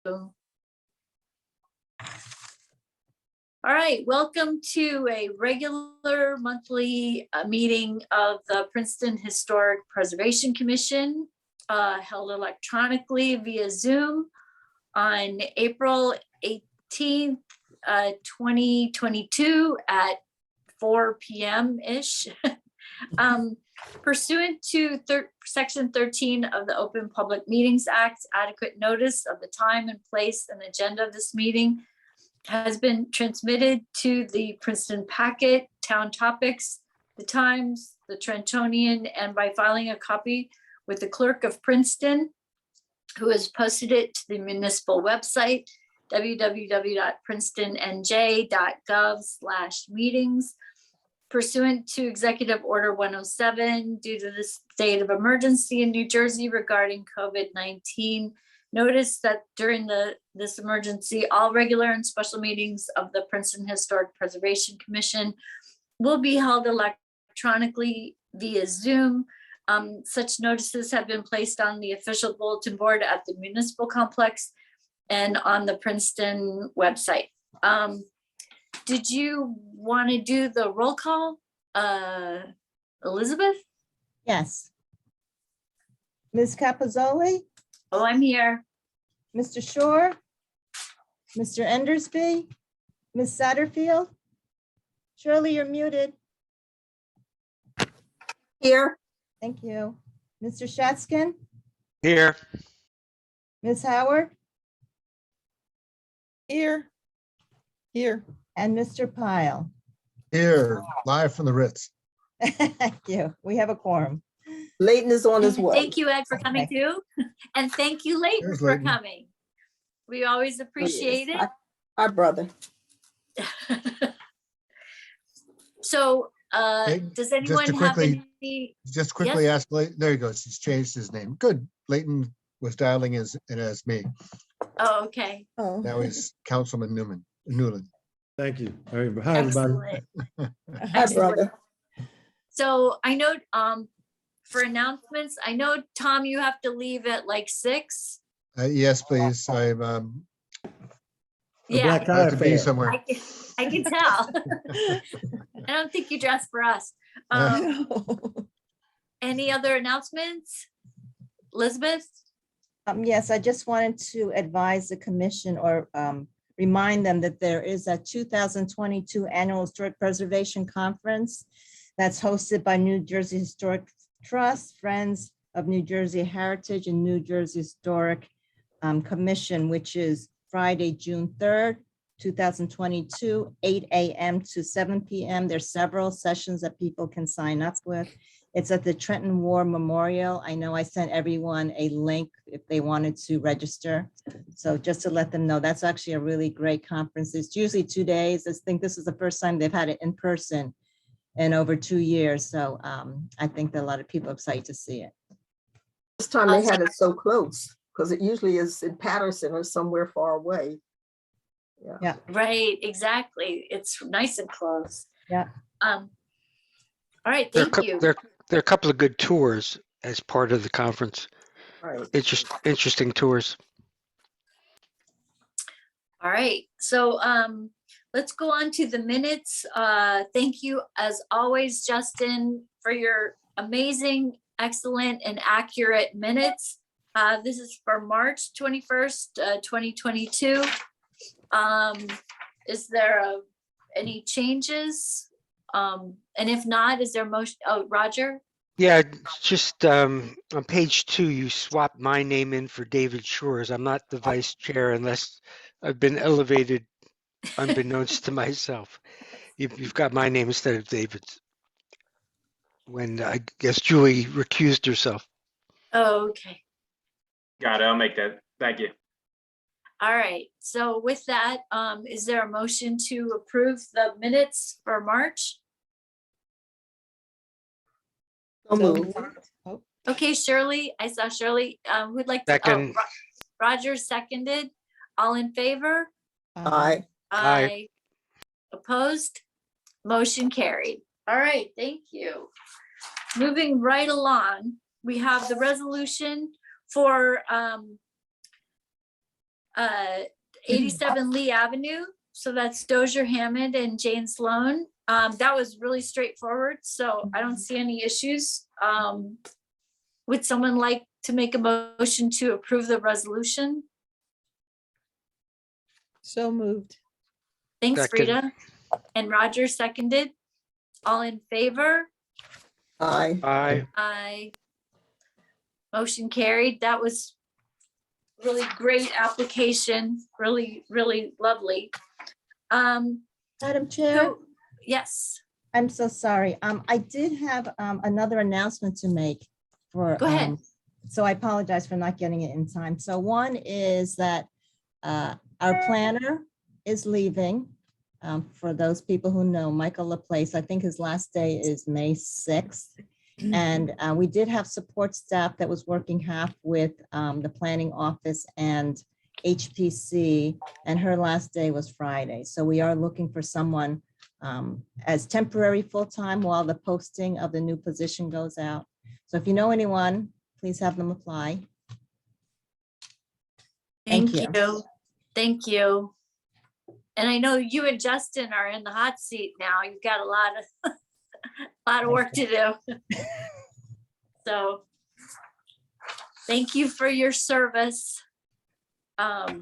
All right, welcome to a regular monthly meeting of the Princeton Historic Preservation Commission, held electronically via Zoom on April 18th, 2022 at 4 p.m.-ish. Pursuant to Section 13 of the Open Public Meetings Act, adequate notice of the time and place and agenda of this meeting has been transmitted to the Princeton Packet, Town Topics, the Times, the Trentonian, and by filing a copy with the Clerk of Princeton, who has posted it to the municipal website, www.princetonnj.gov/meetings. Pursuant to Executive Order 107, due to the state of emergency in New Jersey regarding COVID-19, notice that during this emergency, all regular and special meetings of the Princeton Historic Preservation Commission will be held electronically via Zoom. Such notices have been placed on the official bulletin board at the municipal complex and on the Princeton website. Did you want to do the roll call? Elizabeth? Yes. Ms. Capozzoli, Oh, I'm here. Mr. Shore, Mr. Endersby, Ms. Satterfield. Shirley, you're muted. Here. Thank you. Mr. Shatskin, Here. Ms. Howard, Here. Here. and Mr. Pyle. Here, live from the Ritz. Thank you. We have a quorum. Leighton is on his way. Thank you, Ed, for coming too. And thank you, Leighton, Here's for Leighton. coming. We always appreciate it. Our brother. So Hey, does anyone to have quickly- any? Just quickly ask, there he goes. He's changed his name. Good. Leighton was dialing in as me. Oh, okay. Oh. Now he's Councilman Newland. Thank you. Hi, everybody. Excellent. Hi, brother. So I know for announcements, I know, Tom, you have to leave at like 6. Yes, please. I'm The Yeah, black tie about to be affair. somewhere. I can tell. I don't think you dressed for us. Any other announcements? Elizabeth? Yes, I just wanted to advise the commission or remind them that there is a 2022 Annual Historic Preservation Conference that's hosted by New Jersey Historic Trust, Friends of New Jersey Heritage, and New Jersey Historic Commission, which is Friday, June 3rd, 2022, 8 a.m. to 7 p.m. There's several sessions that people can sign up with. It's at the Trenton War Memorial. I know I sent everyone a link if they wanted to register. So just to let them know, that's actually a really great conference. It's usually 2 days. I think this is the first time they've had it in person in over 2 years. So I think that a lot of people are excited to see it. This time they had it so close because it usually is in Patterson or somewhere far away. Yeah. Right, exactly. It's nice and close. Yeah. All right, There are, thank you. there are a couple of good tours as part of the conference. Right. It's just interesting tours. All right, so let's go on to the minutes. Thank you, as always, Justin, for your amazing, excellent, and accurate minutes. This is for March 21st, 2022. Is there any changes? And if not, is there motion? Oh, Roger? Yeah, just on page 2, you swapped my name in for David Shore's. I'm not the vice chair unless I've been elevated unbeknownst to myself. You've got my name instead of David's. When I guess Julie recused herself. Oh, okay. Got it. I'll make that. Thank you. All right, so with that, is there a motion to approve the minutes for March? So moved. Okay, Shirley, I saw Shirley, who'd like to, Second. Roger seconded, all in favor? Aye. Aye. Opposed? Motion carried. All right, thank you. Moving right along, we have the resolution for 87 Lee Avenue. So that's Dozier Hammond and Jane Sloan. That was really straightforward, so I don't see any issues. Would someone like to make a motion to approve the resolution? So moved. Thanks, Second. Frida. And Roger seconded. All in favor? Aye. Aye. Aye. Motion carried. That was really great application, really, really lovely. Madam Chair, So, yes, I'm so sorry. I did have another announcement to make for. Go ahead. So I apologize for not getting it in time. So one is that our planner is leaving. For those people who know, Michael LaPlace, I think his last day is May 6th. And we did have support staff that was working half with the planning office and HPC, and her last day was Friday. So we are looking for someone as temporary full-time while the posting of the new position goes out. So if you know anyone, please have them apply. thank Thank you. Thank you. And I know you and Justin are in the hot seat now. You've got a lot of work to do. So thank you for your service. Our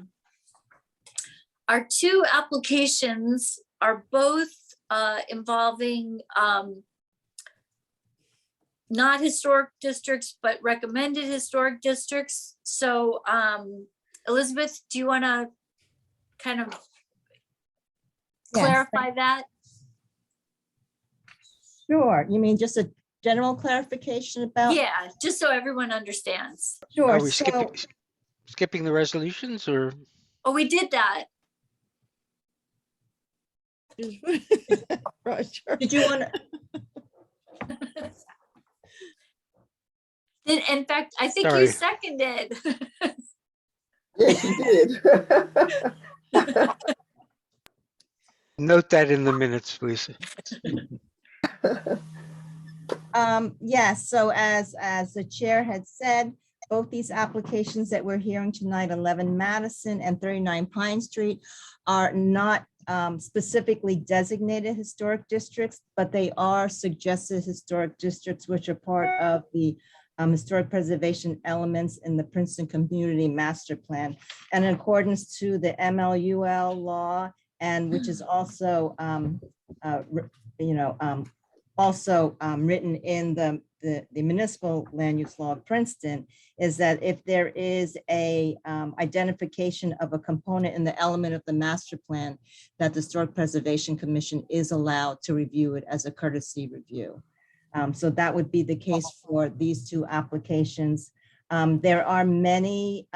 two applications are both involving not historic districts, but recommended historic districts. So Elizabeth, do you want to kind of Yes. clarify that? Sure. You mean just a general clarification about? Yeah, just so everyone understands. Sure. Are we So, skipping the resolutions or? Oh, we did that. Roger, did you want to? In fact, I think Sorry. you seconded. Yes, you did. Note that in the minutes, please. Yes, so as the chair had said, both these applications that we're hearing tonight, 11 Madison and 39 Pine Street, are not specifically designated historic districts, but they are suggested historic districts, which are part of the historic preservation elements in the Princeton Community Master Plan. And in accordance to the MLUL law, and which is also, written in the municipal land use law of Princeton, is that if there is a identification of a component in the element of the master plan, that the Historic Preservation Commission is allowed to review it as a courtesy review. So that would be the case for these two applications. There are many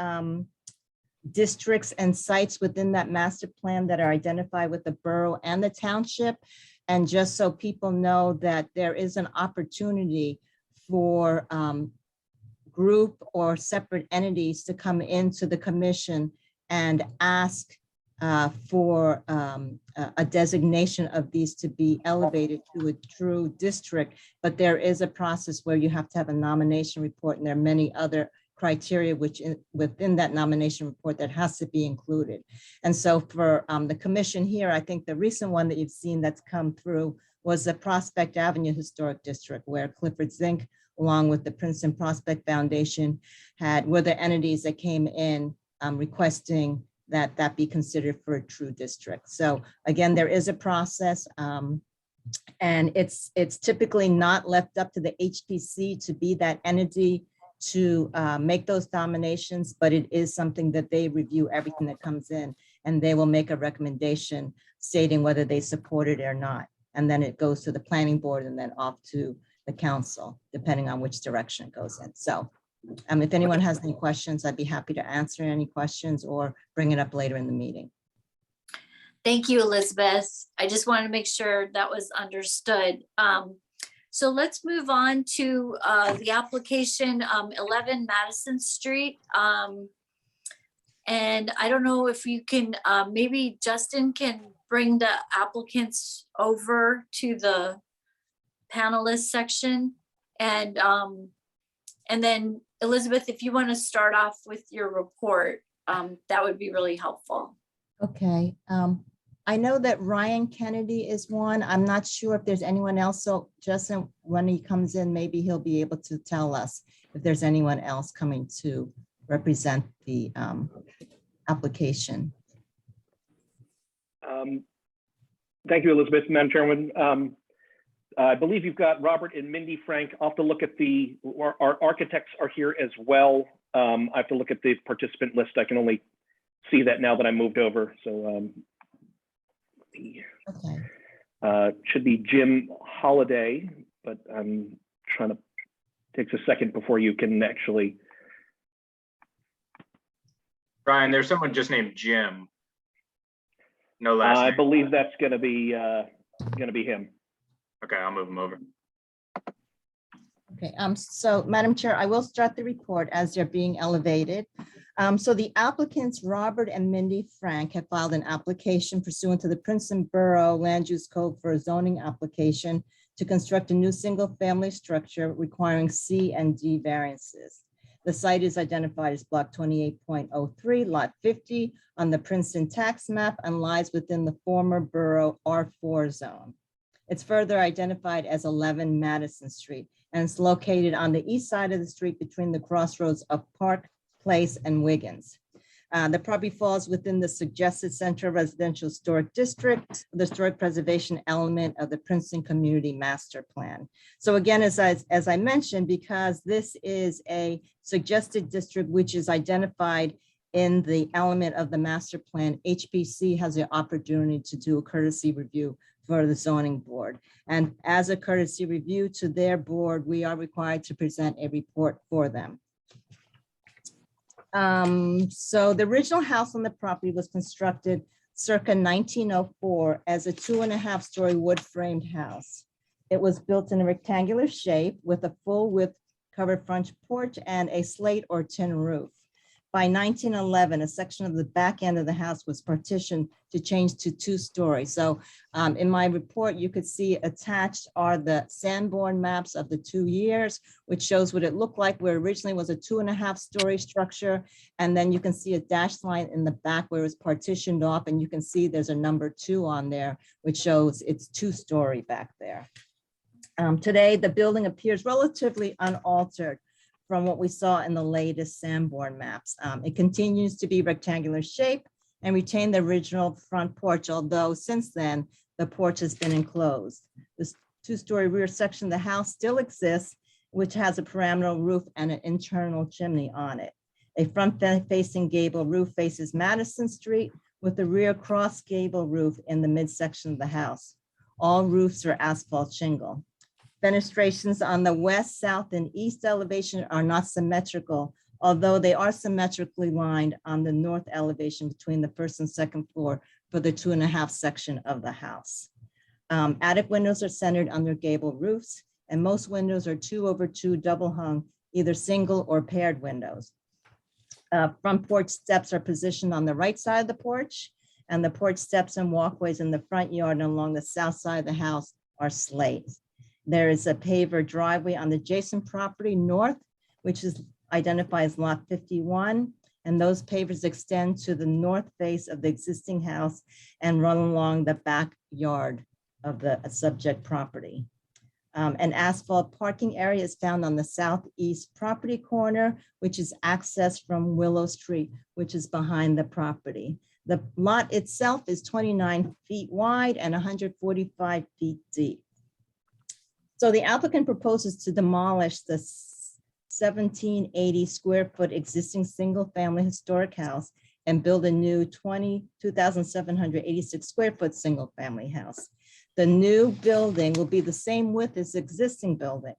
districts and sites within that master plan that are identified with the borough and the township. And just so people know that there is an opportunity for group or separate entities to come into the commission and ask for a designation of these to be elevated to a true district. But there is a process where you have to have a nomination report, and there are many other criteria which within that nomination report that has to be included. And so for the commission here, I think the recent one that you've seen that's come through was the Prospect Avenue Historic District, where Clifford Zink, along with the Princeton Prospect Foundation, were the entities that came in requesting that be considered for a true district. So again, there is a process, and it's typically not left up to the HPC to be that entity to make those nominations, but it is something that they review everything that comes in, and they will make a recommendation stating whether they support it or not. And then it goes to the planning board and then off to the council, depending on which direction it goes in. So if anyone has any questions, I'd be happy to answer any questions or bring it up later in the meeting. Thank you, Elizabeth. I just wanted to make sure that was understood. So let's move on to the application 11 Madison Street. And I don't know if you can, maybe Justin can bring the applicants over to the panelist section. And then Elizabeth, if you want to start off with your report, that would be really helpful. Okay. I know that Ryan Kennedy is one. I'm not sure if there's anyone else. So Justin, when he comes in, maybe he'll be able to tell us if there's anyone else coming to represent the application. Thank you, Elizabeth. Madam Chairman. I believe you've got Robert and Mindy Frank. I'll have to look at our architects are here as well. I have to look at the participant list. I can only see that now that I moved over. So Okay. should be Jim Holiday, but I'm trying to, takes a second before you can actually. Brian, there's someone just named Jim. No last I name. believe that's going to be him. Okay, I'll move him over. Okay, so Madam Chair, I will start the report as they're being elevated. So the applicants, Robert and Mindy Frank, have filed an application pursuant to the Princeton Borough Land Use Code for a zoning application to construct a new single-family structure requiring C and D variances. The site is identified as block 28.03, lot 50 on the Princeton tax map and lies within the former borough R4 zone. It's further identified as 11 Madison Street, and it's located on the east side of the street between the crossroads of Park Place and Wiggins. The property falls within the suggested Central Residential Historic District, the historic preservation element of the Princeton Community Master Plan. So again, as I mentioned, because this is a suggested district which is identified in the element of the master plan, HPC has the opportunity to do a courtesy review for the zoning board. And as a courtesy review to their board, we are required to present a report for them. So the original house on the property was constructed circa 1904 as a 2.5-story wood framed house. It was built in a rectangular shape with a full width covered front porch and a slate or tin roof. By 1911, a section of the back end of the house was partitioned to change to 2-story. So in my report, you could see attached are the Sanborn maps of the 2 years, which shows what it looked like where originally was a 2.5-story structure. And then you can see a dashed line in the back where it was partitioned off. And you can see there's a number 2 on there, which shows it's 2-story back there. Today, the building appears relatively unaltered from what we saw in the latest Sanborn maps. It continues to be rectangular shape and retain the original front porch, although since then, the porch has been enclosed. This 2-story rear section of the house still exists, which has a pyramidal roof and an internal chimney on it. A front-facing gable roof faces Madison Street with the rear cross gable roof in the midsection of the house. All roofs are asphalt shingle. Fenestrations on the west, south, and east elevation are not symmetrical, although they are symmetrically lined on the north elevation between the first and second floor for the 2.5 section of the house. Attic windows are centered under gable roofs, and most windows are 2/2 double hung, either single or paired windows. Front porch steps are positioned on the right side of the porch, and the porch steps and walkways in the front yard and along the south side of the house are slate. There is a paver driveway on the adjacent property north, which is identified as lot 51. And those pavers extend to the north face of the existing house and run along the backyard of the subject property. An asphalt parking area is found on the southeast property corner, which is accessed from Willow Street, which is behind the property. The lot itself is 29 feet wide and 145 feet deep. So the applicant proposes to demolish the 1780 square foot existing single family historic house and build a new 2,786 square foot single family house. The new building will be the same width as the existing building,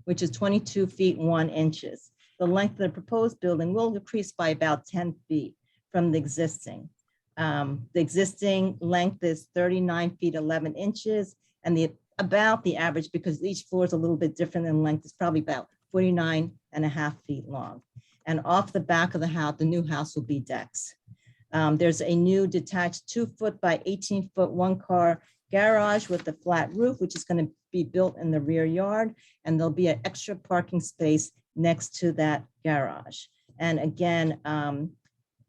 which is 22 feet 1 inches. The length of the proposed building will increase by about 10 feet from the existing. The existing length is 39 feet 11 inches, and about the average, because each floor is a little bit different in length, is probably about 49.5 feet long. And off the back of the house, the new house will be decks. There's a new detached 2-foot by 18-foot 1-car garage with a flat roof, which is going to be built in the rear yard. And there'll be an extra parking space next to that garage. And again,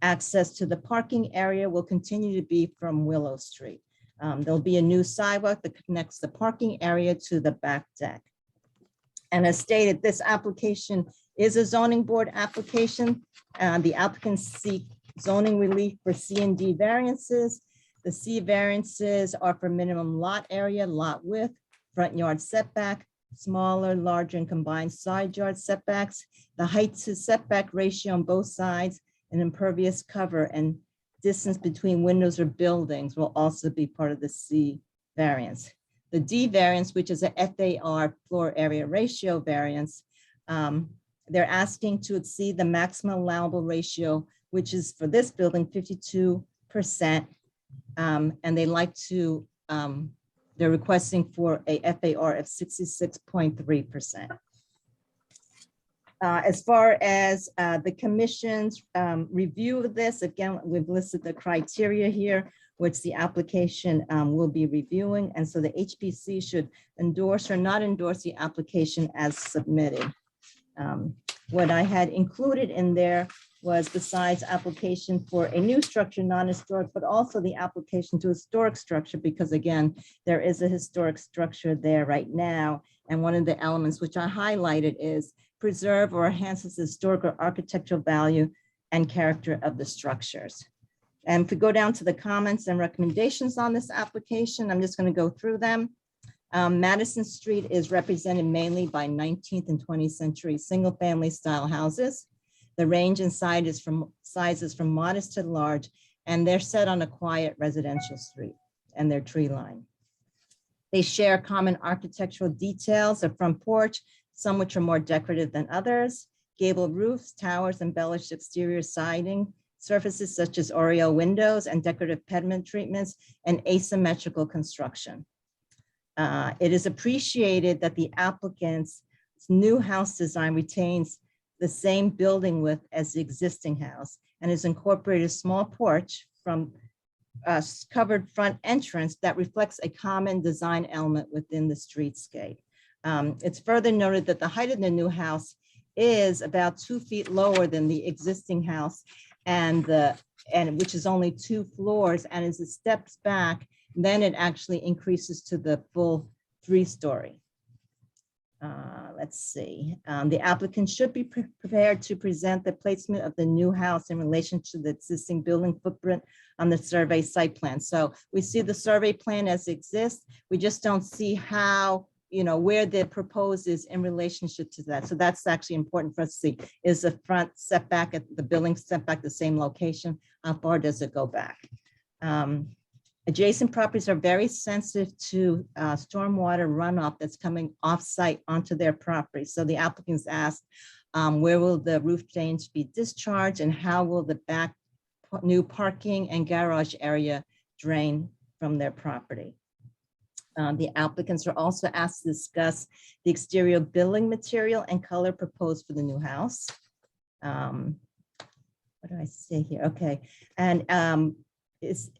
Access to the parking area will continue to be from Willow Street. There'll be a new sidewalk that connects the parking area to the back deck. And as stated, this application is a zoning board application. The applicants seek zoning relief for C and D variances. The C variances are for minimum lot area, lot width, front yard setback, smaller, larger, and combined side yard setbacks, the height to setback ratio on both sides, and impervious cover and distance between windows or buildings will also be part of the C variance. The D variance, which is a FAR floor area ratio variance, they're asking to exceed the maximum allowable ratio, which is for this building 52%. And they like to, they're requesting for a FAR of 66.3%. As far as the commission's review of this, again, we've listed the criteria here, which the application will be reviewing. And so the HPC should endorse or not endorse the application as submitted. What I had included in there was, besides application for a new structure, non-historic, but also the application to historic structure, because again, there is a historic structure there right now. And one of the elements which I highlighted is preserve or enhances the historic or architectural value and character of the structures. And if we go down to the comments and recommendations on this application, I'm just going to go through them. Madison Street is represented mainly by 19th and 20th century single family style houses. The range in sizes from modest to large, and they're set on a quiet residential street and their tree line. They share common architectural details, a front porch, some which are more decorative than others, gabled roofs, towers, embellished exterior siding, surfaces such as Oriel windows and decorative pediment treatments, and asymmetrical construction. It is appreciated that the applicant's new house design retains the same building width as the existing house and has incorporated a small porch from covered front entrance that reflects a common design element within the streetscape. It's further noted that the height of the new house is about 2 feet lower than the existing house, and which is only 2 floors, and as it steps back, then it actually increases to the full 3-story. Let's see. The applicant should be prepared to present the placement of the new house in relation to the existing building footprint on the survey site plan. So we see the survey plan as it exists. We just don't see how, where the proposed is in relationship to that. So that's actually important for us to see. Is the front setback at the building setback the same location? How far does it go back? Adjacent properties are very sensitive to stormwater runoff that's coming off-site onto their property. So the applicants asked, where will the roof drains be discharged, and how will the back new parking and garage area drain from their property? The applicants are also asked to discuss the exterior building material and color proposed for the new house. What do I say here? Okay, and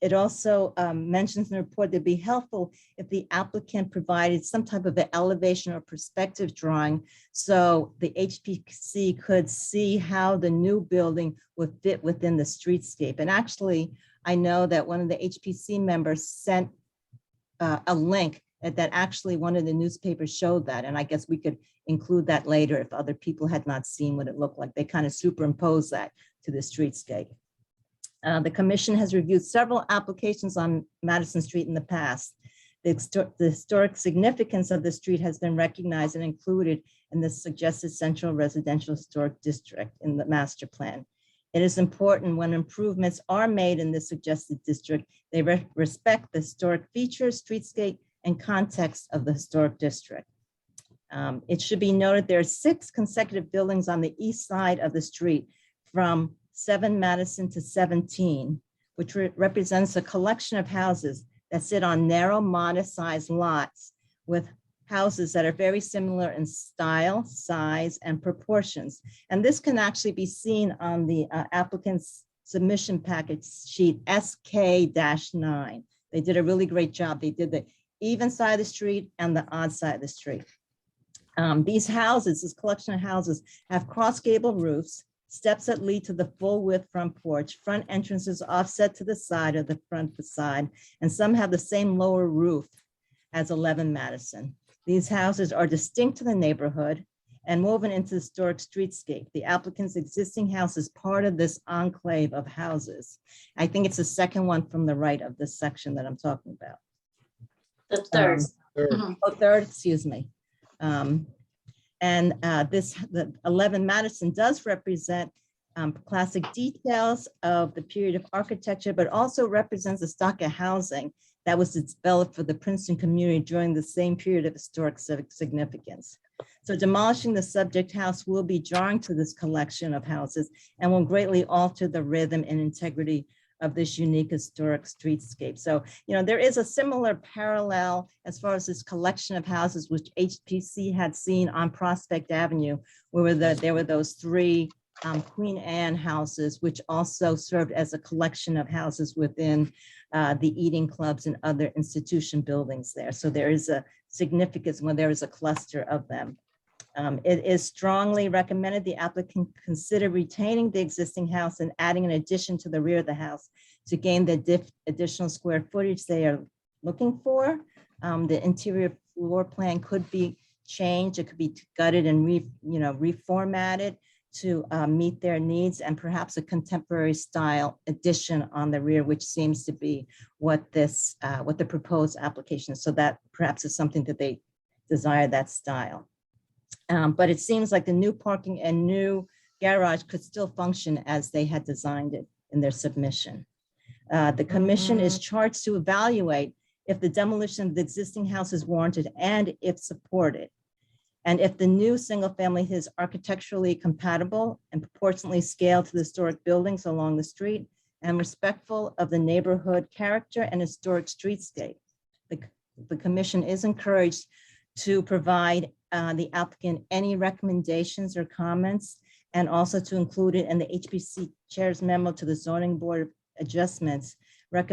it also mentions in the report that it'd be helpful if the applicant provided some type of an elevation or perspective drawing so the HPC could see how the new building would fit within the streetscape. And actually, I know that one of the HPC members sent a link that actually one of the newspapers showed that. And I guess we could include that later if other people had not seen what it looked like. They kind of superimposed that to the streetscape. The commission has reviewed several applications on Madison Street in the past. The historic significance of the street has been recognized and included in the suggested central residential historic district in the master plan. It is important when improvements are made in the suggested district, they respect the historic features, streetscape, and context of the historic district. It should be noted there are 6 consecutive buildings on the east side of the street from 7 Madison to 17, which represents a collection of houses that sit on narrow, modest-sized lots with houses that are very similar in style, size, and proportions. And this can actually be seen on the applicant's submission package sheet SK-9. They did a really great job. They did the even side of the street and the odd side of the street. These houses, this collection of houses, have cross gable roofs, steps that lead to the full width front porch, front entrances offset to the side of the front facade, and some have the same lower roof as 11 Madison. These houses are distinct to the neighborhood and woven into the historic streetscape. The applicant's existing house is part of this enclave of houses. I think it's the second one from the right of this section that I'm talking about. The third. Third. Oh, third, excuse me. The 11 Madison does represent classic details of the period of architecture, but also represents a stock of housing that was developed for the Princeton community during the same period of historic civic significance. So demolishing the subject house will be jarring to this collection of houses and will greatly alter the rhythm and integrity of this unique historic streetscape. So, there is a similar parallel as far as this collection of houses, which HPC had seen on Prospect Avenue, where there were those three Queen Anne houses, which also served as a collection of houses within the eating clubs and other institution buildings there. So there is a significance when there is a cluster of them. It is strongly recommended the applicant consider retaining the existing house and adding an addition to the rear of the house to gain the additional square footage they are looking for. The interior floor plan could be changed. It could be gutted and reformatted to meet their needs, and perhaps a contemporary style addition on the rear, which seems to be what the proposed application is. So that perhaps is something that they desire, that style. But it seems like the new parking and new garage could still function as they had designed it in their submission. The commission is charged to evaluate if the demolition of the existing house is warranted and if supported. And if the new single family is architecturally compatible and proportionally scaled to the historic buildings along the street and respectful of the neighborhood character and historic streetscape, the commission is encouraged to provide the applicant any recommendations or comments, and also to include it in the HPC chair's memo to the zoning board of adjustments, with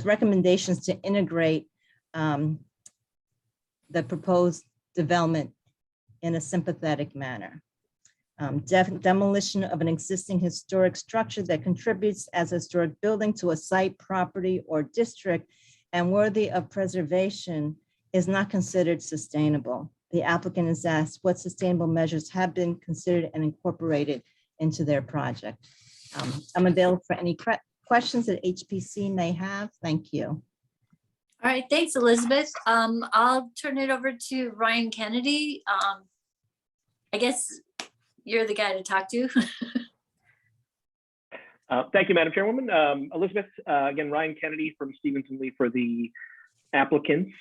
recommendations to integrate the proposed development in a sympathetic manner. Demolition of an existing historic structure that contributes as a historic building to a site, property, or district and worthy of preservation is not considered sustainable. The applicant is asked what sustainable measures have been considered and incorporated into their project. I'm available for any questions that HPC may have. Thank you. All right, thanks, Elizabeth. I'll turn it over to Ryan Kennedy. I guess you're the guy to talk to. Thank you, Madam Chairwoman. Elizabeth, again, Ryan Kennedy from Stevenson Lee for the applicants,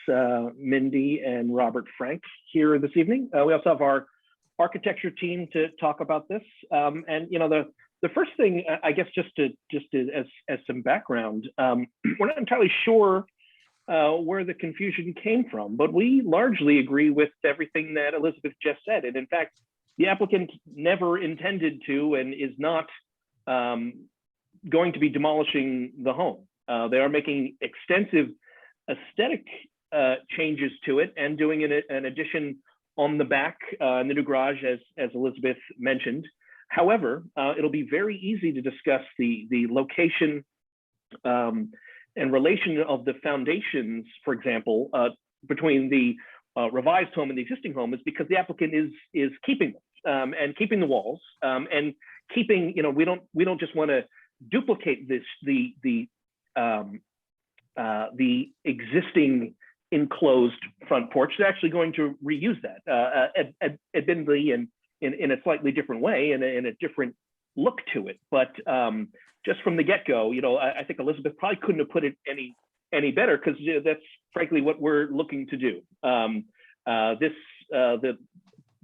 Mindy and Robert Frank here this evening. We also have our architecture team to talk about this. And the first thing, I guess, just as some background, we're not entirely sure where the confusion came from, but we largely agree with everything that Elizabeth just said. And in fact, the applicant never intended to and is not going to be demolishing the home. They are making extensive aesthetic changes to it and doing an addition on the back in the new garage, as Elizabeth mentioned. However, it'll be very easy to discuss the location and relation of the foundations, for example, between the revised home and the existing home, is because the applicant is keeping them and keeping the walls and keeping, we don't just want to duplicate the existing enclosed front porch. They're actually going to reuse that, admittedly in a slightly different way and in a different look to it. But just from the get-go, I think Elizabeth probably couldn't have put it any better, because that's frankly what we're looking to do.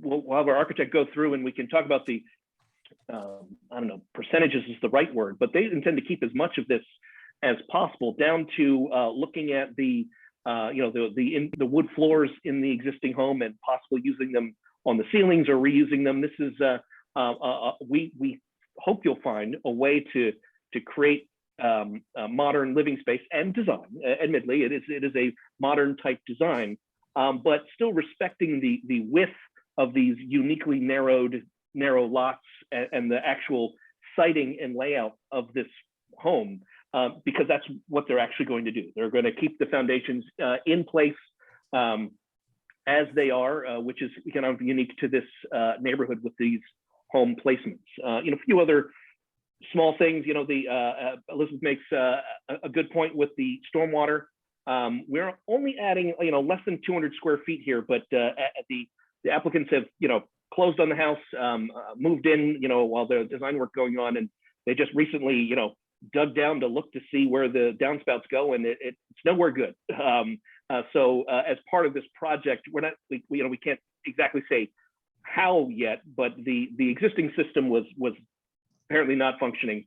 We'll have our architect go through and we can talk about the, I don't know, percentages is the right word, but they intend to keep as much of this as possible, down to looking at the wood floors in the existing home and possibly using them on the ceilings or reusing them. This is we hope you'll find a way to create a modern living space and design. Admittedly, it is a modern type design, but still respecting the width of these uniquely narrowed narrow lots and the actual siting and layout of this home, because that's what they're actually going to do. They're going to keep the foundations in place as they are, which is kind of unique to this neighborhood with these home placements. A few other small things. Elizabeth makes a good point with the stormwater. We're only adding less than 200 square feet here, but the applicants have closed on the house, moved in while the design work going on, and they just recently dug down to look to see where the downspouts go, and it's nowhere good. So as part of this project, we can't exactly say how yet, but the existing system was apparently not functioning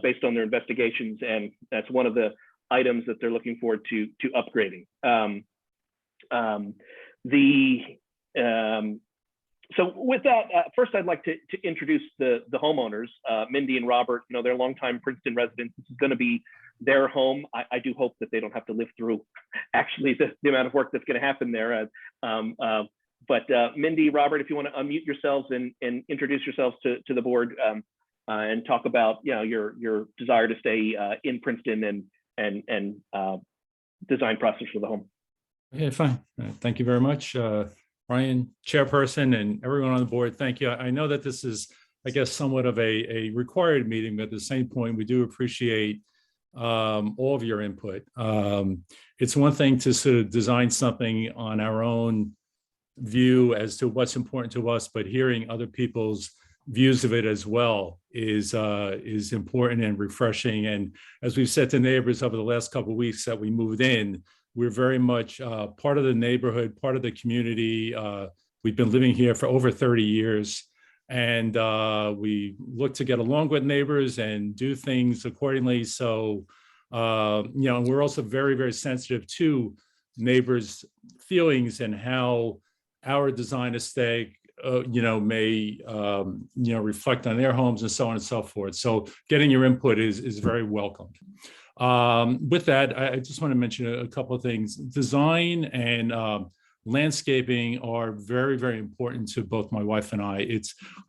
based on their investigations, and that's one of the items that they're looking forward to upgrading. So with that, first I'd like to introduce the homeowners, Mindy and Robert. They're longtime Princeton residents. This is going to be their home. I do hope that they don't have to live through actually the amount of work that's going to happen there. But Mindy, Robert, if you want to unmute yourselves and introduce yourselves to the board and talk about your desire to stay in Princeton and design process for the home. Okay, fine. Thank you very much, Ryan, chairperson, and everyone on the board. Thank you. I know that this is, I guess, somewhat of a required meeting, but at the same point, we do appreciate all of your input. It's one thing to sort of design something on our own view as to what's important to us, but hearing other people's views of it as well is important and refreshing. And as we've said to neighbors over the last couple of weeks that we moved in, we're very much part of the neighborhood, part of the community. We've been living here for over 30 years, and we look to get along with neighbors and do things accordingly. So, we're also very, very sensitive to neighbors' feelings and how our design aesthetic, may, reflect on their homes and so on and so forth. So getting your input is very welcomed. With that, I just want to mention a couple of things. Design and landscaping are very, very important to both my wife and I.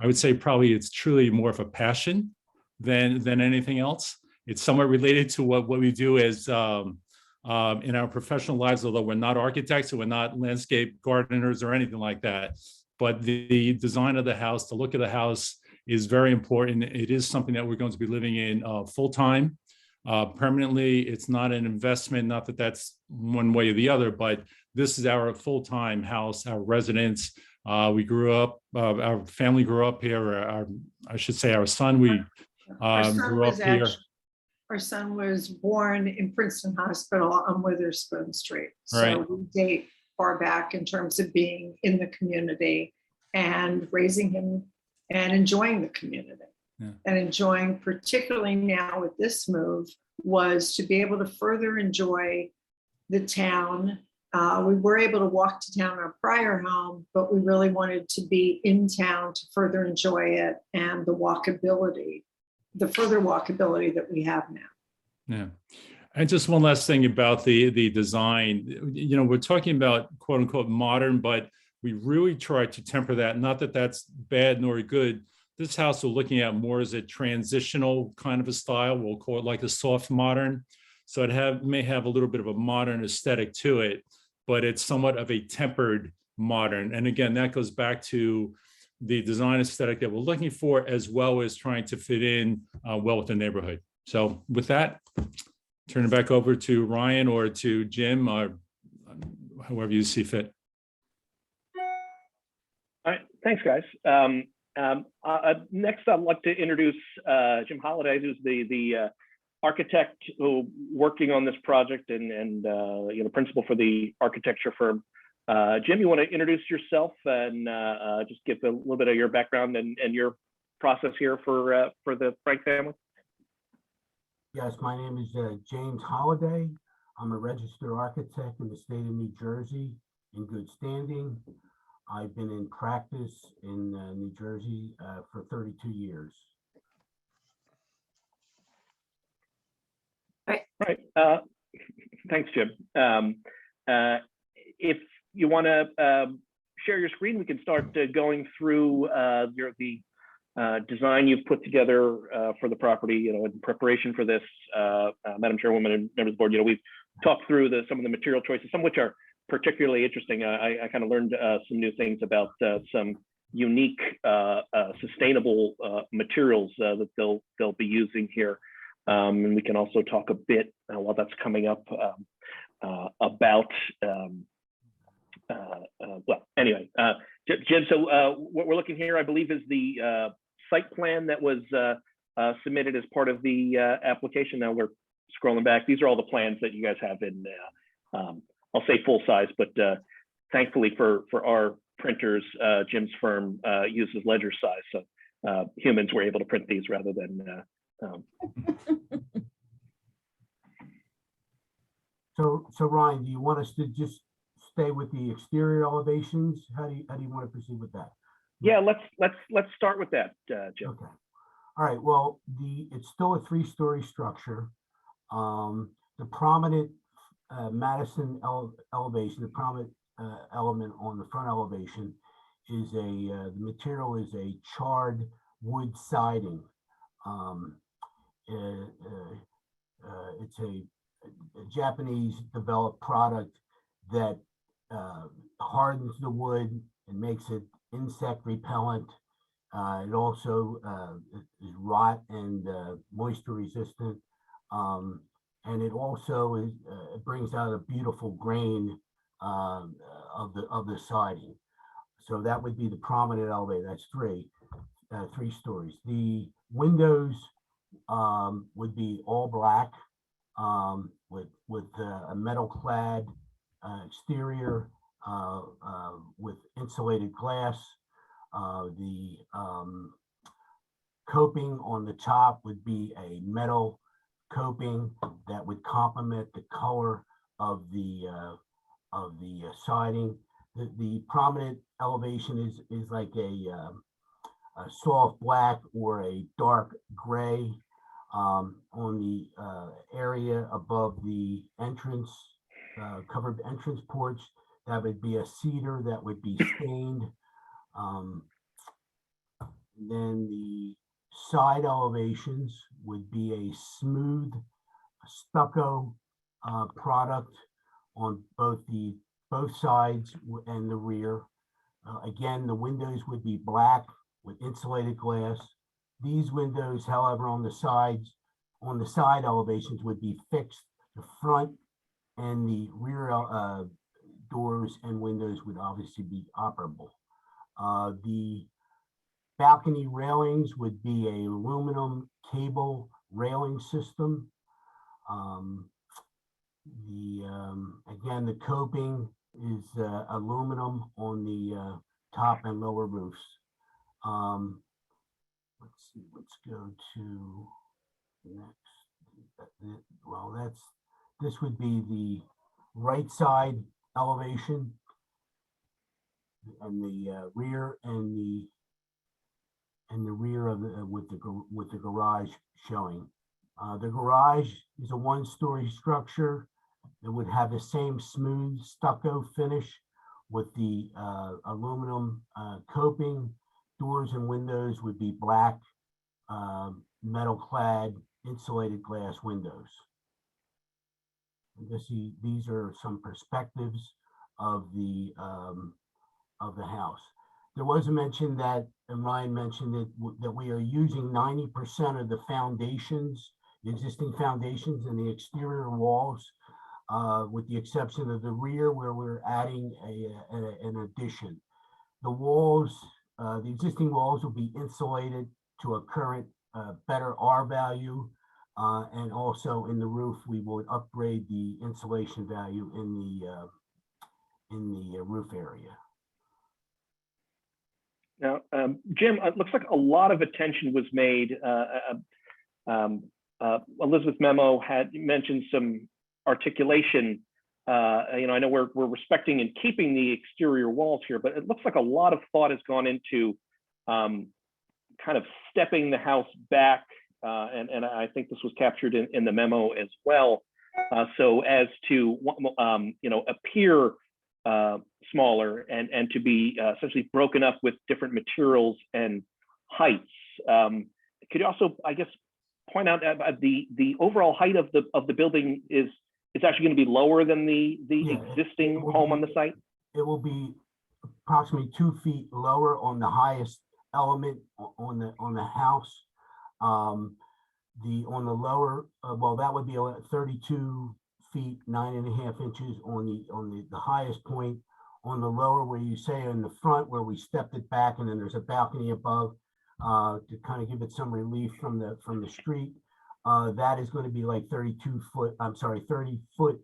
I would say probably it's truly more of a passion than anything else. It's somewhat related to what we do as in our professional lives, although we're not architects and we're not landscape gardeners or anything like that. But the design of the house, the look of the house is very important. It is something that we're going to be living in full-time. Permanently. It's not an investment, not that that's one way or the other, but this is our full-time house, our residence. We grew up, our family grew up here. I should say our son, grew up here. Our son was born in Princeton Hospital on Witherspoon Street. So Right. we date far back in terms of being in the community and raising him and enjoying the community. Yeah. And enjoying, particularly now with this move, was to be able to further enjoy the town. We were able to walk to town in our prior home, but we really wanted to be in town to further enjoy it and the further walkability that we have now. Yeah. And just one last thing about the design. We're talking about quote unquote modern, but we really try to temper that. Not that that's bad nor good. This house we're looking at more as a transitional kind of a style. We'll call it like a soft modern. So it may have a little bit of a modern aesthetic to it, but it's somewhat of a tempered modern. And again, that goes back to the design aesthetic that we're looking for, as well as trying to fit in well with the neighborhood. So with that, turn it back over to Ryan or to Jim, or however you see fit. All right, thanks, guys. Next, I'd like to introduce Jim Holliday, who's the architect working on this project and principal for the architecture firm. Jim, you want to introduce yourself and just give a little bit of your background and your process here for the Frank family? Yes, my name is James Holliday. I'm a registered architect in the state of New Jersey in good standing. I've been in practice in New Jersey for 32 years. Right. Thanks, Jim. If you want to share your screen, we can start going through the design you've put together for the property, in preparation for this, Madam Chairwoman and members of the board. We've talked through some of the material choices, some of which are particularly interesting. I kind of learned some new things about some unique sustainable materials that they'll be using here. And we can also talk a bit while that's coming up about well, anyway, Jim, so what we're looking here, I believe, is the site plan that was submitted as part of the application. Now we're scrolling back. These are all the plans that you guys have in, I'll say full size, but thankfully for our printers, Jim's firm uses ledger size. So humans were able to print these rather than. So Ryan, do you want us to just stay with the exterior elevations? How do you want to proceed with that? Yeah, let's start with that, Jim. Okay. All right. Well, it's still a 3-story structure. The prominent Madison elevation, the prominent element on the front elevation is the material is a charred wood siding. It's a Japanese developed product that hardens the wood and makes it insect repellent. It also is rot and moisture resistant. And it also it brings out a beautiful grain of the siding. So that would be the prominent elevator. That's 3 stories. The windows would be all black with a metal clad exterior with insulated glass. The coping on the top would be a metal coping that would complement the color of the siding. The prominent elevation is like a soft black or a dark gray. On the area above the entrance, covered entrance porch, that would be a cedar that would be stained. Then the side elevations would be a smooth stucco product on both sides and the rear. Again, the windows would be black with insulated glass. These windows, however, on the side elevations would be fixed. The front and the rear doors and windows would obviously be operable. The balcony railings would be a aluminum cable railing system. Again, the coping is aluminum on the top and lower roofs. Let's see, let's go to next. Well, this would be the right side elevation and the rear and the rear of with the garage showing. The garage is a 1-story structure that would have the same smooth stucco finish with the aluminum coping. Doors and windows would be black, metal clad, insulated glass windows. These are some perspectives of the house. There was a mention that, and Ryan mentioned that we are using 90% of the foundations, the existing foundations and the exterior walls, with the exception of the rear where we're adding an addition. The walls, the existing walls will be insulated to a current better R value, and also in the roof we will upgrade the insulation value in the roof area. Now, Jim, it looks like a lot of attention was made. Elizabeth's memo had mentioned some articulation. I know we're respecting and keeping the exterior walls here, but it looks like a lot of thought has gone into kind of stepping the house back, and I think this was captured in the memo as well. So as to appear smaller and to be essentially broken up with different materials and heights. Could you also, I guess, point out the overall height of the building is actually going to be lower than the existing home on the site? It will be approximately 2 feet lower on the highest element on the house. On the lower, well, that would be 32 feet 9.5 inches on the highest point. On the lower, where you say in the front, where we stepped it back, and then there's a balcony above to kind of give it some relief from the street. That is going to be like 30 foot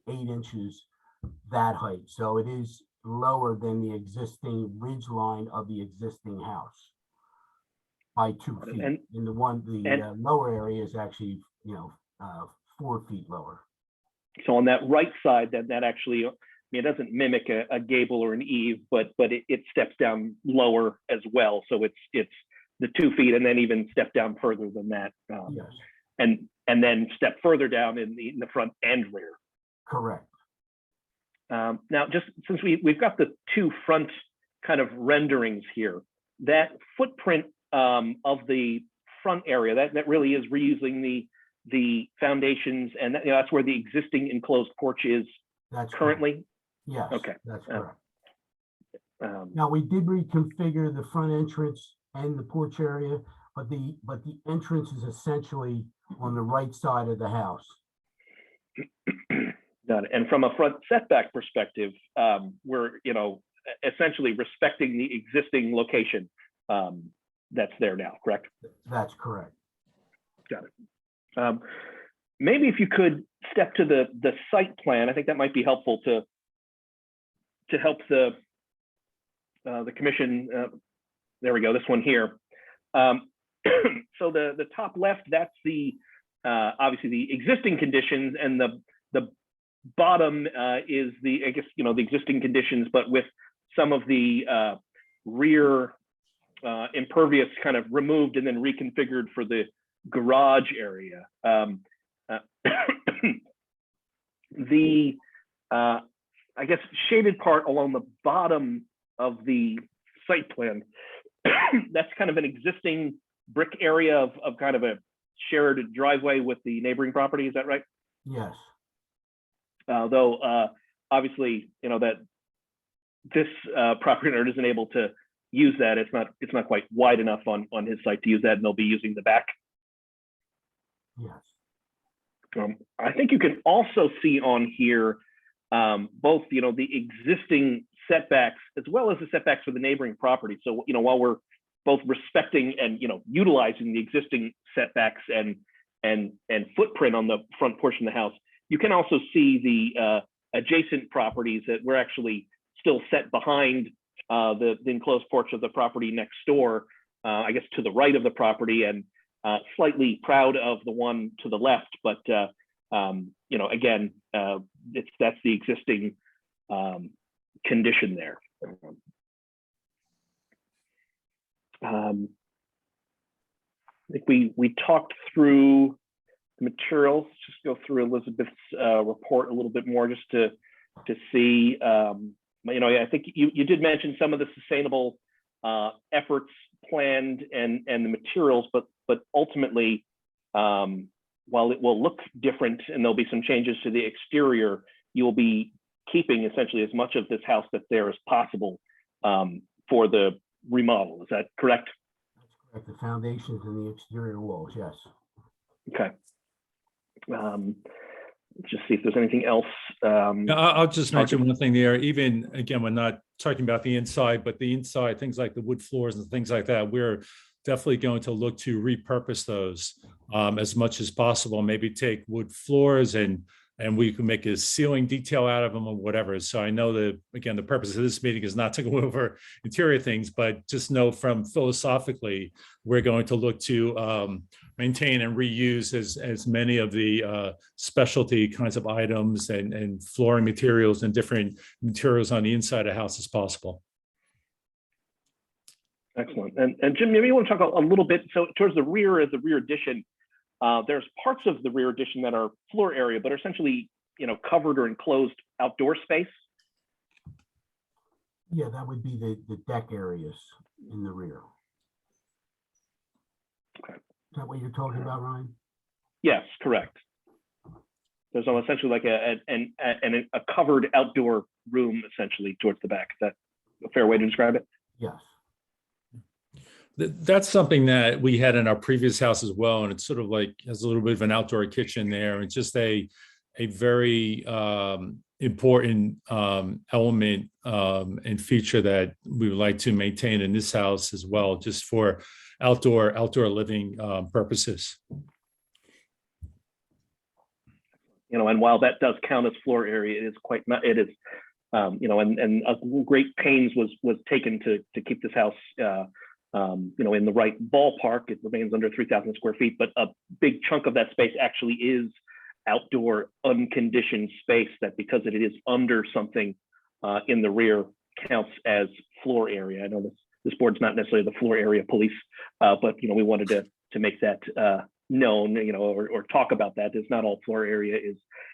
8 inches, that height. So it is lower than the existing ridge line of the existing house by 2 feet. And the lower area is actually 4 feet lower. So on that right side, that actually, I mean, it doesn't mimic a gable or an eave, but it steps down lower as well. So it's the 2 feet, and then even step down further than that. Yes. And then step further down in the front and rear. Correct. Now, just since we've got the two front kind of renderings here, that footprint of the front area, that really is reusing the foundations, and that's where the existing enclosed porch is currently? Correct. Yes. Okay. That's correct. Now, we did reconfigure the front entrance and the porch area, but the entrance is essentially on the right side of the house. Got it. And from a front setback perspective, we're essentially respecting the existing location that's there now, correct? That's correct. Got it. Maybe if you could step to the site plan, I think that might be helpful to help the commission. There we go. This one here. So the top left, that's the obviously the existing conditions, and the bottom is the the existing conditions, but with some of the rear impervious kind of removed and then reconfigured for the garage area. The I guess shaded part along the bottom of the site plan, that's kind of an existing brick area of kind of a shared driveway with the neighboring property. Is that right? Yes. Though obviously, that this property owner isn't able to use that. It's not quite wide enough on his site to use that, and they'll be using the back. Yes. I think you can also see on here both the existing setbacks as well as the setbacks for the neighboring property. So while we're both respecting and utilizing the existing setbacks and footprint on the front portion of the house, you can also see the adjacent properties that we're actually still set behind the enclosed porch of the property next door, I guess to the right of the property, and slightly proud of the one to the left, but again, that's the existing condition there. I think we talked through the materials. Just go through Elizabeth's report a little bit more, just to see. I think you did mention some of the sustainable efforts planned and the materials, but ultimately, while it will look different and there'll be some changes to the exterior, you will be keeping essentially as much of this house that's there as possible for the remodel. Is that correct? That's correct. The foundations and the exterior walls, yes. Okay. Let's just see if there's anything else. I'll just mention one thing there. Even again, we're not talking about the inside, but the inside, things like the wood floors and things like that, we're definitely going to look to repurpose those as much as possible. Maybe take wood floors and we can make a ceiling detail out of them or whatever. So I know that, again, the purpose of this meeting is not to go over interior things, but just know from philosophically, we're going to look to maintain and reuse as many of the specialty kinds of items and flooring materials and different materials on the inside of the house as possible. Excellent. And Jim, maybe you want to talk a little bit, so towards the rear of the rear addition, there's parts of the rear addition that are floor area, but are essentially, covered or enclosed outdoor space. Yeah, that would be the deck areas in the rear. Okay. Is that what you're talking about, Ryan? Yes, correct. There's essentially like a covered outdoor room essentially towards the back. Is that a fair way to describe it? Yes. That's something that we had in our previous house as well. And it's sort of like, has a little bit of an outdoor kitchen there. It's just a very important element and feature that we would like to maintain in this house as well, just for outdoor living purposes. And while that does count as floor area, it is quite not, it is, and a great pains was taken to keep this house, in the right ballpark. It remains under 3,000 square feet, but a big chunk of that space actually is outdoor unconditioned space that, because it is under something in the rear, counts as floor area. I know this board's not necessarily the floor area police, but we wanted to make that known, or talk about that. It's not all floor area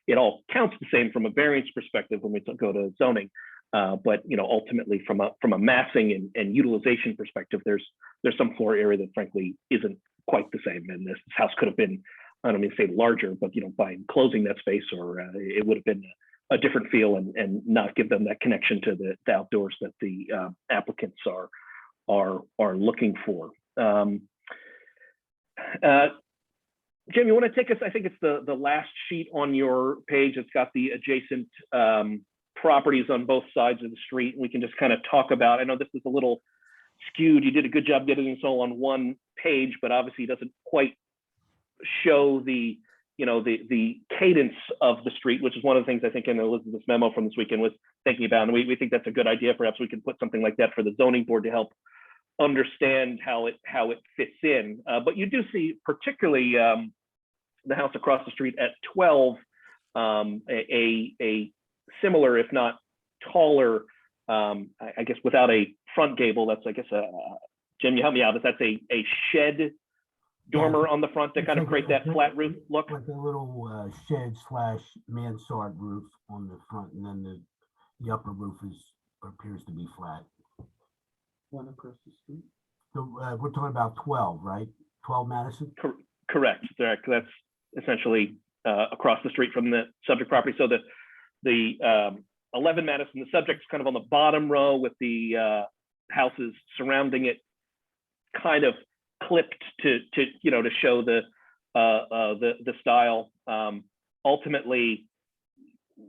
it all counts the same from a variance perspective when we go to zoning. But ultimately from a massing and utilization perspective, there's some floor area that frankly isn't quite the same. And this house could have been, I don't mean to say larger, but by enclosing that space, or it would have been a different feel and not give them that connection to the outdoors that the applicants are looking for. Jim, you want to take us? I think it's the last sheet on your page. It's got the adjacent properties on both sides of the street. We can just kind of talk about, I know this is a little skewed. You did a good job getting this all on one page, but obviously it doesn't quite show the cadence of the street, which is one of the things I think in Elizabeth's memo from this weekend was thinking about. And we think that's a good idea. Perhaps we can put something like that for the zoning board to help understand how it fits in. But you do see particularly the house across the street at 12, a similar, if not taller, I guess without a front gable. That's, I guess, Jim, you help me out. That's a shed dormer on the front to kind of create that flat roof look. Like a little shed / mansard roof on the front, and then the upper roof appears to be flat. One across the street. So we're talking about 12, right? 12 Madison? Correct. That's essentially across the street from the subject property. So the 11 Madison, the subject's kind of on the bottom row with the houses surrounding it, kind of clipped to show the style. Ultimately,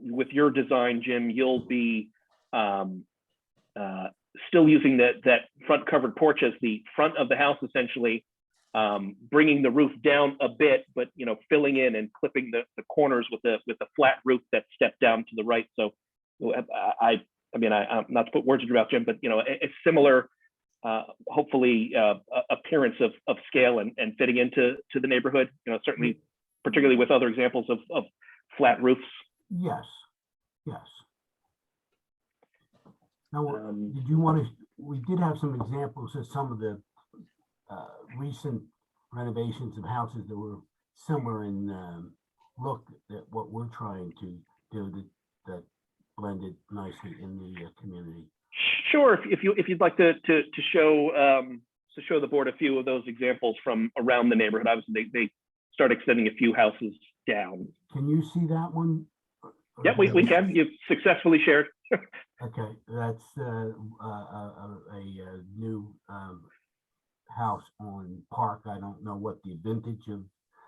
with your design, Jim, you'll be still using that front covered porch as the front of the house, essentially, bringing the roof down a bit, but filling in and clipping the corners with the flat roof that stepped down to the right. So I'm not to put words in your mouth, Jim, but a similar hopefully appearance of scale and fitting into the neighborhood. Certainly, particularly with other examples of flat roofs. Yes. Now, did you want to? We did have some examples of some of the recent renovations of houses that were similar in look at what we're trying to do that blended nicely in the community. Sure, if you'd like to show the board a few of those examples from around the neighborhood. Obviously, they start extending a few houses down. Can you see that one? Yeah, we can. You've successfully shared. Okay, that's a new house on Park. I don't know what the vintage of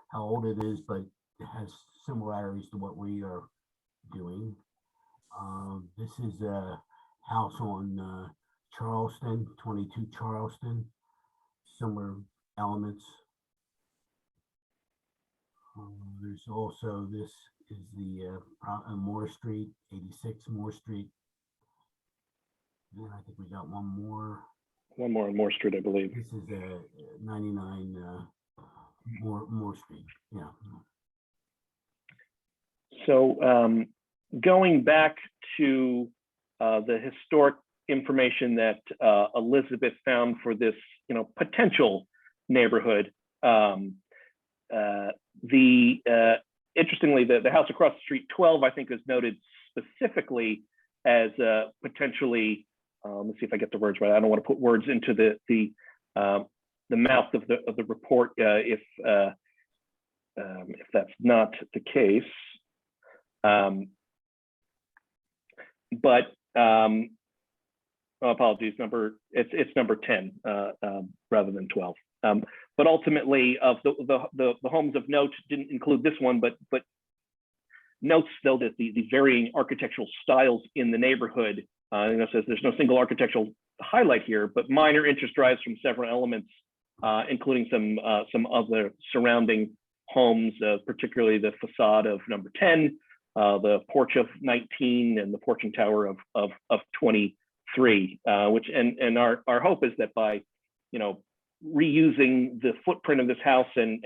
how old it is, but it has similarities to what we are doing. This is a house on Charleston, 22 Charleston, similar elements. There's also, this is the Moore Street, 86 Moore Street. And I think we got one more. One more on Moore Street, I believe. This is 99 Moore Street. Yeah. So going back to the historic information that Elizabeth found for this, potential neighborhood. Interestingly, the house across the street, 12, I think, is noted specifically as potentially let's see if I get the words right. I don't want to put words into the mouth of the report if that's not the case. Apologies, it's number 10 rather than 12. But ultimately, of the homes of note didn't include this one, but notes though that the varying architectural styles in the neighborhood. It says there's no single architectural highlight here, but minor interest drives from several elements, including some other surrounding homes, particularly the facade of number 10, the porch of 19, and the porching tower of 23. Which and our hope is that by reusing the footprint of this house and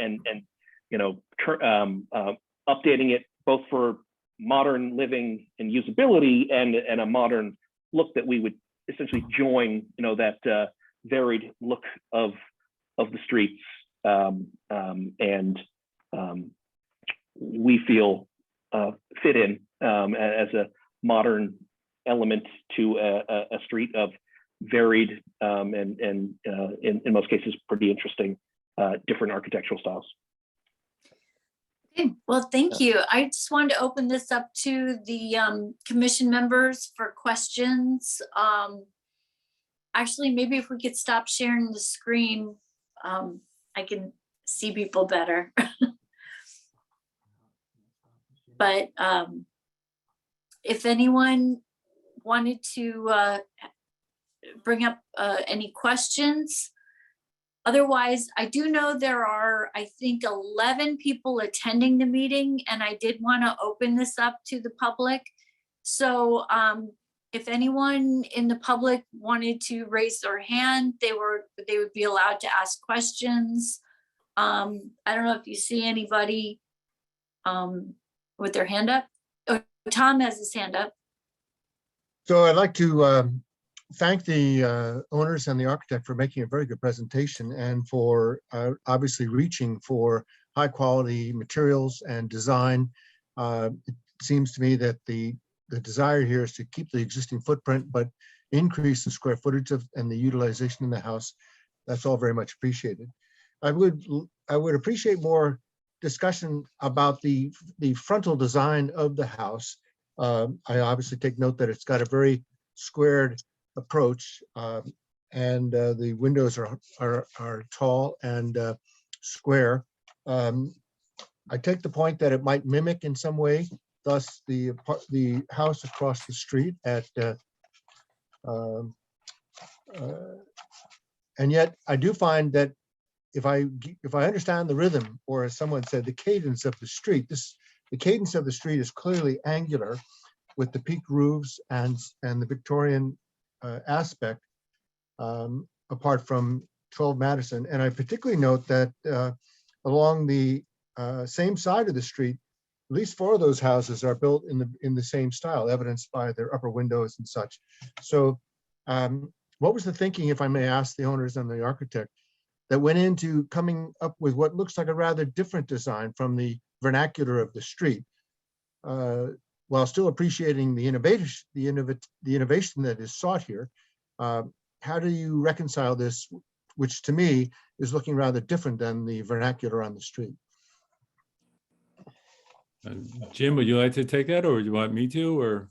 updating it both for modern living and usability and a modern look, that we would essentially join that varied look of the streets, and we feel fit in as a modern element to a street of varied and in most cases pretty interesting different architectural styles. Okay, well, thank you. I just wanted to open this up to the commission members for questions. Actually, maybe if we could stop sharing the screen, I can see people better. But if anyone wanted to bring up any questions. Otherwise, I do know there are, I think, 11 people attending the meeting, and I did want to open this up to the public. So if anyone in the public wanted to raise their hand, they would be allowed to ask questions. I don't know if you see anybody with their hand up. Oh, Tom has his hand up. So I'd like to thank the owners and the architect for making a very good presentation and for obviously reaching for high quality materials and design. It seems to me that the desire here is to keep the existing footprint, but increase the square footage of and the utilization in the house. That's all very much appreciated. I would appreciate more discussion about the frontal design of the house. I obviously take note that it's got a very squared approach, and the windows are tall and square. I take the point that it might mimic in some way, thus the house across the street at, and yet I do find that if I understand the rhythm, or as someone said, the cadence of the street, the cadence of the street is clearly angular with the peaked roofs and the Victorian aspect, apart from 12 Madison. And I particularly note that along the same side of the street, at least 4 of those houses are built in the same style, evidenced by their upper windows and such. So what was the thinking, if I may ask the owners and the architect, that went into coming up with what looks like a rather different design from the vernacular of the street, while still appreciating the innovation that is sought here? How do you reconcile this, which to me is looking rather different than the vernacular on the street? Jim, would you like to take that, or do you want me to? Or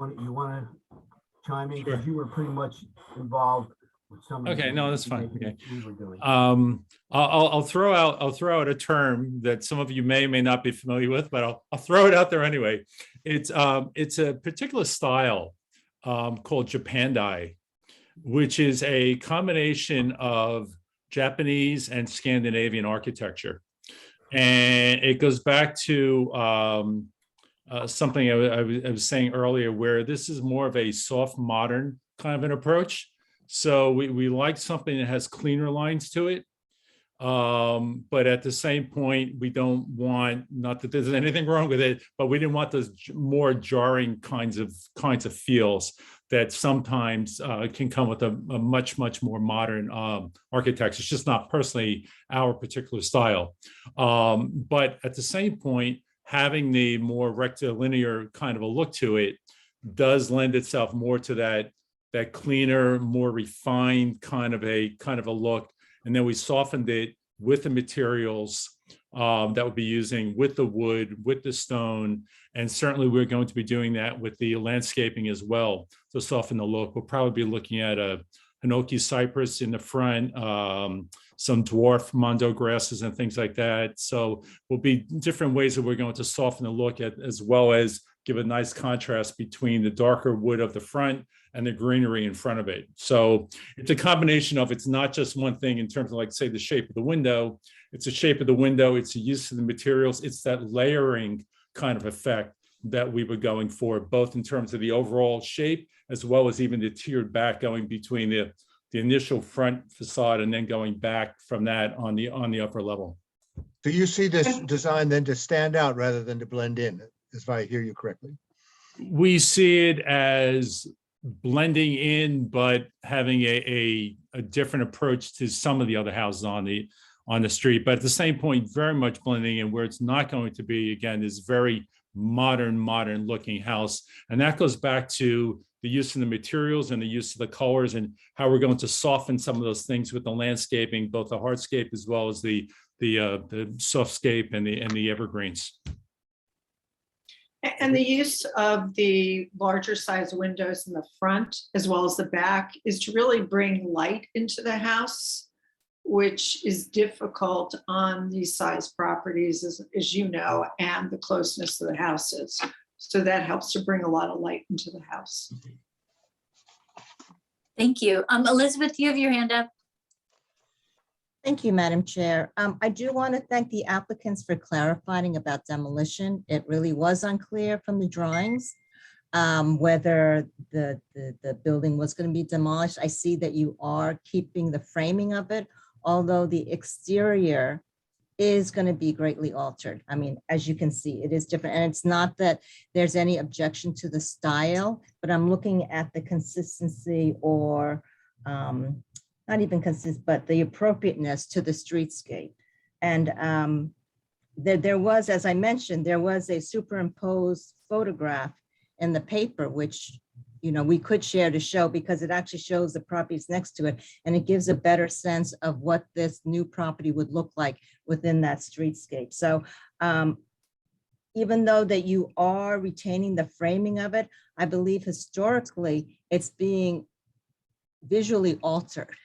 You want to chime in, Sure. because you were pretty much involved with some of the Okay, no, that's fine. things Okay. we were doing. I'll throw out a term that some of you may or may not be familiar with, but I'll throw it out there anyway. It's a particular style called Japandai, which is a combination of Japanese and Scandinavian architecture. And it goes back to something I was saying earlier, where this is more of a soft modern kind of an approach. So we like something that has cleaner lines to it. But at the same point, we don't want, not that there's anything wrong with it, but we didn't want those more jarring kinds of feels that sometimes can come with a much more modern architecture. It's just not personally our particular style. But at the same point, having the more rectilinear kind of a look to it does lend itself more to that that cleaner, more refined kind of a look. And then we softened it with the materials that we'll be using, with the wood, with the stone. And certainly we're going to be doing that with the landscaping as well to soften the look. We'll probably be looking at a Hinoki cypress in the front, some dwarf mondo grasses and things like that. So will be different ways that we're going to soften the look at, as well as give a nice contrast between the darker wood of the front and the greenery in front of it. So it's a combination of, it's not just one thing in terms of, like, say, the shape of the window. It's the shape of the window, it's the use of the materials, it's that layering kind of effect that we were going for, both in terms of the overall shape, as well as even the tiered back going between the initial front facade and then going back from that on the upper level. Do you see this design then to stand out rather than to blend in, if I hear you correctly? We see it as blending in, but having a different approach to some of the other houses on the street. But at the same point, very much blending in, where it's not going to be, again, this very modern looking house. And that goes back to the use of the materials and the use of the colors, and how we're going to soften some of those things with the landscaping, both the hardscape as well as the softscape and the evergreens. And the use of the larger size windows in the front as well as the back is to really bring light into the house, which is difficult on these size properties, as you know, and the closeness of the houses. So that helps to bring a lot of light into the house. Thank you. Elizabeth, you have your hand up. Thank you, Madam Chair. I do want to thank the applicants for clarifying about demolition. It really was unclear from the drawings whether the building was going to be demolished. I see that you are keeping the framing of it, although the exterior is going to be greatly altered. I mean, as you can see, it is different. And it's not that there's any objection to the style, but I'm looking at the consistency, or not even consistent, but the appropriateness to the streetscape. And there was, as I mentioned, there was a superimposed photograph in the paper, which, you know, we could share to show, because it actually shows the properties next to it, and it gives a better sense of what this new property would look like within that streetscape. So even though that you are retaining the framing of it, I believe historically it's being visually altered,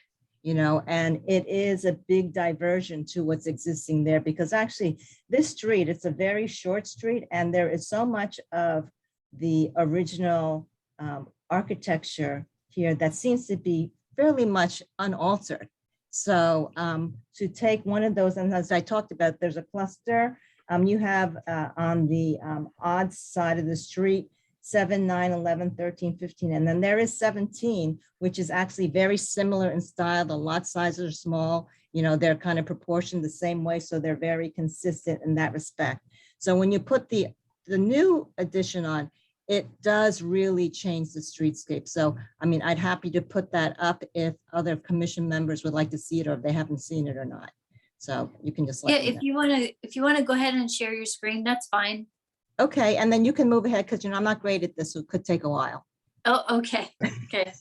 you know, and it is a big diversion to what's existing there, because actually this street, it's a very short street, and there is so much of the original architecture here that seems to be fairly much unaltered. So to take one of those, and as I talked about, there's a cluster. You have on the odd side of the street, 7, 9, 11, 13, 15, and then there is 17, which is actually very similar in style. The lot sizes are small, you know, they're kind of proportioned the same way, so they're very consistent in that respect. So when you put the new addition on, it does really change the streetscape. So, I mean, I'd happy to put that up if other commission members would like to see it, or if they haven't seen it or not. So you can just let me know. If you want to go ahead and share your screen, that's fine. Okay, and then you can move ahead, because, you know, I'm not great at this, so it could take a while. Oh, okay. Okay.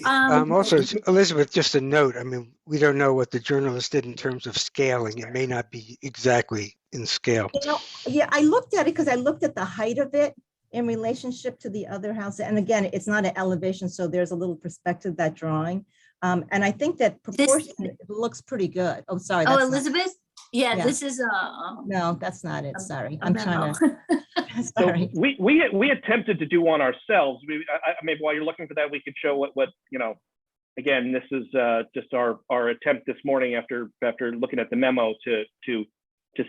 Also, Elizabeth, just a note, I mean, we don't know what the journalist did in terms of scaling. It may not be exactly in scale. You know, yeah, I looked at it because I looked at the height of it in relationship to the other house. And again, it's not an elevation, so there's a little perspective, that drawing. And I think that proportion, it looks pretty good. Oh, sorry. Oh, that's Elizabeth? Yeah, Yeah. this is No, that's not it. Sorry. a I'm memo. trying to, So sorry. we attempted to do one ourselves. Maybe while you're looking for that, we could show what you know. Again, this is just our attempt this morning after looking at the memo to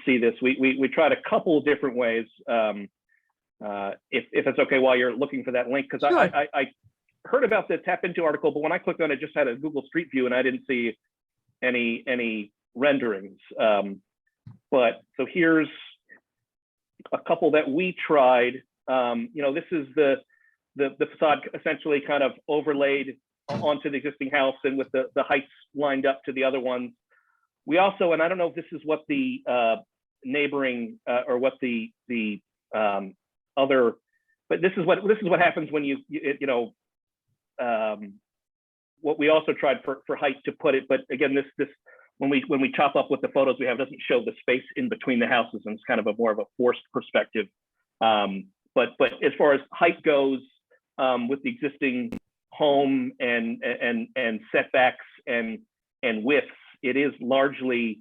see this. We tried a couple of different ways. If it's okay, while you're looking for that link, because Sure. I heard about the Tap Into article, but when I clicked on it, it just had a Google Street View, and I didn't see any renderings. But so here's a couple that we tried. You know, this is the facade essentially kind of overlaid onto the existing house, and with the heights lined up to the other ones. We also, and I don't know if this is what the neighboring or what the other, but this is what happens when you know, what we also tried for height to put it, but again, this when we chop up what the photos we have doesn't show the space in between the houses, and it's kind of a more of a forced perspective. But as far as height goes, with the existing home and setbacks and widths, it is largely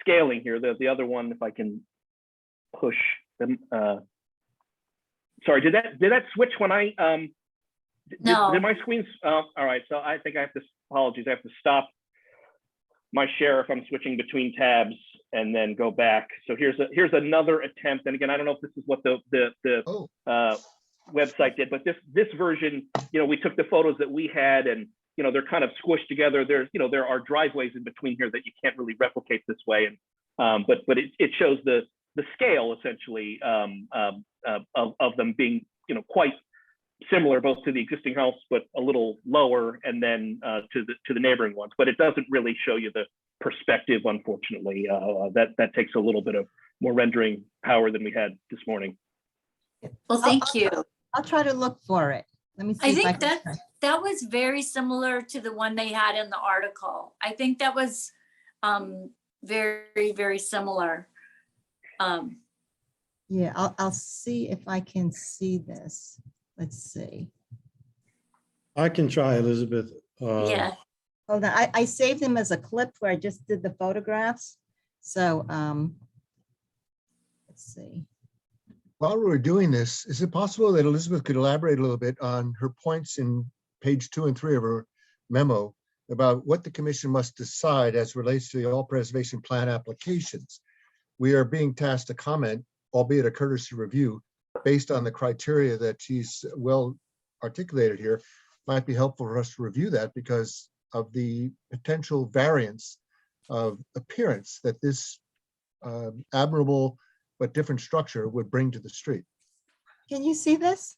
scaling here. The other one, if I can push them. Sorry, did that switch when I No. did my screen? All right, so I think I have to, apologies, I have to stop my share if I'm switching between tabs and then go back. So here's another attempt. And again, I don't know if this is what the website did, but this version, we took the photos that we had, and they're kind of squished together. There's there are driveways in between here that you can't really replicate this way, and but it shows the scale essentially of them being quite similar, both to the existing house but a little lower, and then to the neighboring ones. But it doesn't really show you the perspective, unfortunately. That takes a little bit of more rendering power than we had this morning. Well, thank you. I'll try to look for it. Let me see. I if think can- that was very similar to the one they had in the article. I think that was very, very similar. Yeah, I'll see if I can see this. Let's see. I can try, Elizabeth. Yeah. Hold on, I saved them as a clip where I just did the photographs. So let's see. While we're doing this, is it possible that Elizabeth could elaborate a little bit on her points in page 2 and 3 of her memo about what the commission must decide as relates to the all preservation plan applications? We are being tasked to comment, albeit a courtesy review, based on the criteria that she's well articulated here. Might be helpful for us to review that because of the potential variance of appearance that this admirable but different structure would bring to the street. Can you see this?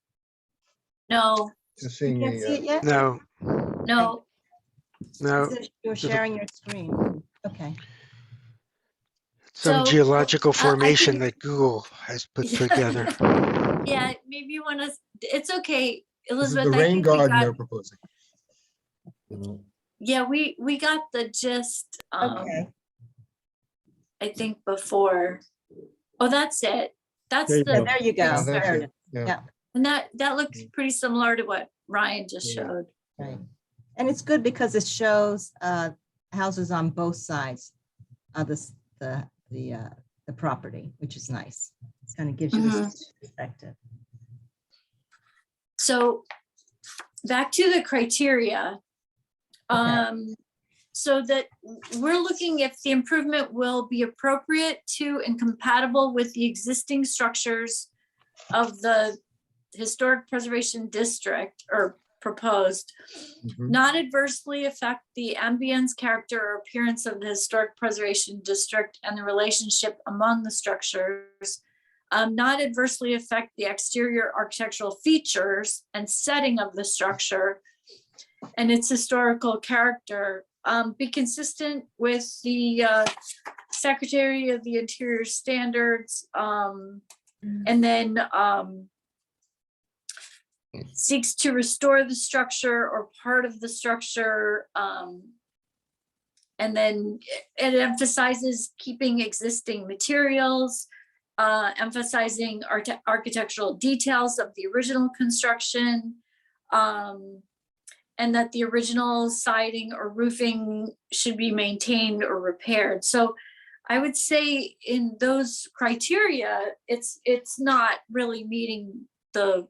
No, Just You seeing can't see it the, yet? No, no. no, It says you're sharing your screen. Okay. some So, geological I formation think- that Google has put Yeah. together. Yeah, maybe you want to, it's okay, this is Elizabeth. the I rain think we garden got, they're proposing. yeah, we got the gist, Okay. I think before. Oh, that's it. That's There you the, go. There you go. Yeah, that's There it it. is. Yeah. and that looks pretty similar to what Ryan just Yeah. showed. Right. And it's good because it shows houses on both sides of the property, which is nice. It kind of gives you this perspective. So back to the criteria. So that we're looking if the improvement will be appropriate to and compatible with the existing structures of the historic preservation district or proposed, not adversely affect the ambience, character, or appearance of the historic preservation district and the relationship among the structures, not adversely affect the exterior architectural features and setting of the structure and its historical character, be consistent with the Secretary of the Interior standards, and then seeks to restore the structure or part of the structure. And then it emphasizes keeping existing materials, emphasizing architectural details of the original construction, and that the original siding or roofing should be maintained or repaired. So I would say in those criteria, it's not really meeting the,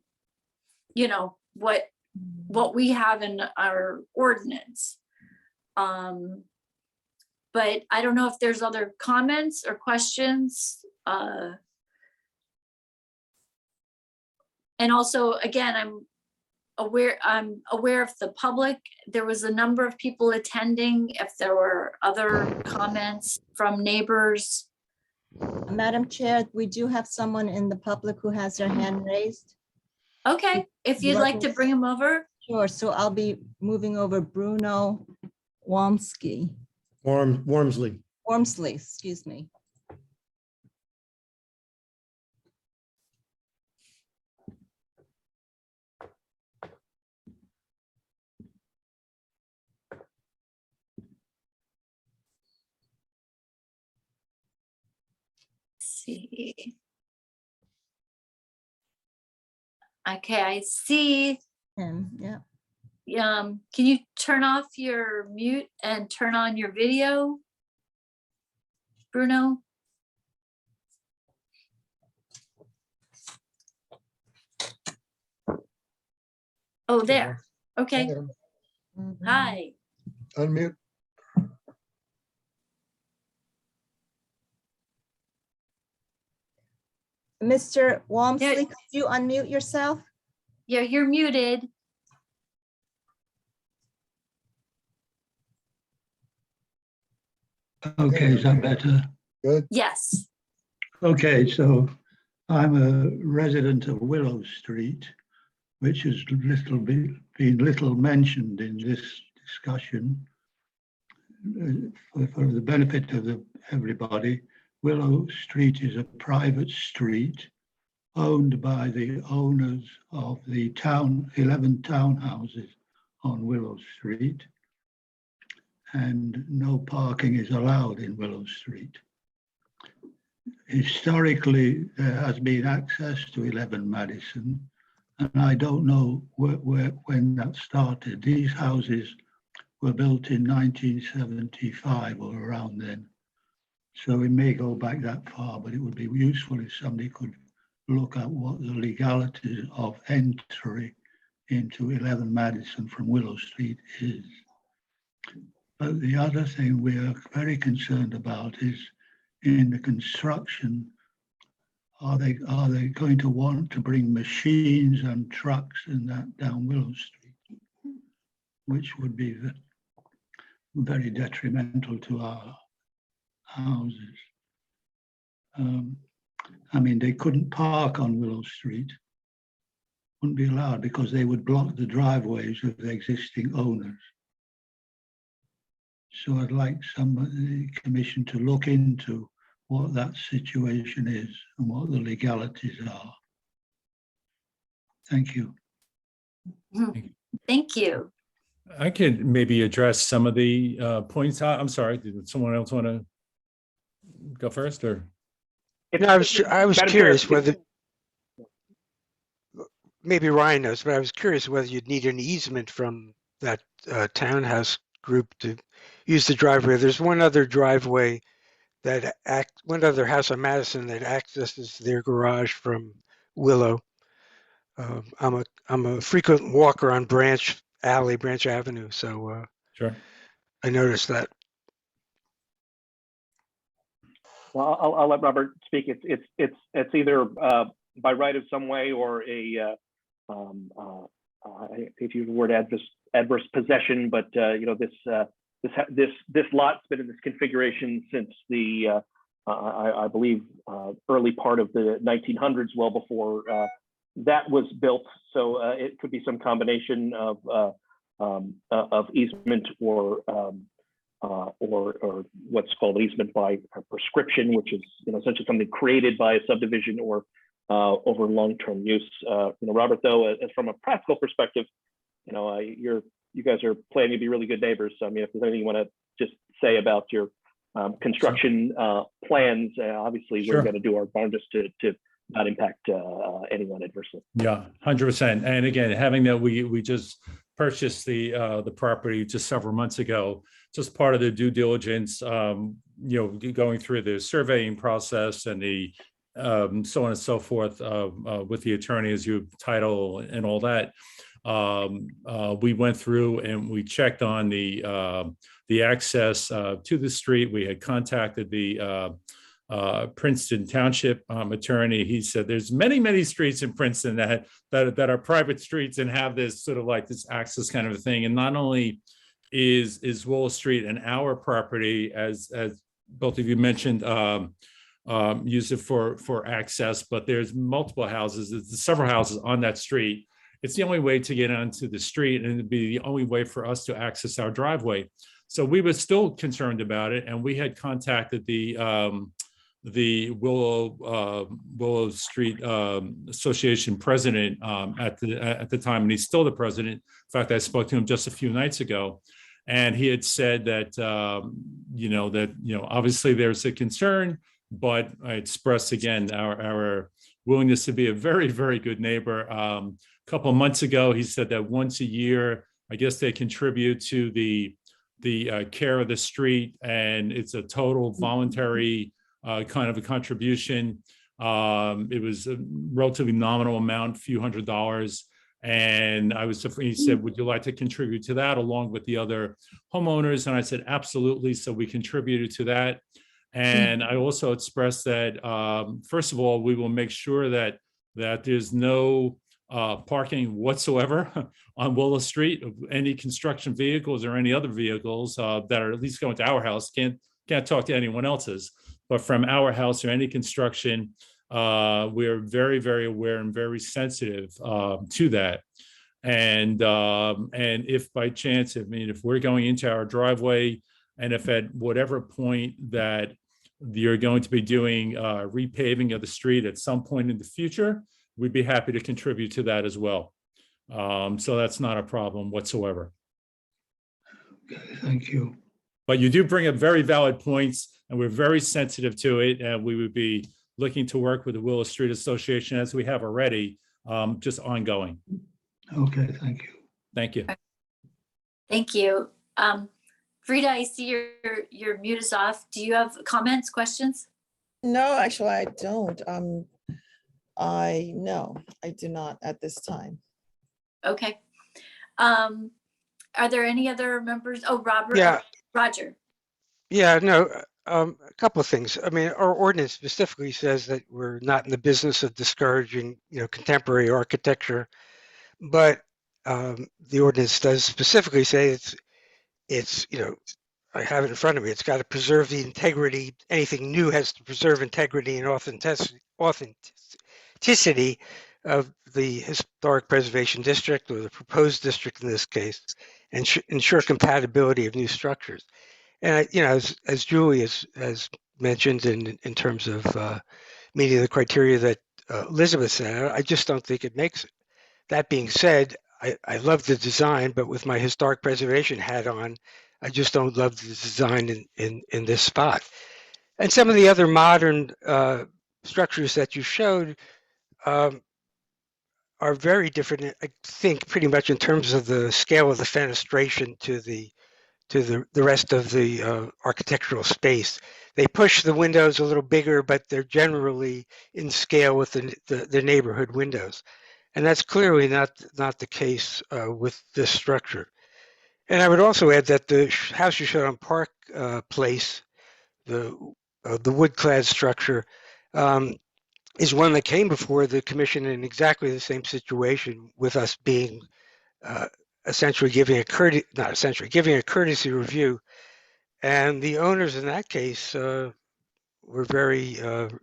what we have in our ordinance. But I don't know if there's other comments or questions. And also, again, I'm aware of the public. There was a number of people attending. If there were other comments from neighbors. Madam Chair, we do have someone in the public who has their hand raised. Okay, if you'd like to bring them over. Sure, so I'll be moving over Bruno Wormsley, excuse me. see. Okay, I see. And yeah, Can you turn off your mute and turn on your video? Bruno? Oh, there. Okay. mhm. Hi. Unmute. Mr. Walmsley, could you unmute yourself? Yeah, you're muted. Okay, is that better? Good. Yes. Okay, so I'm a resident of Willow Street, which has been little mentioned in this discussion. For the benefit of everybody, Willow Street is a private street owned by the owners of the 11 townhouses on Willow Street, and no parking is allowed in Willow Street. Historically, there has been access to 11 Madison, and I don't know when that started. These houses were built in 1975 or around then. So it may go back that far, but it would be useful if somebody could look at what the legalities of entry into 11 Madison from Willow Street is. But the other thing we are very concerned about is in the construction, are they going to want to bring machines and trucks and that down Willow Street, which would be very detrimental to our houses. I mean, they couldn't park on Willow Street, wouldn't be allowed because they would block the driveways of the existing owners. So I'd like the commission to look into what that situation is and what the legalities are. Thank you. Thank you. I could maybe address some of the points. I'm sorry, did someone else want to go first, or? If- No, I was Madam Chair, curious if- whether, maybe Ryan knows, but I was curious whether you'd need an easement from that townhouse group to use the driveway. There's one other driveway one other house on Madison that accesses their garage from Willow. I'm a frequent walker on Branch Avenue, so Sure. I noticed that. Well, I'll let Robert speak. It's either by right of some way or if you use the word adverse possession, but this lot's been in this configuration since the I believe early part of the 1900s, well before that was built. So it could be some combination of easement or what's called easement by prescription, which is essentially something created by a subdivision or over long-term use. Robert, though, as from a practical perspective, you guys are planning to be really good neighbors. So I mean, if there's anything you want to just say about your construction plans, obviously Sure. we're going to do our darndest to not impact anyone adversely. Yeah, 100%. And again, having that we just purchased the property just several months ago, just part of the due diligence, going through the surveying process and the so on and so forth with the attorney as you title and all that. We went through and we checked on the access to the street. We had contacted the Princeton Township attorney. He said there's many streets in Princeton that are private streets and have this sort of like this access kind of a thing. And not only is Willow Street and our property, as both of you mentioned, use it for access, but there's multiple houses, there's several houses on that street. It's the only way to get onto the street, and it'd be the only way for us to access our driveway. So we were still concerned about it, and we had contacted the Willow Street Association president at the time, and he's still the president. In fact, I spoke to him just a few nights ago, and he had said that obviously there's a concern but I express again our willingness to be a very, very good neighbor. A couple of months ago, he said that once a year, I guess they contribute to the care of the street, and it's a total voluntary kind of a contribution. It was a relatively nominal amount, a few $100s. And he said, would you like to contribute to that along with the other homeowners? And I said, absolutely. So we contributed to that. And I also expressed that, first of all, we will make sure that there's no parking whatsoever on Willow Street of any construction vehicles or any other vehicles that are at least going to our house. Can't talk to anyone else's, but from our house or any construction, we are very, very aware and very sensitive to that. And if by chance, if we're going into our driveway, and if at whatever point that you're going to be doing repaving of the street at some point in the future, we'd be happy to contribute to that as well. So that's not a problem whatsoever. Okay, thank you. But you do bring up very valid points, and we're very sensitive to it. And we would be looking to work with the Willow Street Association, as we have already, just ongoing. Okay, thank you. Thank you. Thank you. Frida, I see your mute is off. Do you have comments, questions? No, actually, I don't. No, I do not at this time. Okay. Are there any other members? Oh, Robert. Yeah. Roger. Yeah, no, a couple of things. I mean, our ordinance specifically says that we're not in the business of discouraging, contemporary architecture, but the ordinance does specifically say it's I have it in front of me. It's got to preserve the integrity. Anything new has to preserve integrity and authenticity of the historic preservation district, or the proposed district in this case, and ensure compatibility of new structures. And as Julie has mentioned in terms of meeting the criteria that Elizabeth said, I just don't think it makes it. That being said, I love the design, but with my historic preservation hat on, I just don't love the design in this spot. And some of the other modern structures that you showed are very different, I think, pretty much in terms of the scale of the fenestration to the rest of the architectural space. They push the windows a little bigger, but they're generally in scale with the neighborhood windows. And that's clearly not the case with this structure. And I would also add that the house you showed on Park Place, the wood-clad structure, is one that came before the commission in exactly the same situation, with us being essentially giving a courtesy review. And the owners in that case were very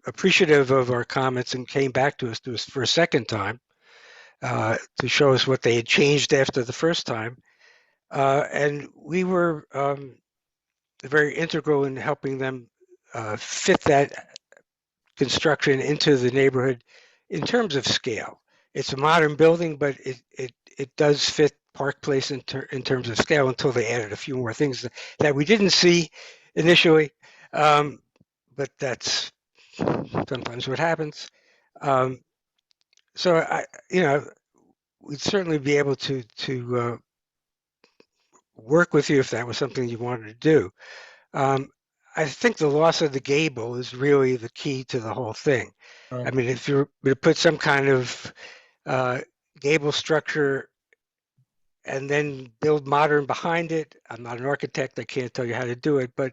appreciative of our comments and came back to us for a second time to show us what they had changed after the first time. And we were very integral in helping them fit that construction into the neighborhood in terms of scale. It's a modern building, but it does fit Park Place in terms of scale, until they added a few more things that we didn't see initially. But that's sometimes what happens. So we'd certainly be able to work with you if that was something you wanted to do. I think the loss of the gable is really the key to the whole thing. Right. I mean, if you're to put some kind of gable structure and then build modern behind it, I'm not an architect, I can't tell you how to do it, but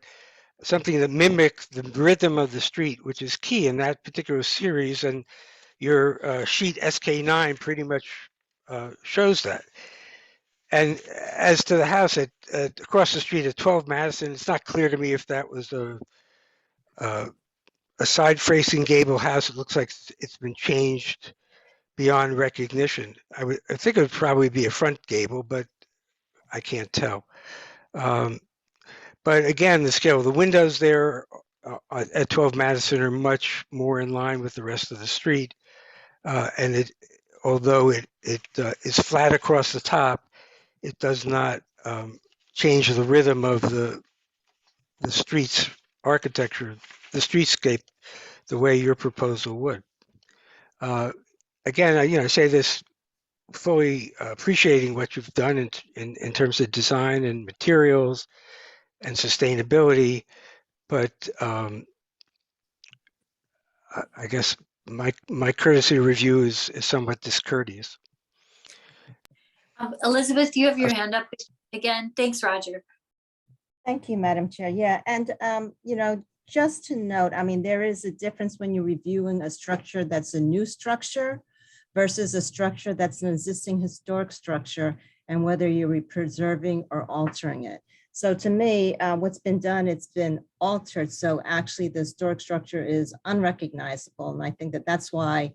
something that mimics the rhythm of the street, which is key in that particular series, and your sheet SK9 pretty much shows that. And as to the house across the street at 12 Madison, it's not clear to me if that was a side-facing gable house. It looks like it's been changed beyond recognition. I think it would probably be a front gable, but I can't tell. But again, the scale of the windows there at 12 Madison are much more in line with the rest of the street. And although it is flat across the top, it does not change the rhythm of the street's architecture the streetscape the way your proposal would. Again, I say this fully appreciating what you've done in terms of design and materials and sustainability, but I guess my courtesy review is somewhat discourteous. Elizabeth, you have your hand up again. Thanks, Roger. Thank you, Madam Chair. Yeah, and just to note, I mean, there is a difference when you're reviewing a structure that's a new structure versus a structure that's an existing historic structure, and whether you're preserving or altering it. So to me, what's been done, it's been altered. So actually the historic structure is unrecognizable. And I think that that's why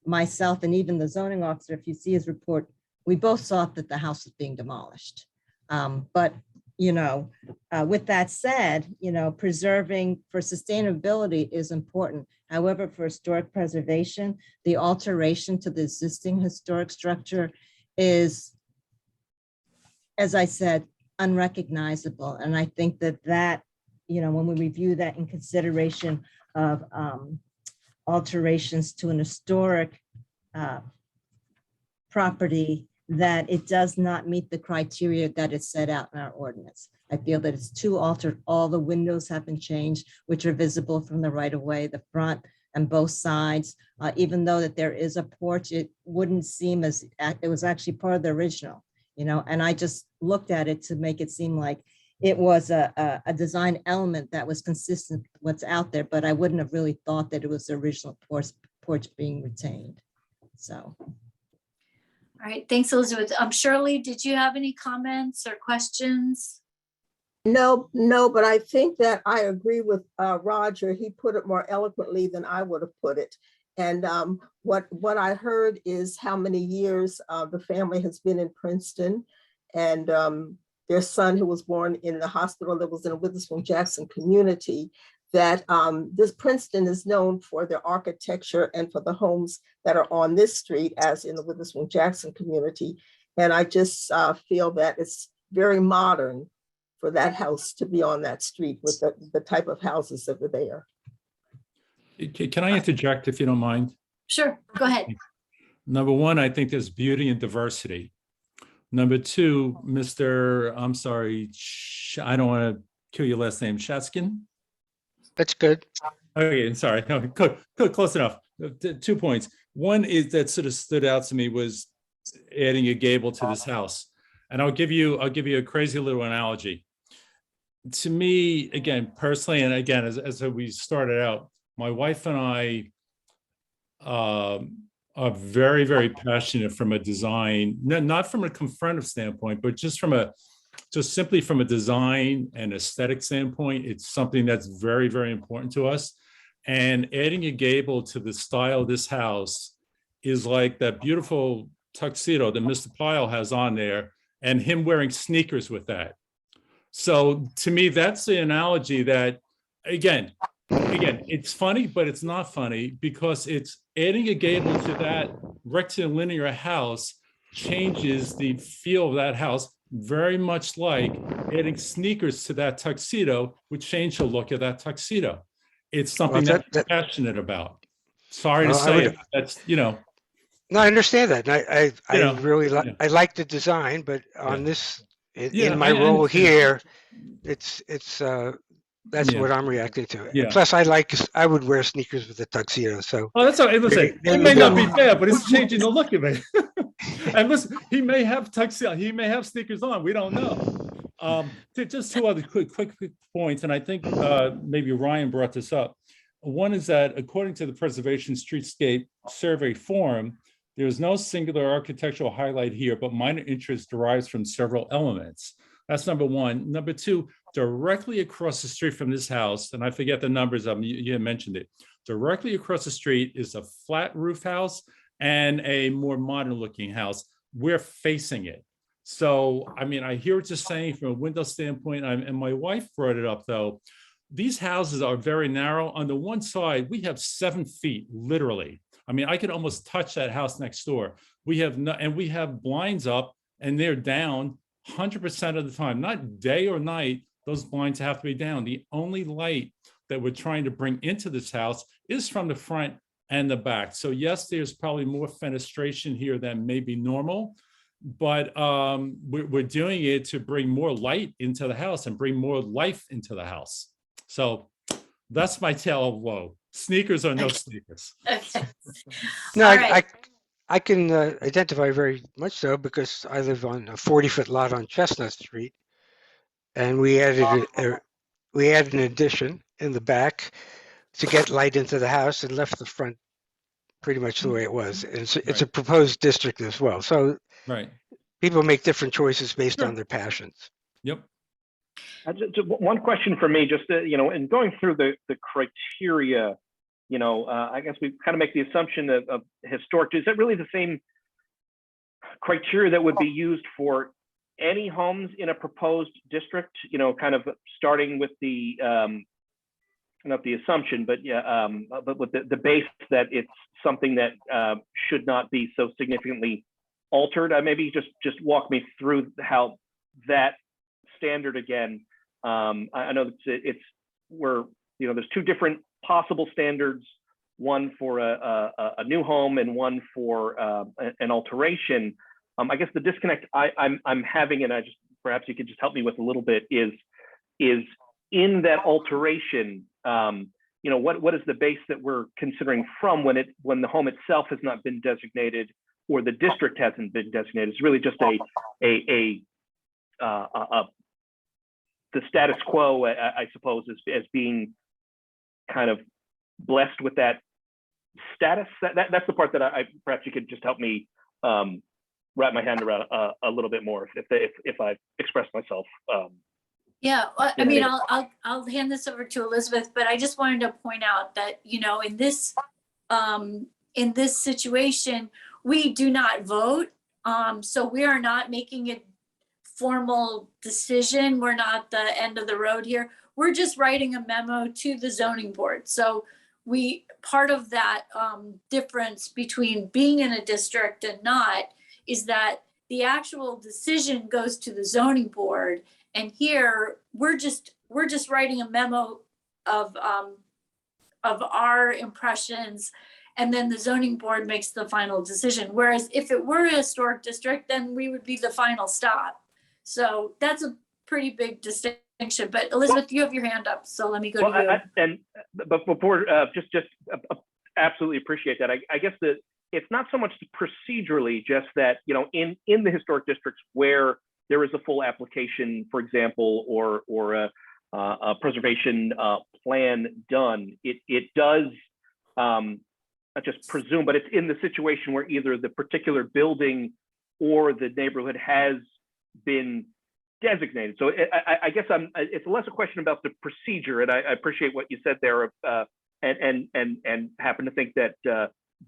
myself and even the zoning officer, if you see his report, we both thought that the house was being demolished. But with that said, preserving for sustainability is important. However, for historic preservation, the alteration to the existing historic structure is, as I said, unrecognizable. And I think that, when we review that in consideration of alterations to an historic property, that it does not meet the criteria that is set out in our ordinance. I feel that it's too altered. All the windows have been changed, which are visible from the right of way, the front and both sides. Even though that there is a porch, it wouldn't seem as it was actually part of the original, and I just looked at it to make it seem like it was a design element that was consistent with what's out there, but I wouldn't have really thought that it was the original porch being retained. So. All right, thanks, Elizabeth. Shirley, did you have any comments or questions? No, but I think that I agree with Roger. He put it more eloquently than I would have put it. And what I heard is how many years the family has been in Princeton, and their son, who was born in the hospital that was in the Witherspoon-Jackson community, that this Princeton is known for their architecture and for the homes that are on this street, as in the Witherspoon-Jackson community. And I just feel that it's very modern for that house to be on that street with the type of houses that were there. Can I interject if you don't mind? Sure, go ahead. Number one, I think there's beauty and diversity. Number two, I'm sorry, I don't want to kill your last name, Shatskin? That's good. Okay, I'm sorry. No, close enough. 2 points. One is that sort of stood out to me was adding a gable to this house. And I'll give you a crazy little analogy. To me, again, personally, and again, as we started out, my wife and I are very, very passionate from a design, not from a confrontive standpoint, but just simply from a design and aesthetic standpoint. It's something that's very, very important to us. And adding a gable to the style of this house is like that beautiful tuxedo that Mr. Pyle has on there, and him wearing sneakers with that. So to me, that's the analogy that, again, it's funny, but it's not funny, because it's adding a gable to that rectilinear house changes the feel of that house, very much like adding sneakers to that tuxedo would change the look of that tuxedo. It's something that I'm passionate about. Sorry to say it, that's, No, I understand that. And I really I like the design, but on this, in my role here, it's that's what I'm reacting to. Yeah. And plus, I would wear sneakers with a tuxedo. So that's all right. Listen, it may not be bad, but it's changing the look of it. And listen, he may have tuxedo, he may have sneakers on. We don't know. Just two other quick points, and I think maybe Ryan brought this up. One is that according to the Preservation Streetscape Survey Form, there is no singular architectural highlight here, but minor interest derives from several elements. That's number one. Number two, directly across the street from this house, and I forget the numbers, you mentioned it, directly across the street is a flat roof house and a more modern looking house. We're facing it. So, I mean, I hear what you're saying from a window standpoint, and my wife brought it up though. These houses are very narrow. On the one side, we have 7 feet, literally. I mean, I could almost touch that house next door. We have blinds up and they're down 100% of the time, not day or night. Those blinds have to be down. The only light that we're trying to bring into this house is from the front and the back. So yes, there's probably more fenestration here than maybe normal, but we're doing it to bring more light into the house and bring more life into the house. So that's my tale of woe. Sneakers or no sneakers. Okay. No, All I, right. I can identify very much so because I live on a 40-foot lot on Chestnut Street, and we added an addition in the back to get light into the house and left the front pretty much the way it was. And it's a proposed district as well. So Right. people make different choices based Sure. on their passions. Yep. Just one question for me, just in going through the criteria, I guess we kind of make the assumption of historic. Is that really the same criteria that would be used for any homes in a proposed district? Kind of starting with the not the assumption, but with the base that it's something that should not be so significantly altered. Maybe just walk me through how that standard again. I know there's two different possible standards, one for a new home and one for an alteration. I guess the disconnect I'm having, and perhaps you could just help me with a little bit, is in that alteration. What is the base that we're considering from when the home itself has not been designated or the district hasn't been designated? It's really just the status quo, I suppose, as being kind of blessed with that status. That's the part that perhaps you could just help me wrap my hand around a little bit more if I express myself. Yeah, well, I mean, I'll hand this over to Elizabeth, but I just wanted to point out that, in this situation, we do not vote. So we are not making a formal decision. We're not the end of the road here. We're just writing a memo to the zoning board. So part of that difference between being in a district and not is that the actual decision goes to the zoning board. And here we're just writing a memo of our impressions, and then the zoning board makes the final decision. Whereas if it were a historic district, then we would be the final stop. So that's a pretty big distinction. But Elizabeth, you have your hand up, so let me go to you. But before, just absolutely appreciate that. I guess that it's not so much procedurally, just that in the historic districts where there is a full application, for example, or a preservation plan done, it does not just presume, but it's in the situation where either the particular building or the neighborhood has been designated. So I guess it's less a question about the procedure, and I appreciate what you said there, and happen to think that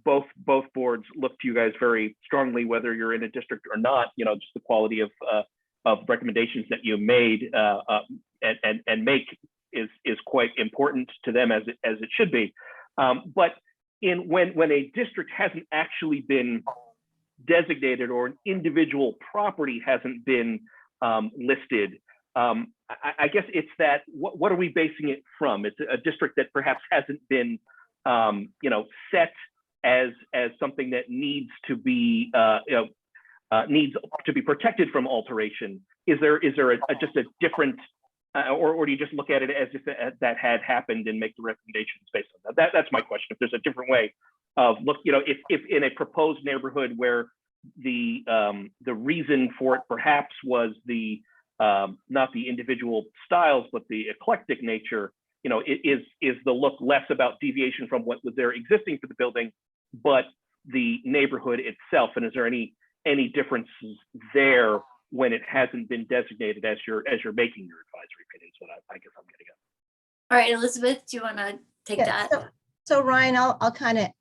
both boards look to you guys very strongly, whether you're in a district or not. Just the quality of recommendations that you made and make is quite important to them, as it should be. But when a district hasn't actually been designated or an individual property hasn't been listed, I guess it's that what are we basing it from? It's a district that perhaps hasn't been set as something that needs to be protected from alteration. Is there just a different or do you just look at it as if that had happened and make the recommendations based on that? That's my question. If there's a different way of if in a proposed neighborhood where the reason for it perhaps was not the individual styles, but the eclectic nature, is the look less about deviation from what was there existing for the building, but the neighborhood itself? And is there any differences there when it hasn't been designated as you're making your advisory opinion? Is what I guess I'm getting at. All right, Elizabeth, do you want to take that? So Ryan, I'll kind of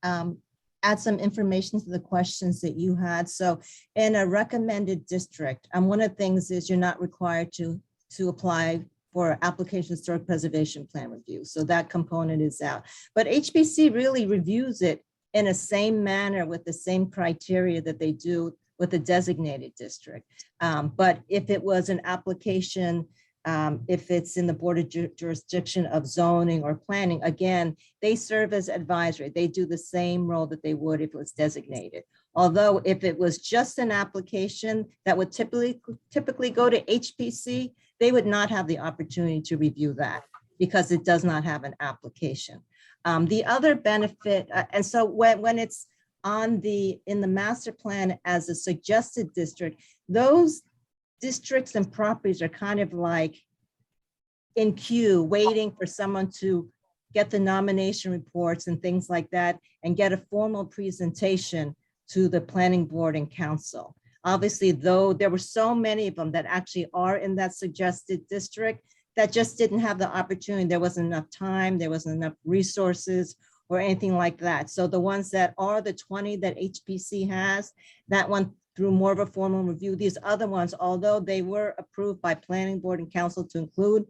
add some information to the questions that you had. So in a recommended district, one of the things is you're not required to apply for application historic preservation plan review. So that component is out. But HPC really reviews it in a same manner with the same criteria that they do with a designated district. But if it was an application If it's in the board of jurisdiction of zoning or planning, again, they serve as advisory. They do the same role that they would if it was designated. Although if it was just an application that would typically go to HPC, they would not have the opportunity to review that because it does not have an application. The other benefit, and so when it's in the master plan as a suggested district, those districts and properties are kind of like in queue, waiting for someone to get the nomination reports and things like that, and get a formal presentation to the planning board and council. Obviously, though, there were so many of them that actually are in that suggested district that just didn't have the opportunity. There wasn't enough time, there wasn't enough resources or anything like that. So the ones that are the 20 that HPC has, that one through more of a formal review. These other ones, although they were approved by planning board and council to include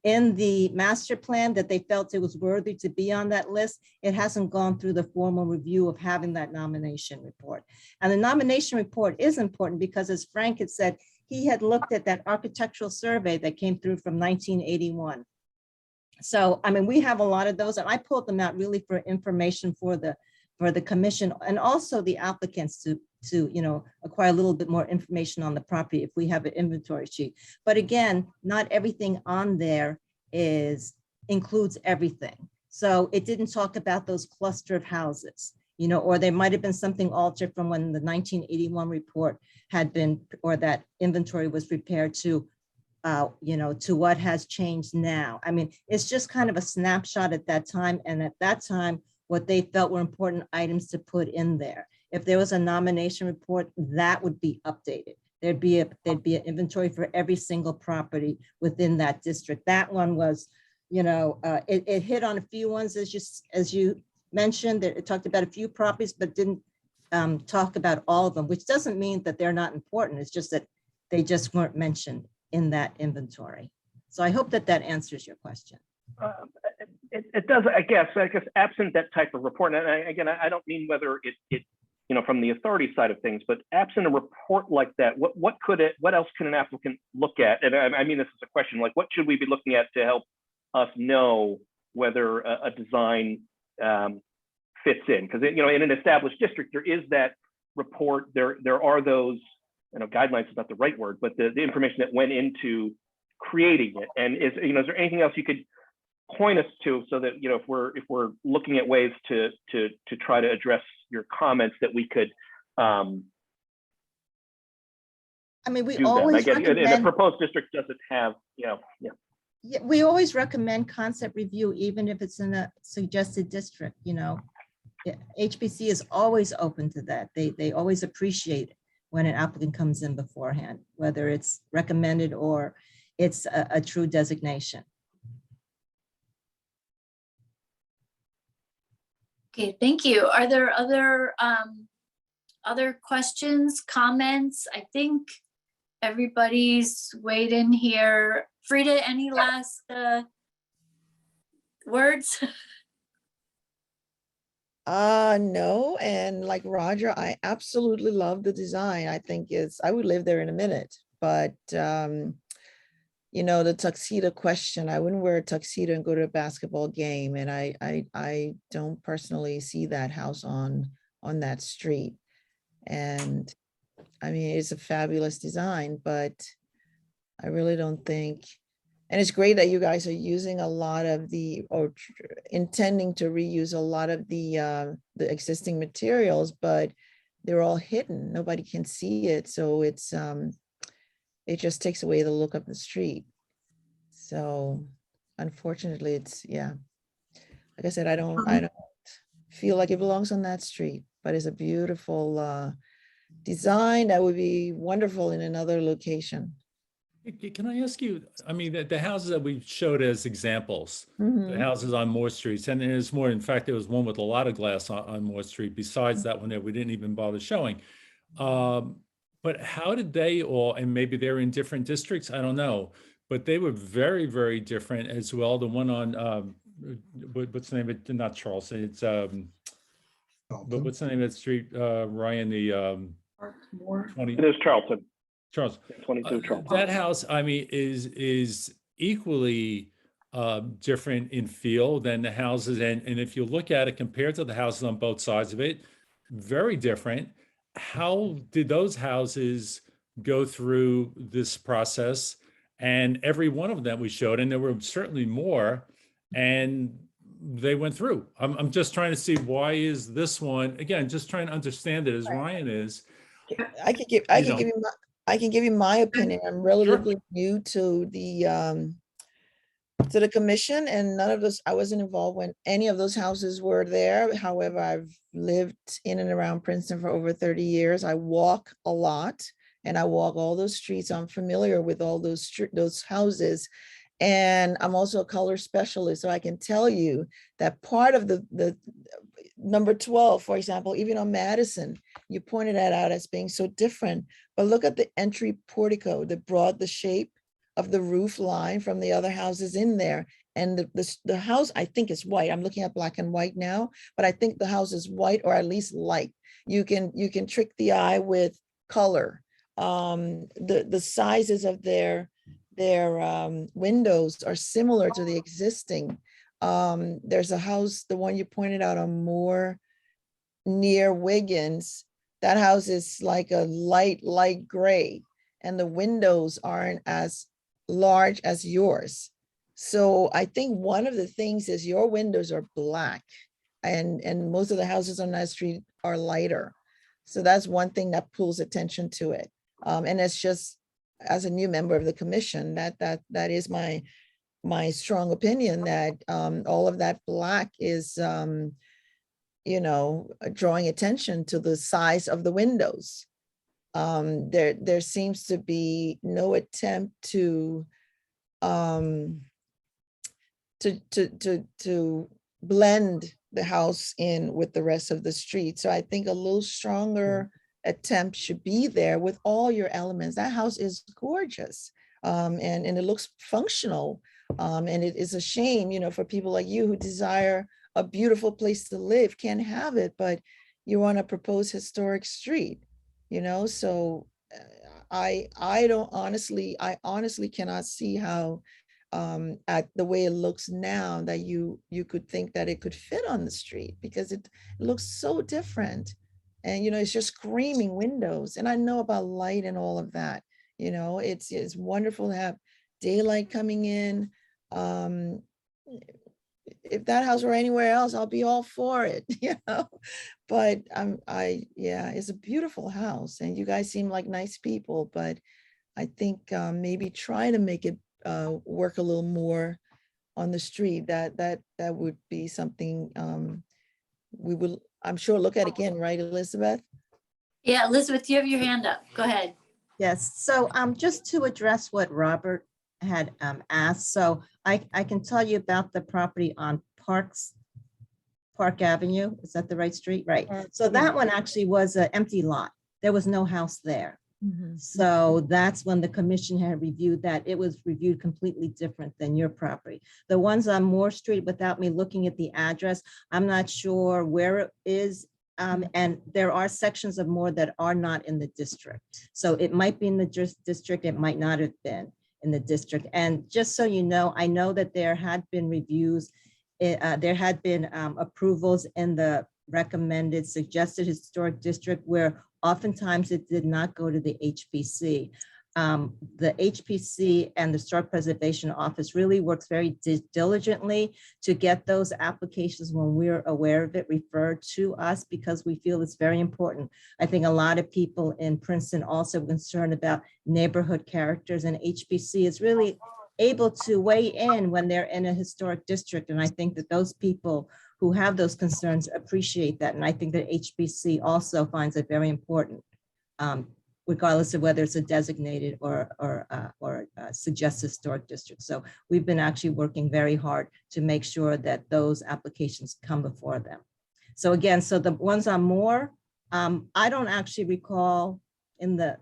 in the master plan that they felt it was worthy to be on that list, it hasn't gone through the formal review of having that nomination report. And the nomination report is important because, as Frank had said, he had looked at that architectural survey that came through from 1981. So, I mean, we have a lot of those, and I pulled them out really for information for the commission and also the applicants to acquire a little bit more information on the property if we have an inventory sheet. But again, not everything on there includes everything. So it didn't talk about those cluster of houses, or there might have been something altered from when the 1981 report had been, or that inventory was prepared to what has changed now. I mean, it's just kind of a snapshot at that time. And at that time, what they felt were important items to put in there. If there was a nomination report, that would be updated. There'd be an inventory for every single property within that district. That one was, it hit on a few ones as you mentioned. It talked about a few properties, but didn't talk about all of them, which doesn't mean that they're not important. It's just that they just weren't mentioned in that inventory. So I hope that answers your question. It does, I guess absent that type of report, and I don't mean whether it from the authority side of things, but absent a report like that, what else can an applicant look at? And I mean, this is a question, like, what should we be looking at to help us know whether a design fits in? Because in an established district, there is that report, there are those, guidelines is not the right word, but the information that went into creating it. And is there anything else you could point us to so that if we're looking at ways to try to address your comments, that we could I mean, we do always that? Again, recommend, the proposed district doesn't have, Yeah, we always recommend concept review, even if it's in a suggested district. HPC is always open to that. They always appreciate it when an applicant comes in beforehand, whether it's recommended or it's a true designation. Okay, thank you. Are there other questions, comments? I think everybody's weighed in here. Frida, any last words? No, and like Roger, I absolutely love the design. I think I would live there in a minute, but the tuxedo question, I wouldn't wear a tuxedo and go to a basketball game. And I don't personally see that house on that street. And I mean, it's a fabulous design, but I really don't think, and it's great that you guys are using a lot of or intending to reuse a lot of the existing materials, but they're all hidden. Nobody can see it. So it just takes away the look of the street. So unfortunately, like I said, I don't feel like it belongs on that street, but it's a beautiful design that would be wonderful in another location. Can I ask you, I mean, the houses that we showed as examples, the houses on Moore Street, and there's more, in fact, there was one with a lot of glass on Moore Street besides that one that we didn't even bother showing. But how did they all, and maybe they're in different districts, I don't know, but they were very, very different as well. The one on, what's the name of it? Not Charleston, it's, but what's the name of that street, Ryan, the 20? It is Charlton. Charles. 22 Charles. That house, I mean, is equally different in feel than the houses. And if you look at it compared to the houses on both sides of it, very different. How did those houses go through this process? And every one of them we showed, and there were certainly more, and they went through. I'm just trying to see, why is this one, again, just trying to understand it as Ryan is. I can give you my opinion. I'm relatively new to the commission, and none of those, I wasn't involved when any of those houses were there. However, I've lived in and around Princeton for over 30 years. I walk a lot and I walk all those streets. I'm familiar with all those houses. And I'm also a color specialist, so I can tell you that part of the number 12, for example, even on Madison, you pointed that out as being so different. But look at the entry portico, the shape of the roof line from the other houses in there. And the house, I think, is white. I'm looking at black and white now, but I think the house is white, or at least light. You can trick the eye with color. The sizes of their windows are similar to the existing. There's a house, the one you pointed out on Moore near Wiggins. That house is like a light gray, and the windows aren't as large as yours. So I think one of the things is your windows are black, and most of the houses on that street are lighter. So that's one thing that pulls attention to it. And it's just, as a new member of the commission, that is my strong opinion, that all of that black is drawing attention to the size of the windows. There seems to be no attempt to blend the house in with the rest of the street. So I think a little stronger attempt should be there with all your elements. That house is gorgeous, and it looks functional. And it is a shame, for people like you who desire a beautiful place to live, can't have it, but you want a proposed historic street, so I honestly cannot see how at the way it looks now that you could think that it could fit on the street, because it looks so different. And it's just screaming windows. And I know about light and all of that. It's wonderful to have daylight coming in. If that house were anywhere else, I'll be all for it, But it's a beautiful house, and you guys seem like nice people. But I think maybe try to make it work a little more on the street. That would be something we will, I'm sure, look at again, right, Elizabeth? Yeah, Elizabeth, you have your hand up. Go ahead. Yes, so just to address what Robert had asked, so I can tell you about the property on Park Avenue. Is that the right street? Right. So that one actually was an empty lot. There was no house there. So that's when the commission had reviewed that. It was reviewed completely different than your property. The ones on Moore Street, without me looking at the address, I'm not sure where it is. And there are sections of Moore that are not in the district. So it might be in the district, it might not have been in the district. And just so you know, I know that there had been reviews, there had been approvals in the recommended suggested historic district where oftentimes it did not go to the HPC. The HPC and the Historic Preservation Office really works very diligently to get those applications, when we're aware of it, referred to us, because we feel it's very important. I think a lot of people in Princeton also are concerned about neighborhood characters, and HPC is really able to weigh in when they're in a historic district. And I think that those people who have those concerns appreciate that. And I think that HPC also finds it very important, regardless of whether it's a designated or a suggested historic district. So we've been actually working very hard to make sure that those applications come before them. So again, so the ones on Moore, I don't actually recall in the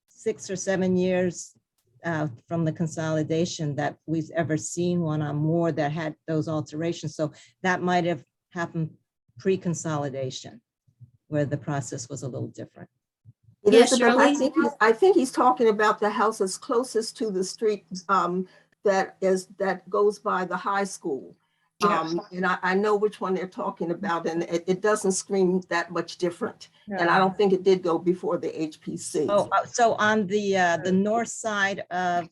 6 or 7 years from the consolidation that we've ever seen one on Moore that had those alterations. So that might have happened pre-consolidation, where the process was a little different. Yes, Elizabeth, Shirley? I think he's talking about the house that's closest to the street that goes by the high school. Yes. And I know which one they're talking about, and it doesn't scream that much different. And I No. don't think it did go before the HPC. Oh, so on the north side of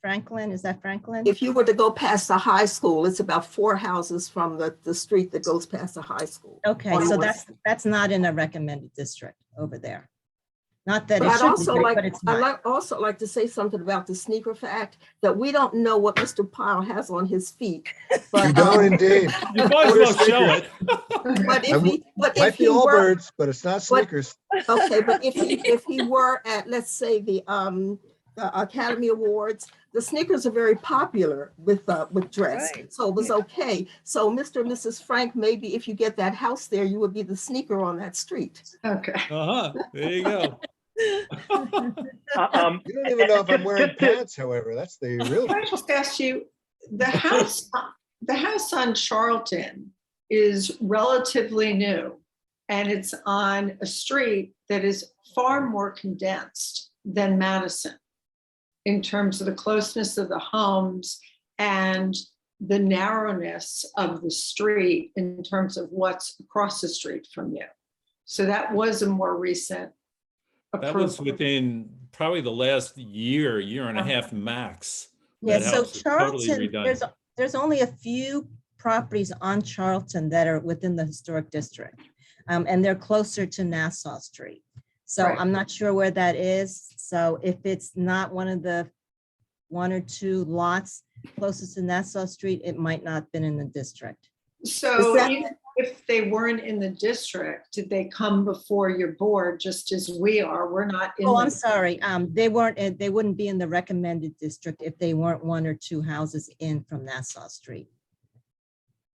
Franklin, is that Franklin? If you were to go past the high school, it's about 4 houses from the street that goes past the high school. Okay, on so North. that's not in a recommended district over there. Not that But it I'd should also be, like, but it's not. also like to say something about the sneaker fact, that we don't know what Mr. Pyle has on his feet. You But, don't indeed. You might as well show it. but I if w- he, but Might if be he all were, birds, but it's not Snickers. okay, but if he were at, let's say, the Academy Awards, the sneakers are very popular with dress. Right. So it was okay. So Mr. and Mrs. Frank, maybe if you get that house there, you would be the sneaker on that street. Okay. Uh-huh, there you go. You don't even know if I'm wearing pants, however. That's the real. Can I just ask you, the house on Charlton is relatively new, and it's on a street that is far more condensed than Madison in terms of the closeness of the homes and the narrowness of the street in terms of what's across the street from you. So that was a more recent That was approval. within probably the last year and a half max. Yeah, That so house was totally Charlton, redone. there's only a few properties on Charlton that are within the historic district. And they're closer to Nassau Street. So Right. I'm not sure where that is. So if it's not one of the 1 or 2 lots closest to Nassau Street, it might not have been in the district. So Is that- even if they weren't in the district, did they come before your board just as we are? We're not in. Oh, I'm the- sorry. They wouldn't be in the recommended district if they weren't 1 or 2 houses in from Nassau Street.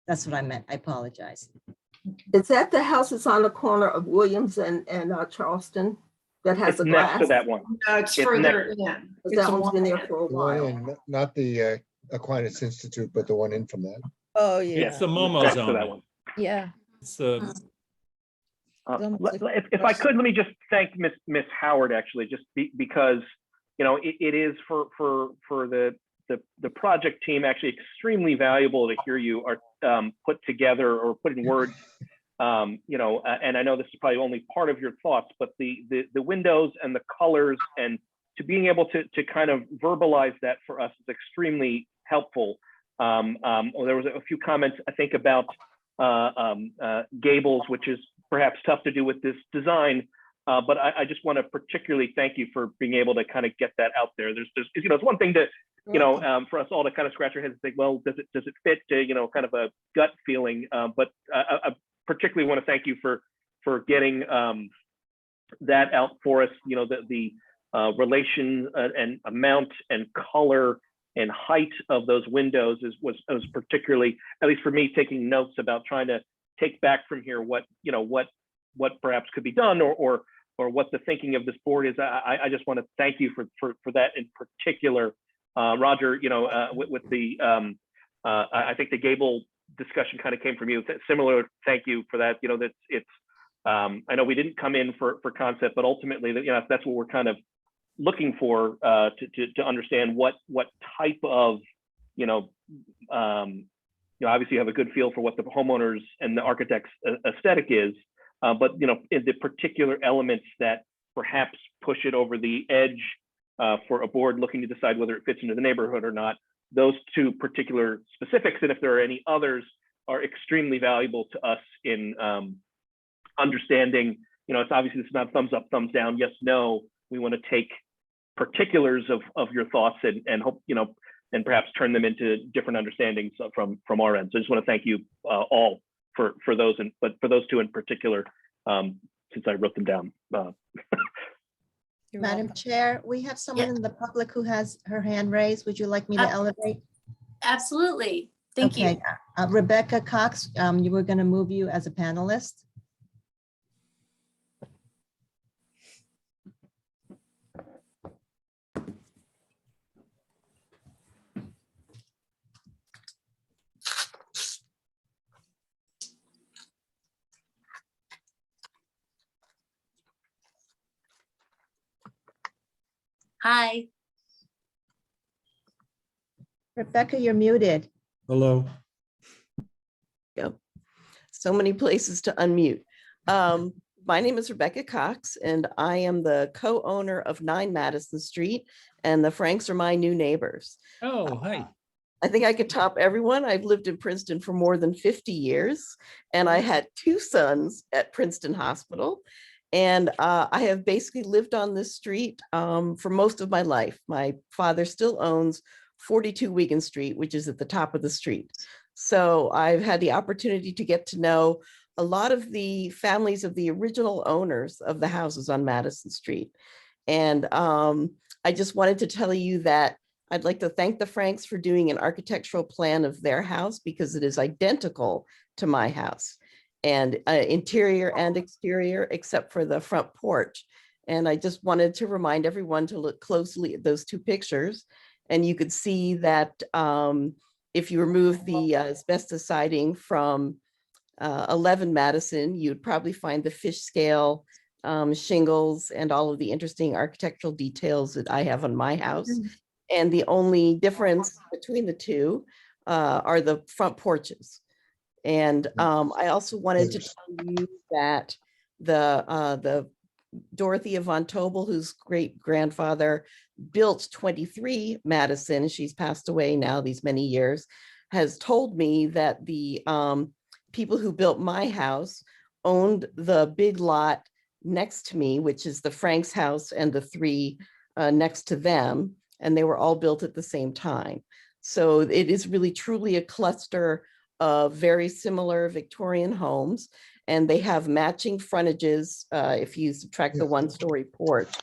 That's what I meant. I apologize. Is that the house that's on the corner of Williams and Charleston that has It's a next to glass? that one. No, it's It's further in. It's That a one's been there walk-in. for a The one while. in, not the Aquinas Institute, but the one in from that. Oh, It's yeah, the Momo Next to that zone. one. yeah. It's If I could, let me just thank Miss Howard, actually, just because, you know, it is for the project team actually extremely valuable to hear you are put together or put in words, you know, and I know this is probably only part of your thoughts, but the windows and the colors and to being able to kind of verbalize that for us is extremely helpful. There was a few comments, I think, about gables, which is perhaps tough to do with this design, but I just want to particularly thank you for being able to kind of get that out there. There's you know, it's one thing to, you know, for us all to kind of scratch our heads and think, well, does it fit to, you know, kind of a gut feeling, but I particularly want to thank you for getting that out for us. You know, the relation and amount and color and height of those windows was particularly, at least for me, taking notes about trying to take back from here what, you know, what perhaps could be done or what the thinking of this board is. I just want to thank you for that in particular. Roger, you know, with the I think the gable discussion kind of came from you. Similar, thank you for that. You know, that it's I know we didn't come in for concept, but ultimately, you know, that's what we're kind of looking for to understand what type of, you know, obviously you have a good feel for what the homeowners and the architect's aesthetic is, but, you know, in the particular elements that perhaps push it over the edge for a board looking to decide whether it fits into the neighborhood or not, those 2 particular specifics, and if there are any others, are extremely valuable to us in understanding, you know, it's obviously it's not thumbs up, thumbs down, yes, no. We want to take particulars of your thoughts and hope, you know, and perhaps turn them into different understandings from our end. So I just want to thank you all for those, but for those 2 in particular, since I wrote them down. You're Madam welcome. Chair, we have someone in the public who has her hand raised. Would you like me to elevate? Absolutely. Thank you. Okay, Rebecca Cox, you were going to move you as a panelist. Hi. Rebecca, you're muted. Hello. Go. So many places to unmute. My name is Rebecca Cox, and I am the co-owner of 9 Madison Street, and the Franks are my new neighbors. Oh, hi. I think I could top everyone. I've lived in Princeton for more than 50 years, and I had 2 sons at Princeton Hospital. And I have basically lived on this street for most of my life. My father still owns 42 Wigan Street, which is at the top of the street. So I've had the opportunity to get to know a lot of the families of the original owners of the houses on Madison Street. And I just wanted to tell you that I'd like to thank the Franks for doing an architectural plan of their house because it is identical to my house, and interior and exterior, except for the front porch. And I just wanted to remind everyone to look closely at those 2 pictures. And you could see that if you remove the asbestos siding from 11 Madison, you'd probably find the fish scale shingles and all of the interesting architectural details that I have on my house. And the only difference between the 2 are the front porches. And I also wanted to tell you that the Dorothea von Tobel, whose great grandfather built 23 Madison, she's passed away now these many years, has told me that the people who built my house owned the big lot next to me, which is the Franks house and the 3 next to them, and they were all built at the same time. So it is really truly a cluster of very similar Victorian homes, and they have matching frontages if you subtract the 1-story porch.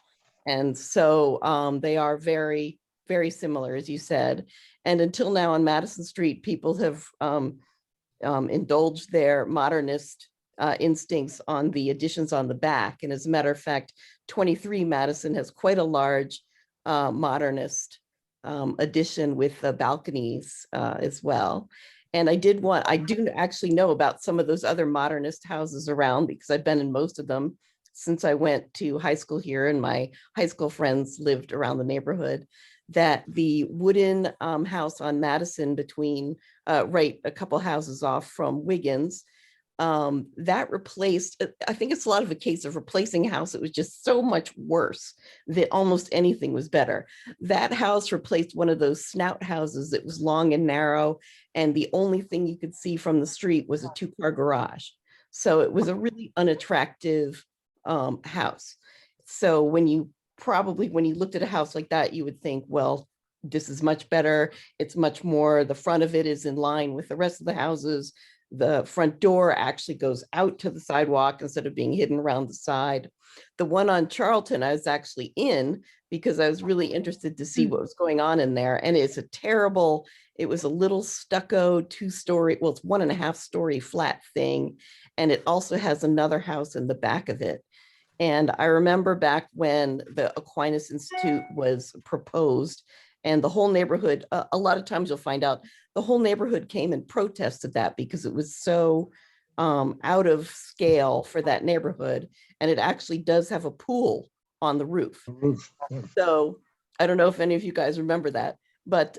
And so they are very, very similar, as you said. And until now on Madison Street, people have indulged their modernist instincts on the additions on the back. And as a matter of fact, 23 Madison has quite a large modernist addition with the balconies as well. And I do actually know about some of those other modernist houses around because I've been in most of them since I went to high school here, and my high school friends lived around the neighborhood. That the wooden house on Madison between right a couple houses off from Wiggins, that replaced, I think it's a lot of a case of replacing a house that was just so much worse that almost anything was better. That house replaced one of those snout houses that was long and narrow, and the only thing you could see from the street was a 2-car garage. So it was a really unattractive house. So when you looked at a house like that, you would think, well, this is much better. It's much more, the front of it is in line with the rest of the houses. The front door actually goes out to the sidewalk instead of being hidden around the side. The one on Charlton, I was actually in because I was really interested to see what was going on in there. And it was a little stucco 2-story, well, it's 1.5-story flat thing. And it also has another house in the back of it. And I remember back when the Aquinas Institute was proposed, and the whole neighborhood, a lot of times you'll find out the whole neighborhood came and protested that because it was so out of scale for that neighborhood. And it actually does have a pool on the roof. So I don't know if any of you guys remember that, but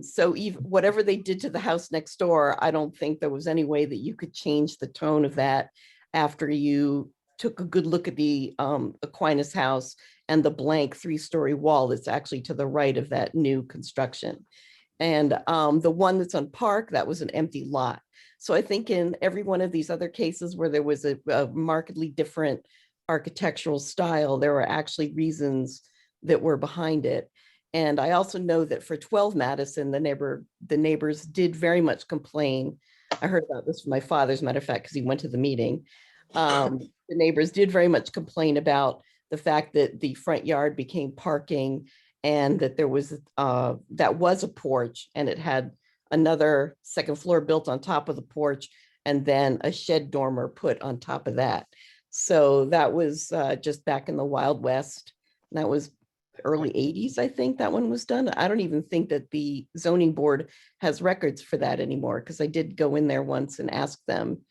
so even whatever they did to the house next door, I don't think there was any way that you could change the tone of that after you took a good look at the Aquinas house and the blank 3-story wall that's actually to the right of that new construction. And the one that's on Park, that was an empty lot. So I think in every one of these other cases where there was a markedly different architectural style, there were actually reasons that were behind it. And I also know that for 12 Madison, the neighbors did very much complain. I heard about this from my father, as a matter of fact, because he went to the meeting. The neighbors did very much complain about the fact that the front yard became parking, and that there was that was a porch, and it had another 2nd floor built on top of the porch, and then a shed dormer put on top of that. So that was just back in the Wild West. And that was early 80s, I think that one was done. I don't even think that the zoning board has records for that anymore, because I did go in there once and ask them,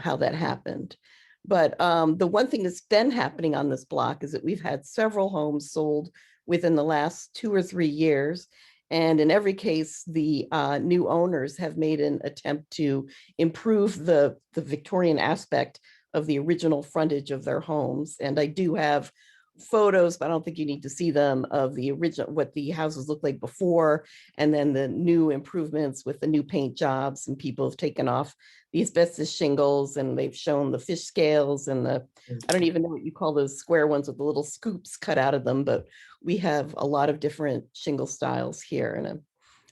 how that happened. But the one thing that's been happening on this block is that we've had several homes sold within the last 2 or 3 years. And in every case, the new owners have made an attempt to improve the Victorian aspect of the original frontage of their homes. And I do have photos, but I don't think you need to see them, of the original, what the houses looked like before, and then the new improvements with the new paint jobs, and people have taken off the asbestos shingles, and they've shown the fish scales and the, I don't even know what you call those square ones with the little scoops cut out of them, but we have a lot of different shingle styles here. And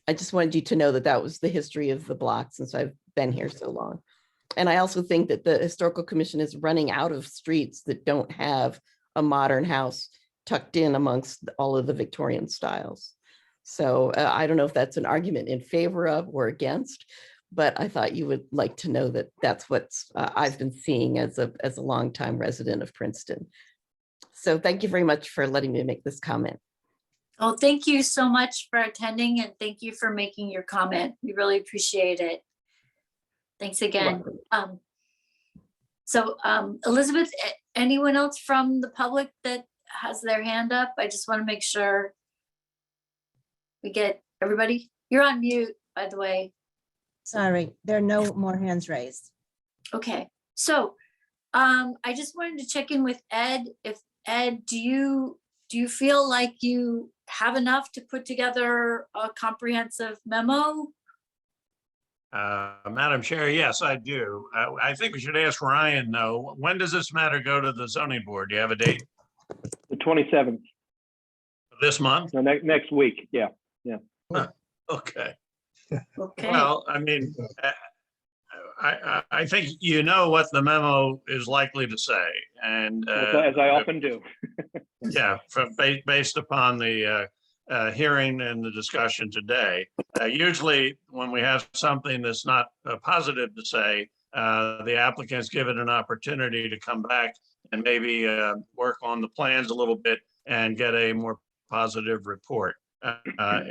I just wanted you to know that that was the history of the block since I've been here so long. And I also think that the Historical Commission is running out of streets that don't have a modern house tucked in amongst all of the Victorian styles. So I don't know if that's an argument in favor of or against, but I thought you would like to know that that's what I've been seeing as a longtime resident of Princeton. So thank you very much for letting me make this comment. Oh, thank you so much for attending, and thank you for making your comment. We really appreciate it. Thanks again. Elizabeth, anyone else from the public that has their hand up? I just want to make sure we get everybody. You're on mute, by the way. Sorry, there are no more hands raised. Okay, so I just wanted to check in with Ed. If Ed, do you feel like you have enough to put together a comprehensive memo? Madam Chair, yes, I do. I think we should ask Ryan, though, when does this matter go to the zoning board? Do you have a date? The 27th, This month? no, next week. Yeah. Okay. Okay. Well, I mean, I think you know what the memo is likely to say, and As I often do. yeah, based upon the hearing and the discussion today. Usually when we have something that's not positive to say, the applicant's given an opportunity to come back and maybe work on the plans a little bit and get a more positive report.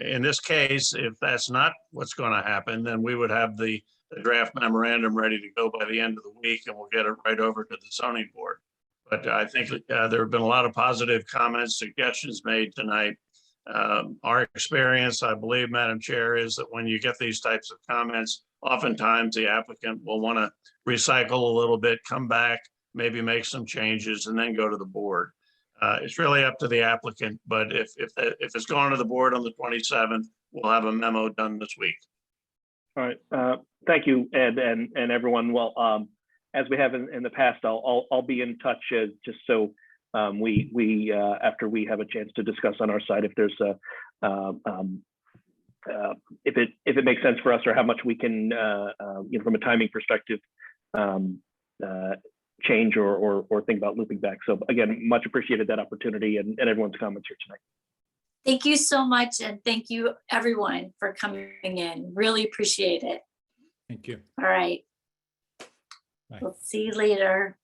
In this case, if that's not what's going to happen, then we would have the draft memorandum ready to go by the end of the week, and we'll get it right over to the zoning board. But I think there have been a lot of positive comments, suggestions made tonight. Our experience, I believe, Madam Chair, is that when you get these types of comments, oftentimes the applicant will want to recycle a little bit, come back, maybe make some changes, and then go to the board. It's really up to the applicant, but if it's going to the board on the 27th, we'll have a memo done this week. All right. Thank you, Ed, and everyone. Well, as we have in the past, I'll be in touch just so we after we have a chance to discuss on our side if there's if it makes sense for us or how much we can from a timing perspective change or think about looping back. So again, much appreciated that opportunity and everyone's comments here tonight. Thank you so much, and thank you everyone for coming in. Really appreciate it. Thank you. All right. Bye. We'll see you later.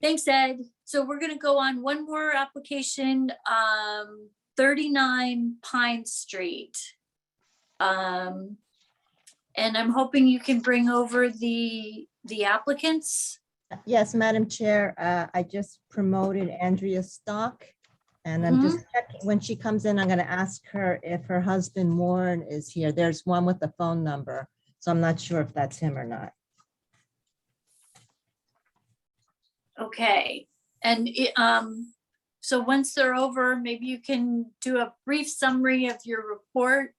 Thanks, Ed. So we're going to go on one more application, 39 Pine Street. And I'm hoping you can bring over the applicants. Yes, Madam Chair, I just promoted Andrea Stock, and I'm just checking, when she comes in, I'm going to ask her if her husband Warren is here. There's one with the phone number, so I'm not sure if that's him or not. Okay, and so once they're over, maybe you can do a brief summary of your report,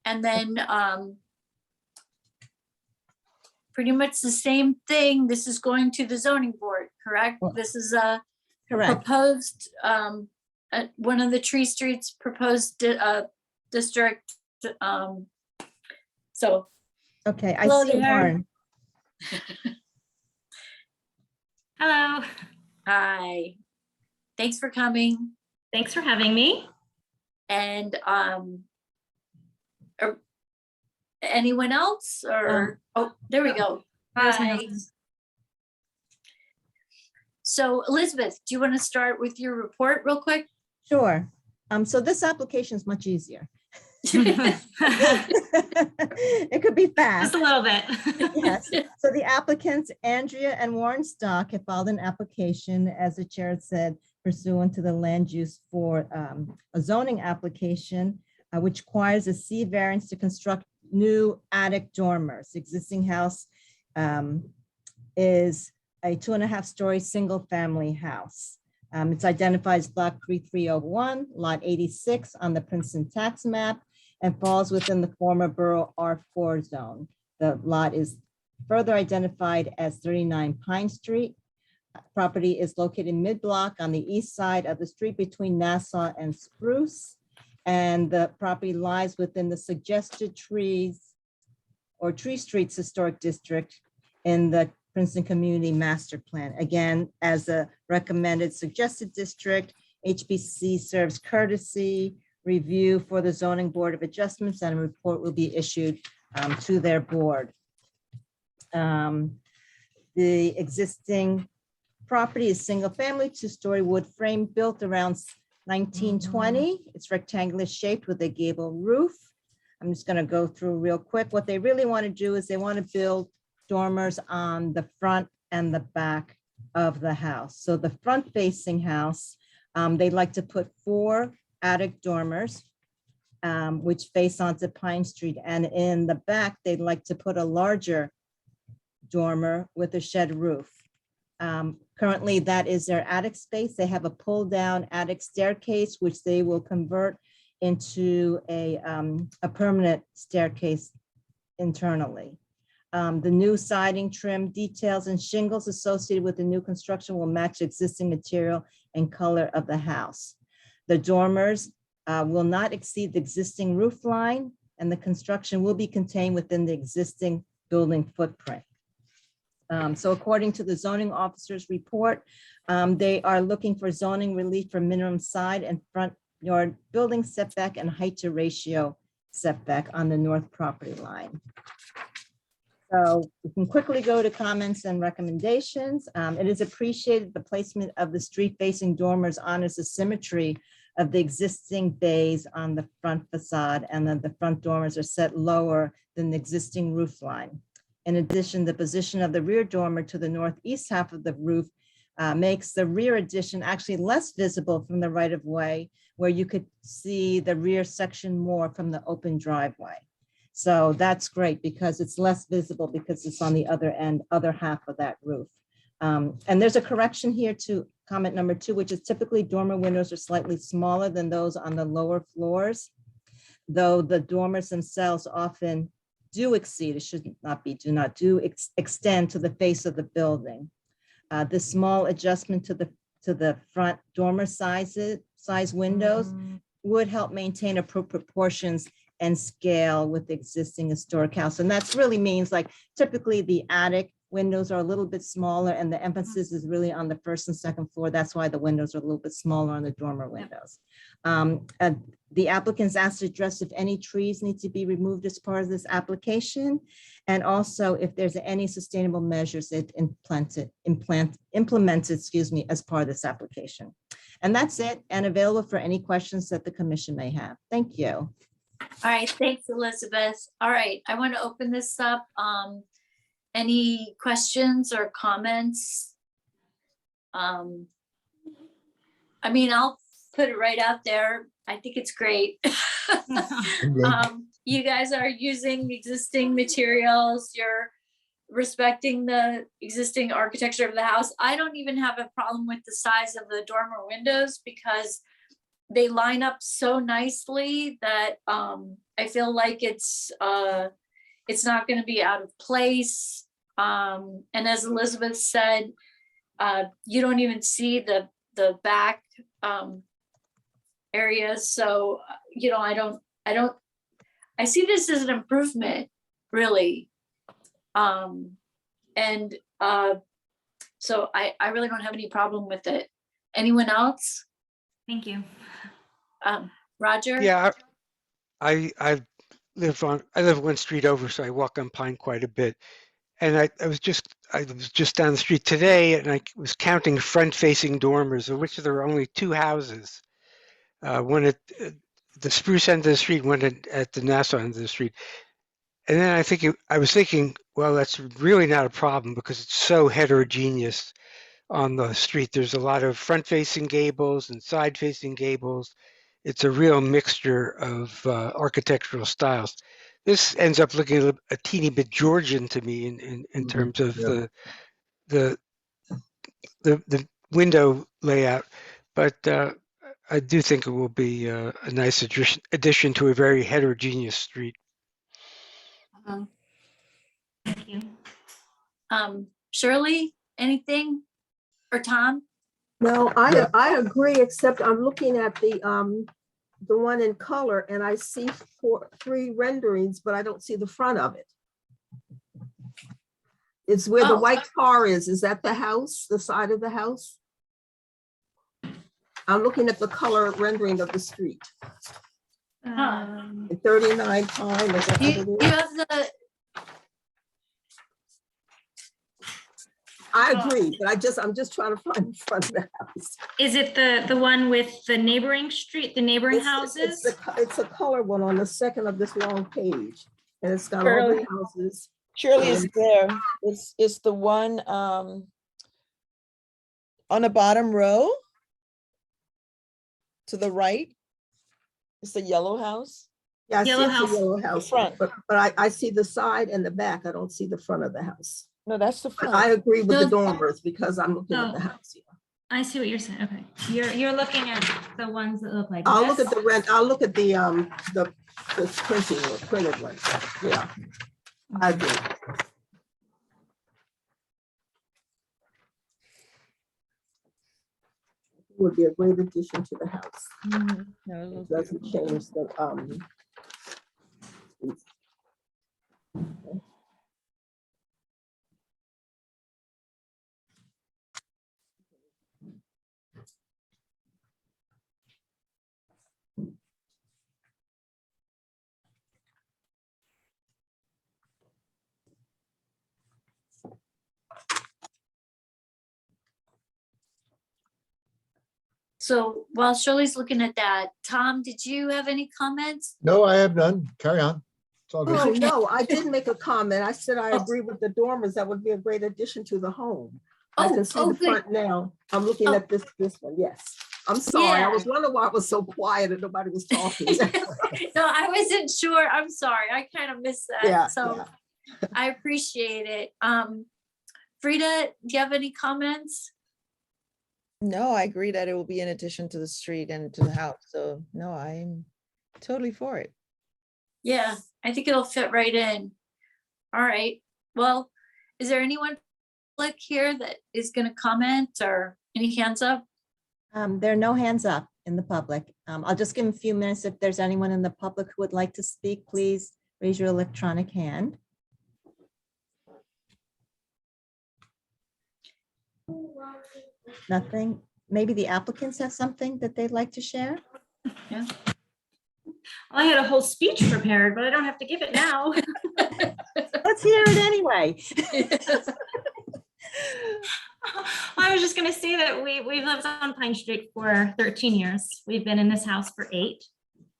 and then pretty much the same thing. This is going to the zoning board, correct? This is a proposed, one of the Tree Streets proposed district. So. Okay, I Hello see there. Warren. Hello. Hi. Thanks for coming. Thanks for having me. And anyone else or oh, there we go. Hi. So Elizabeth, do you want to start with your report real quick? Sure. So this application is much easier. It could be fast. Just a little bit. Yes. So the applicants, Andrea and Warren Stock, have filed an application, as the chair said, pursuant to the land use for a zoning application, which requires a C variance to construct new attic dormers. Existing house is a 2.5-story single-family house. It's identified as Block 3301, Lot 86 on the Princeton tax map, and falls within the former Borough R4 zone. The lot is further identified as 39 Pine Street. Property is located mid-block on the east side of the street between Nassau and Spruce. And the property lies within the suggested trees or Tree Streets Historic District in the Princeton Community Master Plan. Again, as a recommended suggested district, HPC serves courtesy review for the Zoning Board of Adjustments, and a report will be issued to their board. The existing property is single-family, 2-story wood frame built around 1920. It's rectangular shaped with a gable roof. I'm just going to go through real quick. What they really want to do is they want to build dormers on the front and the back of the house. So the front-facing house, they'd like to put 4 attic dormers, which face onto Pine Street. And in the back, they'd like to put a larger dormer with a shed roof. Currently, that is their attic space. They have a pull-down attic staircase, which they will convert into a permanent staircase internally. The new siding, trim, details, and shingles associated with the new construction will match existing material and color of the house. The dormers will not exceed the existing roof line, and the construction will be contained within the existing building footprint. So according to the zoning officer's report, they are looking for zoning relief for minimum side and front yard building setback and height to ratio setback on the north property line. So we can quickly go to comments and recommendations. It is appreciated the placement of the street facing dormers honors the symmetry of the existing bays on the front facade, and then the front dormers are set lower than the existing roof line. In addition, the position of the rear dormer to the northeast half of the roof makes the rear addition actually less visible from the right of way, where you could see the rear section more from the open driveway. So that's great because it's less visible because it's on the other end, other half of that roof. And there's a correction here to comment number 2, which is typically dormer windows are slightly smaller than those on the lower floors, though the dormers themselves often do exceed, it should not be, extend to the face of the building. This small adjustment to the front dormer size windows would help maintain appropriate proportions and scale with the existing historic house. And that's really means like typically the attic windows are a little bit smaller and the emphasis is really on the first and second floor. That's why the windows are a little bit smaller on the dormer windows. The applicants asked to address if any trees need to be removed as part of this application, and also if there's any sustainable measures that implemented, as part of this application. And that's it, and available for any questions that the commission may have. Thank you. All right, thanks, Elizabeth. All right, I want to open this up. Any questions or comments? I mean, I'll put it right out there. I think it's great. You guys are using existing materials. You're respecting the existing architecture of the house. I don't even have a problem with the size of the dormer windows because they line up so nicely that I feel like it's not going to be out of place. And as Elizabeth said, you don't even see the back areas. So, you know, I see this as an improvement, really. So I really don't have any problem with it. Anyone else? Thank you. Roger? Yeah, I live one street over, so I walk on Pine quite a bit. And I was just down the street today, and I was counting front-facing dormers, of which there are only 2 houses. One at the Spruce end of the street, one at the Nassau end of the street. And then I was thinking, well, that's really not a problem because it's so heterogeneous. on the street. There's a lot of front-facing gables and side-facing gables. It's a real mixture of architectural styles. This ends up looking a teeny bit Georgian to me in terms of the window layout, but I do think it will be a nice addition to a very heterogeneous street. Thank you. Shirley, anything? Or Tom? No, I agree, except I'm looking at the one in color and I see three renderings, but I don't see the front of it. It's where the white car is. Is that the house, the side of the house? I'm looking at the color rendering of the street. 39 Pine. Is that what it is? You have the. I agree, but I'm just trying to find the front of the house. Is it the one with the neighboring street, the neighboring houses? It's a color one on the second of this long page, and it's got all the houses. Shirley is there. It's the one on the bottom row to the right. It's the yellow house. Yeah, I see Yellow it's house. a yellow house, Front. but I see the side and the back. I don't see the front of the house. No, that's the But front. I agree with the No. dormers because I'm looking at the house here. I see what you're saying. Okay. You're looking at the ones that look like I'll look this? at the rent. I'll look at the printing or printed one. Yeah, I agree. Would be a great addition to the house. Mhm. No, it It looks doesn't beautiful. change the So while Shirley's looking at that, Tom, did you have any comments? No, I have none. Carry on. It's all good. Oh, no, I did make a comment. I said I agree with the dormers. That would be a great addition to the home. I can see the good. front now. I'm looking Oh. at this one, yes. I'm sorry. I was wondering why it was so quiet and nobody was talking. No, I wasn't sure. I'm sorry. I kind of missed that. Yeah, So yeah. I appreciate it. Frida, do you have any comments? No, I agree that it will be in addition to the street and to the house. So no, I'm totally for it. Yeah, I think it'll fit right in. All right. Well, is there anyone like here that is going to comment or any hands up? There are no hands up in the public. I'll just give them a few minutes. If there's anyone in the public who would like to speak, please raise your electronic hand. Nothing. Maybe the applicants have something that they'd like to share? Yeah. I had a whole speech prepared, but I don't have to give it now. Let's hear it anyway. I was just going to say that we've lived on Pine Street for 13 years. We've been in this house for 8.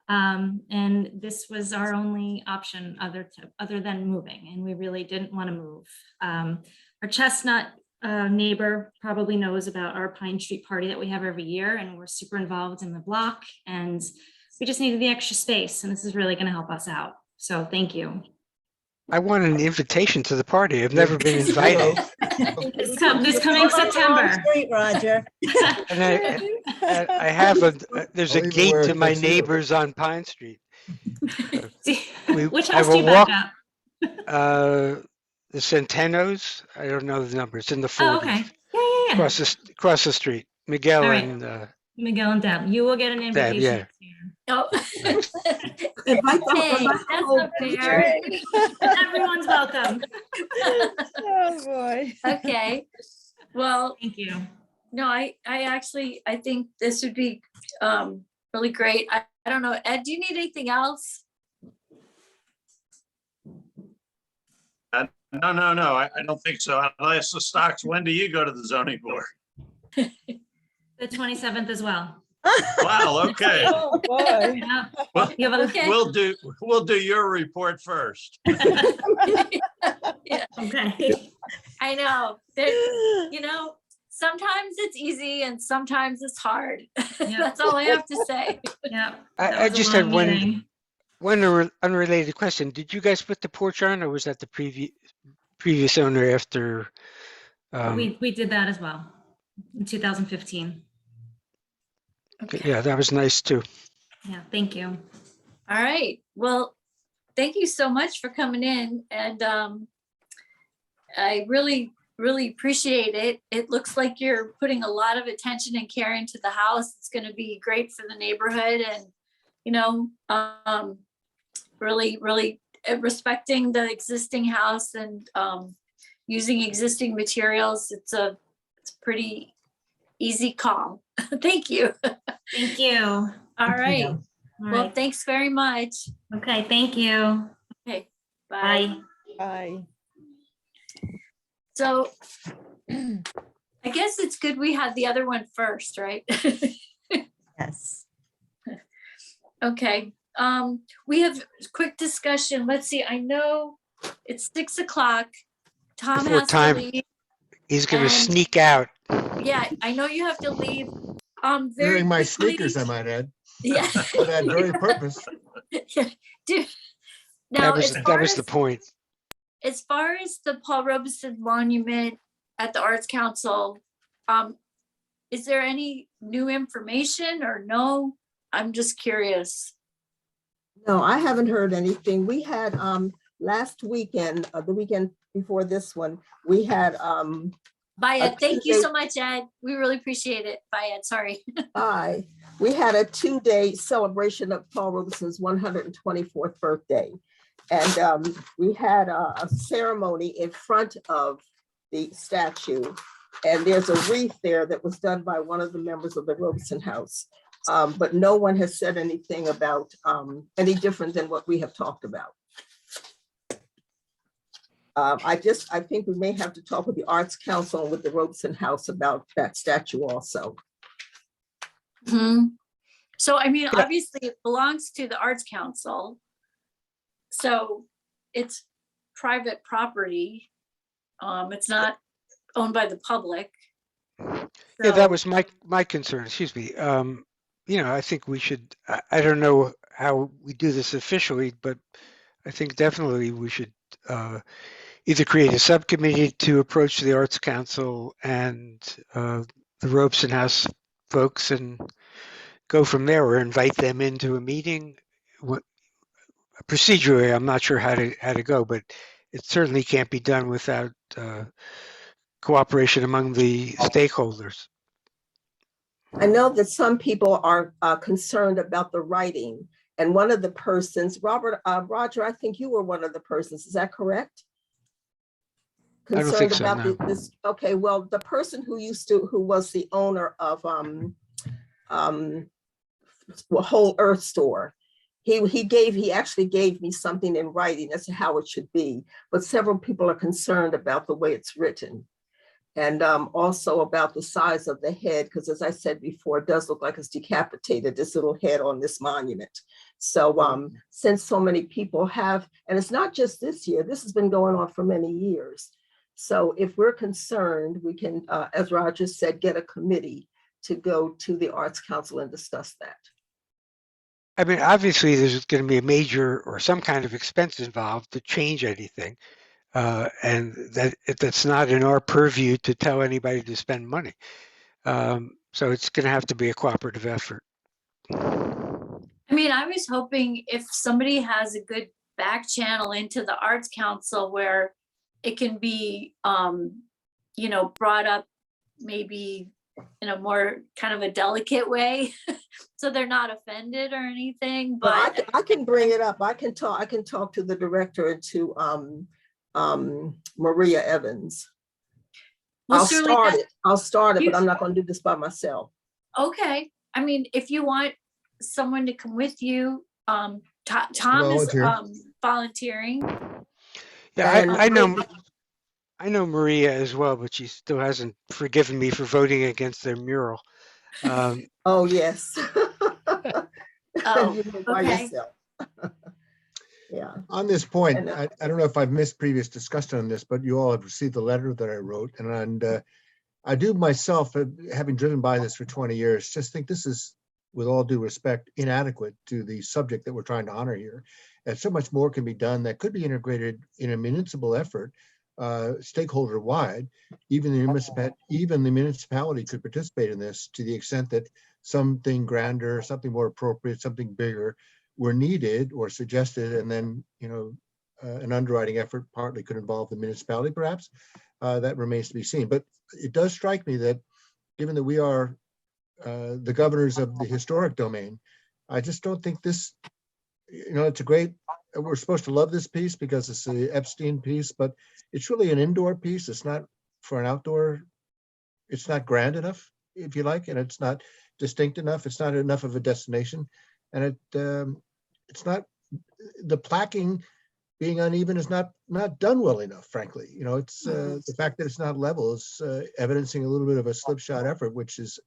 And this was our only option other than moving. And we really didn't want to move. Our Chestnut neighbor probably knows about our Pine Street party that we have every year. And we're super involved in the block. And we just needed the extra space. And this is really going to help us out. So thank you. I want an invitation to the party. I've never been invited. This coming September. Great, Roger. And I have there's a I'll even gate wear a to my tuxedo. neighbors on Pine Street. Which I house do will you back walk- up? The Centenos, I don't know the number. It's in the 40s. Oh, okay. Yeah. Across the street. Miguel All right. and Miguel and Deb, you will get an invitation. yeah. Oh. Invite the Hey, whole that's not fair. Everyone's welcome. Oh, boy. Okay. Well, Thank you. no, I think this would be really great. I don't know. Ed, do you need anything else? No, I don't think so. Unless the stocks, when do you go to the zoning board? The 27th as well. Wow, okay. Oh, boy. Yeah. Well, You have a- Okay. we'll do your report first. Okay. I know. There, sometimes it's easy and sometimes it's hard. That's all I have to say. Yeah. I just had one unrelated question. Did you guys put the porch on, or was that the previous owner after? We did that as well in 2015. Yeah, that was nice too. Yeah, thank you. All right. Well, thank you so much for coming in, and I really appreciate it. It looks like you're putting a lot of attention and care into the house. It's going to be great for the neighborhood, and really respecting the existing house and using existing materials. It's a pretty easy call. Thank you. Thank you. All right. All Well, right. thanks very much. Okay, thank you. Okay, bye. Bye. So I guess it's good we had the other one first, right? Yes. Okay. We have quick discussion. Let's see. I know it's 6 o'clock. Tom Before has time, to leave. he's going to and- sneak out. Yeah, I know you have to leave. Very Wearing my quickly- sneakers, I might add, Yeah. for that very purpose. Yeah. Now, That was the point. as far as the Paul Robeson Monument at the Arts Council, is there any new information or no? I'm just curious. No, I haven't heard anything. We had last weekend, the weekend before this one, we had Bye, a Ed. Thank you two-day- so much, Ed. We really appreciate it. Bye, Ed. Sorry. Hi, we had a 2-day celebration of Paul Robeson's 124th birthday. And we had a ceremony in front of the statue. And there's a wreath there that was done by one of the members of the Robeson House. But no one has said anything about any different than what we have talked about. I think we may have to talk with the Arts Council and with the Robeson House about that statue also. So, I mean, obviously it belongs to the Arts Council. So it's private property. It's not owned by the public. Yeah, that was my concern. Excuse me. I think we should, I don't know how we do this officially, but I think definitely we should either create a subcommittee to approach the Arts Council and the Robeson House folks and go from there, or invite them into a meeting. Procedurally, I'm not sure how to go, but it certainly can't be done without cooperation among the stakeholders. I know that some people are concerned about the writing, and one of the persons, Roger, I think you were one of the persons, is that correct? I don't think so, Concerned no. about this. Okay, well, the person who was the owner of Whole Earth Store, he actually gave me something in writing as to how it should be, but several people are concerned about the way it's written. And also about the size of the head, because as I said before, it does look like it's decapitated, this little head on this monument. So since so many people have, and it's not just this year, this has been going on for many years. So if we're concerned, we can, as Roger said, get a committee to go to the Arts Council and discuss that. I mean, obviously, there's going to be a major or some kind of expense involved to change anything. And that's not in our purview to tell anybody to spend money. So it's going to have to be a cooperative effort. I mean, I was hoping if somebody has a good back channel into the Arts Council where it can be, brought up maybe in a more kind of a delicate way, so they're not offended or anything. But I can bring it up. I can talk to the director and to Maria Evans. Well, I'll start it, but I'm not going to do this by myself. Okay. I mean, if you want someone to come with you, Tom is volunteering. Yeah, I know Maria as well, but she still hasn't forgiven me for voting against their mural. Oh, yes. Oh, by okay. yourself. Yeah. On this point, I don't know if I've missed previous discussion on this, but you all have received the letter that I wrote, and I do myself, having driven by this for 20 years, just think this is, with all due respect, inadequate to the subject that we're trying to honor here. And so much more can be done that could be integrated in a municipal effort, stakeholder wide. Even the municipality could participate in this to the extent that something grander, something more appropriate, something bigger were needed or suggested. And then, an underwriting effort partly could involve the municipality, perhaps. That remains to be seen. But it does strike me that given that we are the governors of the historic domain, I just don't think this, it's a great, we're supposed to love this piece because it's the Epstein piece, but it's really an indoor piece. It's not for an outdoor, it's not grand enough, if you like, and it's not distinct enough. It's not enough of a destination. And it's not, the plaquing being uneven is not done well enough, frankly. It's the fact that it's not level is evidencing a little bit of a slipshod effort, which this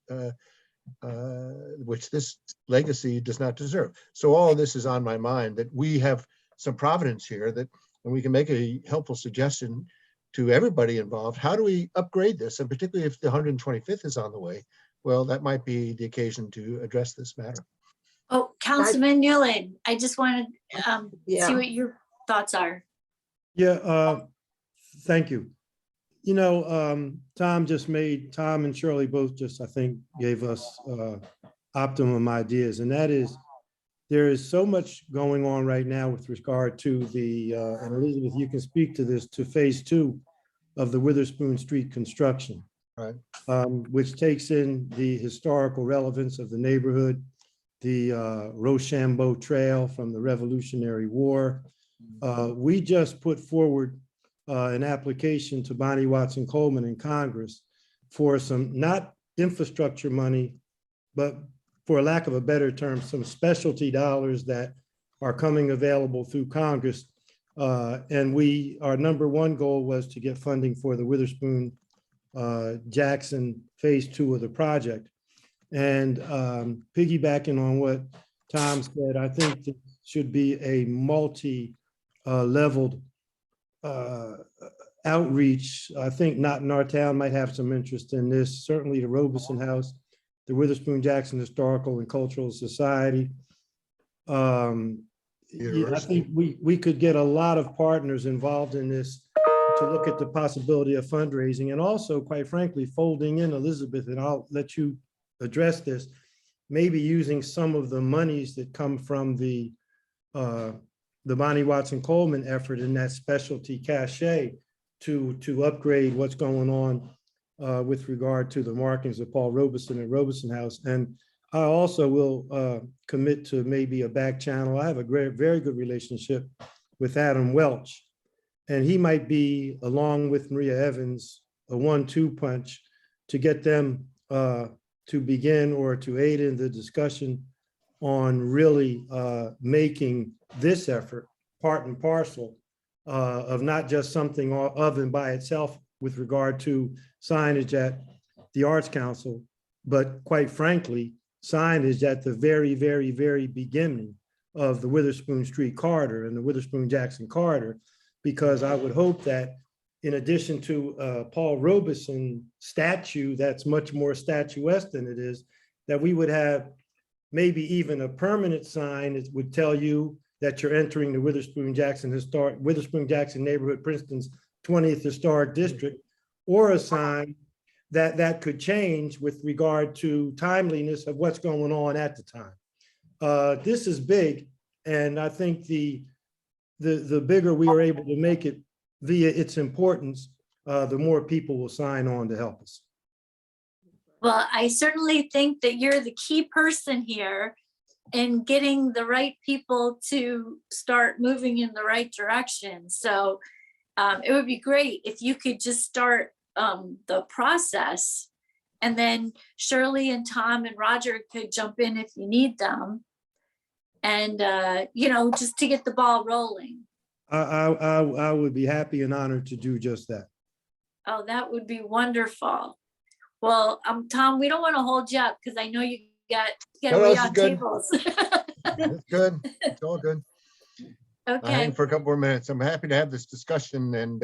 legacy does not deserve. So all of this is on my mind, that we have some providence here, and we can make a helpful suggestion to everybody involved. How do we upgrade this? And particularly if the 125th is on the way, well, that might be the occasion to address this matter. Oh, Councilman Newland, I just wanted to see what your thoughts are. Yeah, thank you. Tom and Shirley both just, I think, gave us optimum ideas. And that is, there is so much going on right now with regard to and Elizabeth, you can speak to this, to phase 2 of the Witherspoon Street construction, right? Which takes in the historical relevance of the neighborhood, the Rochambeau Trail from the Revolutionary War. We just put forward an application to Bonnie Watson Coleman in Congress for some, not infrastructure money, but for lack of a better term, some specialty dollars that are coming available through Congress. And our number one goal was to get funding for the Witherspoon Jackson phase 2 of the project. And piggybacking on what Tom said, I think there should be a multi-leveled outreach. I think Not in Our Town might have some interest in this. Certainly the Robeson House, the Witherspoon Jackson Historical and Cultural Society. I think we could get a lot of partners involved in this to look at the possibility of fundraising, and also, quite frankly, folding in Elizabeth, and I'll let you address this, maybe using some of the monies that come from the Bonnie Watson Coleman effort in that specialty cachet to upgrade what's going on with regard to the markings of Paul Robeson and Robeson House. And I also will commit to maybe a back channel. I have a very good relationship with Adam Welch, and he might be, along with Maria Evans, a 1-2 punch to get them to begin or to aid in the discussion on really making this effort part and parcel of not just something of and by itself with regard to signage at the Arts Council, but quite frankly, signage at the very, very, very beginning of the Witherspoon Street corridor and the Witherspoon Jackson corridor, because I would hope that in addition to Paul Robeson statue that's much more statuesque than it is, that we would have maybe even a permanent sign that would tell you that you're entering the Witherspoon Jackson neighborhood, Princeton's 20th Historic District, or a sign that could change with regard to timeliness of what's going on at the time. This is big, and I think the bigger we are able to make it via its importance, the more people will sign on to help us. Well, I certainly think that you're the key person here in getting the right people to start moving in the right direction. So it would be great if you could just start the process, and then Shirley and Tom and Roger could jump in if you need them, and just to get the ball rolling. I would be happy and honored to do just that. Oh, that would be wonderful. Well, Tom, we don't want to hold you up because I know you got to wait on tables. It's good. It's all good. Okay. Hang for a couple more minutes. I'm happy to have this discussion, and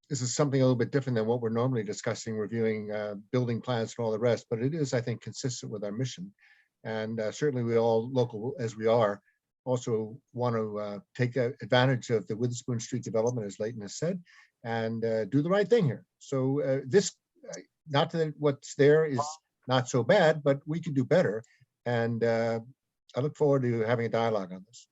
this is something a little bit different than what we're normally discussing, reviewing building plans and all the rest, but it is, I think, consistent with our mission. And certainly we all, local as we are, also want to take advantage of the Witherspoon Street development, as Leighton has said, and do the right thing here. So this, not that what's there is not so bad, but we can do better. And I look forward to having a dialogue on this.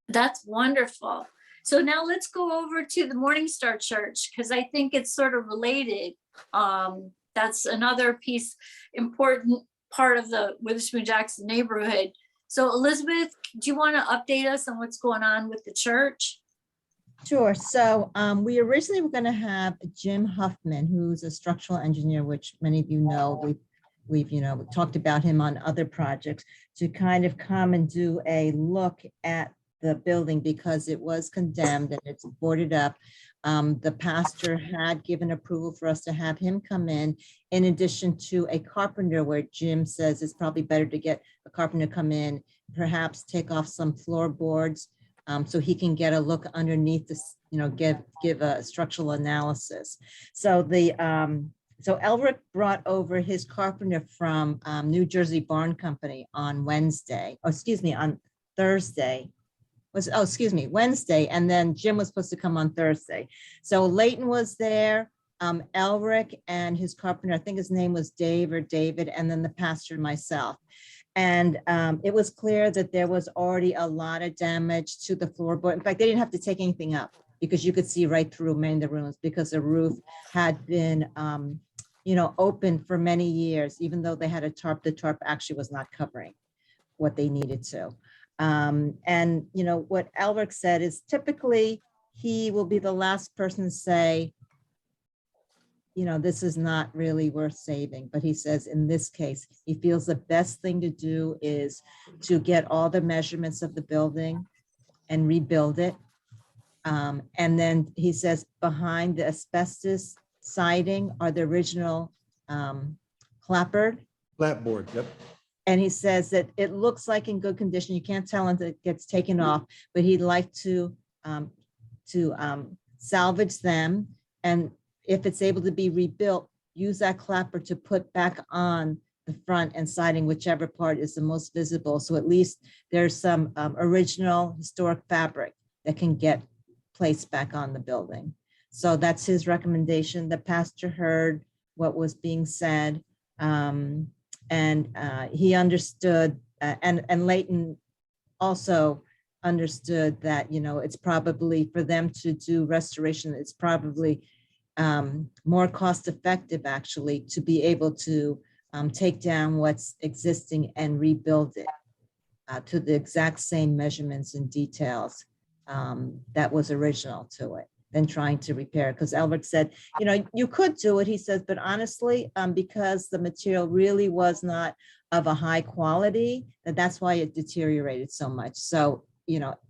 That's wonderful. So now let's go over to the Morningstar Church, because I think it's sort of related. That's another piece, important part of the Witherspoon Jackson neighborhood. So Elizabeth, do you want to update us on what's going on with the church? Sure. So we originally were going to have Jim Huffman, who's a structural engineer, which many of you know. We've talked about him on other projects, to kind of come and do a look at the building because it was condemned and it's boarded up. The pastor had given approval for us to have him come in addition to a carpenter, where Jim says it's probably better to get a carpenter to come in, perhaps take off some floorboards, so he can get a look underneath this, give a structural analysis. So so Elric brought over his carpenter from New Jersey Barn Company on Wednesday, on Thursday. Wednesday, and then Jim was supposed to come on Thursday. So Leighton was there, Elric and his carpenter, I think his name was Dave or David, and then the pastor and myself. And it was clear that there was already a lot of damage to the floorboard. In fact, they didn't have to take anything up because you could see right through many of the rooms, because the roof had been open for many years. Even though they had a tarp, the tarp actually was not covering what they needed to. And what Elric said is typically he will be the last person to say, this is not really worth saving. But he says in this case, he feels the best thing to do is to get all the measurements of the building and rebuild it. And then he says behind the asbestos siding are the original clapboard. Yep. And he says that it looks like in good condition. You can't tell until it gets taken off, but he'd like to salvage them. And if it's able to be rebuilt, use that clapper to put back on the front and siding, whichever part is the most visible. So at least there's some original historic fabric that can get placed back on the building. So that's his recommendation. The pastor heard what was being said. And he understood, and Leighton also understood that, it's probably for them to do restoration, it's probably more cost effective actually to be able to take down what's existing and rebuild it to the exact same measurements and details that was original to it, than trying to repair it. Because Elric said, you could do it, he says, but honestly, because the material really was not of a high quality, that's why it deteriorated so much. So,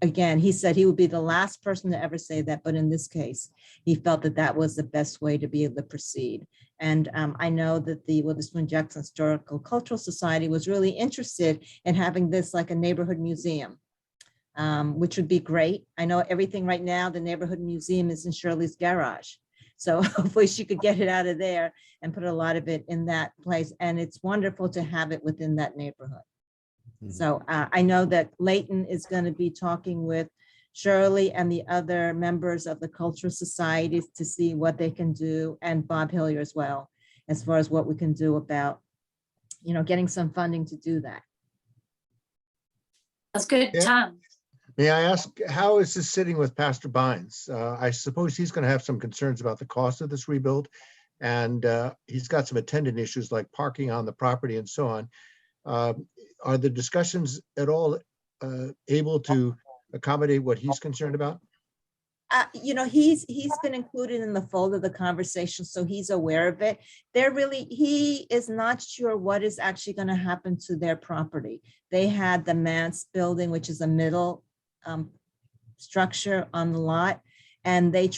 again, he said he would be the last person to ever say that, but in this case, he felt that was the best way to be able to proceed. And I know that the Witherspoon Jackson Historical Cultural Society was really interested in having this like a neighborhood museum. Which would be great. I know everything right now, the neighborhood museum is in Shirley's garage. So hopefully she could get it out of there and put a lot of it in that place. And it's wonderful to have it within that neighborhood. Mm-hmm. So I know that Leighton is going to be talking with Shirley and the other members of the cultural societies to see what they can do, and Bob Hillier as well, as far as what we can do about, getting some funding to do that. That's good, Yeah. Tom. May I ask, how is this sitting with Pastor Bynes? I suppose he's going to have some concerns about the cost of this rebuild, and he's got some attendant issues like parking on the property and so on. Are the discussions at all able to accommodate what he's concerned about? He's been included in the fold of the conversation, so he's aware of it. He is not sure what is actually going to happen to their property. They had the Mance building, which is a middle structure on the lot, and they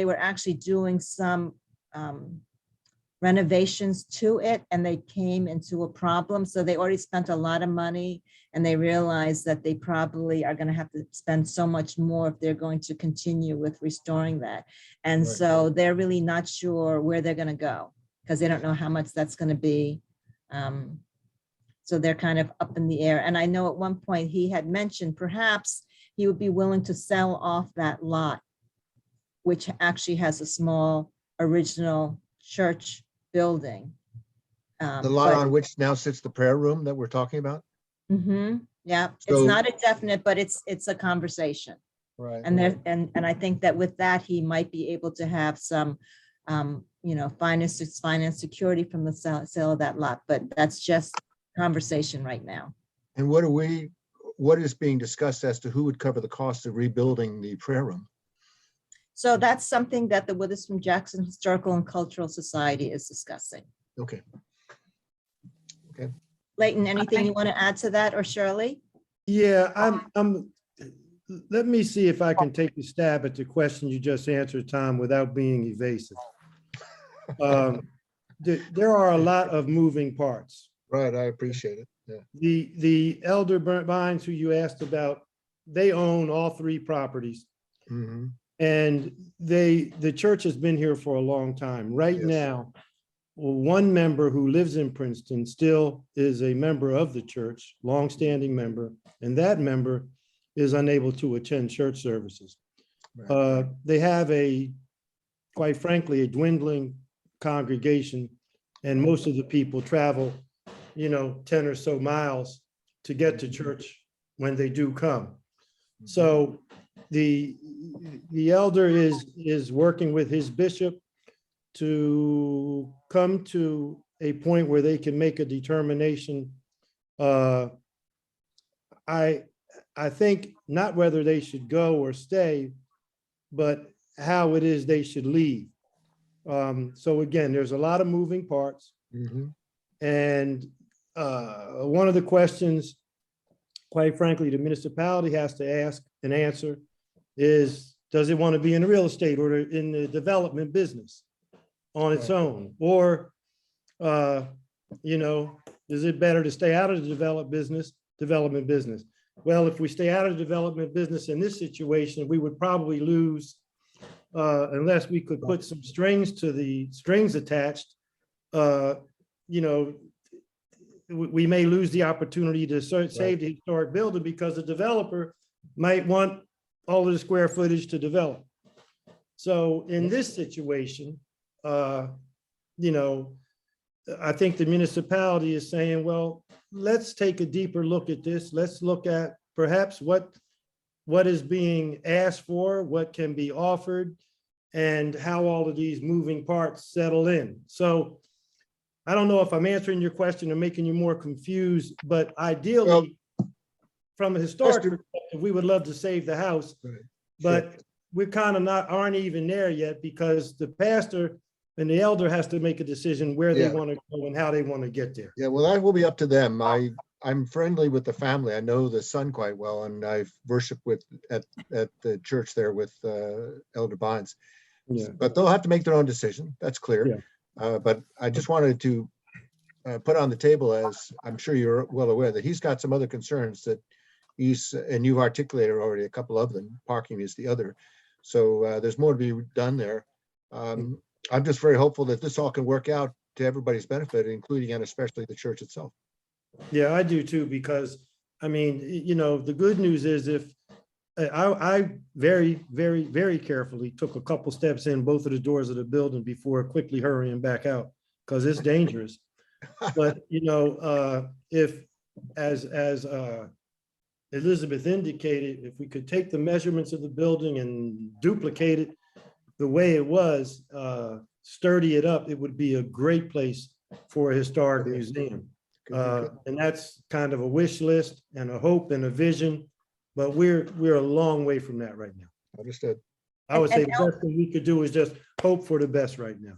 were actually doing some renovations to it, and they came into a problem. So they already spent a lot of money, and they realized that they probably are going to have to spend so much more if they're going to continue with restoring that. And Right. so they're really not sure where they're going to go because they don't know how much that's going to be. So they're kind of up in the air. And I know at one point he had mentioned perhaps he would be willing to sell off that lot, which actually has a small original church building. The lot on which now sits the prayer room that we're talking about? Yeah, it's So- not a definite, but it's a conversation. Right. And there, and I think that with that, he might be able to have some, finance security from the sale of that lot, but that's just conversation right now. And what is being discussed as to who would cover the cost of rebuilding the prayer room? So that's something that the Witherspoon Jackson Historical and Cultural Society is discussing. Okay. Okay. Leighton, anything you want to add to that, or Shirley? Yeah, let me see if I can take a stab at the question you just answered, Tom, without being evasive. There are a lot of moving parts. Right, I appreciate it. Yeah. The elder Bynes who you asked about, they own all three properties. Mhm. And the church has been here for a long time. Right Yes. now, one member who lives in Princeton still is a member of the church, longstanding member, and that member is unable to attend church services. Right. They have quite frankly, a dwindling congregation, and most of the people travel, 10 or so miles to get to church when they do come. So the elder is working with his bishop to come to a point where they can make a determination. I think not whether they should go or stay, but how it is they should leave. So again, there's a lot of moving parts. Mhm. And one of the questions, quite frankly, the municipality has to ask and answer is, does it want to be in the real estate or in the development business on its own? Or, is it better to stay out of the development business? Well, if we stay out of the development business in this situation, we would probably lose, unless we could put some strings attached, we may lose the opportunity to save the historic building because the developer might want all of the square footage to develop. So in this situation, I think the municipality is saying, well, let's take a deeper look at this. Let's look at perhaps what is being asked for, what can be offered, and how all of these moving parts settle in. So I don't know if I'm answering your question or making you more confused, but ideally, from a historic perspective, we would love to save the house, but we're kind of aren't even there yet, because the pastor and the elder has to make a decision where they want to go and how they want to get there. Yeah, well, that will be up to them. I'm friendly with the family. I know the son quite well, and I've worshiped at the church there with Elder Bynes. Yeah. But they'll have to make their own decision. That's clear. But I just wanted to put on the table, as I'm sure you're well aware, that he's got some other concerns that and you've articulated already a couple of them. Parking is the other. So there's more to be done there. I'm just very hopeful that this all can work out to everybody's benefit, including and especially the church itself. Yeah, I do too, because I mean, the good news is if I very, very, very carefully took a couple steps in both of the doors of the building before quickly hurrying back out, because it's dangerous. But, if, as Elizabeth indicated, if we could take the measurements of the building and duplicate it the way it was, sturdy it up, it would be a great place for a historic museum. And that's kind of a wish list and a hope and a vision, but we're a long way from that right now. Understood. I would say the best thing we could do is just hope for the best right now.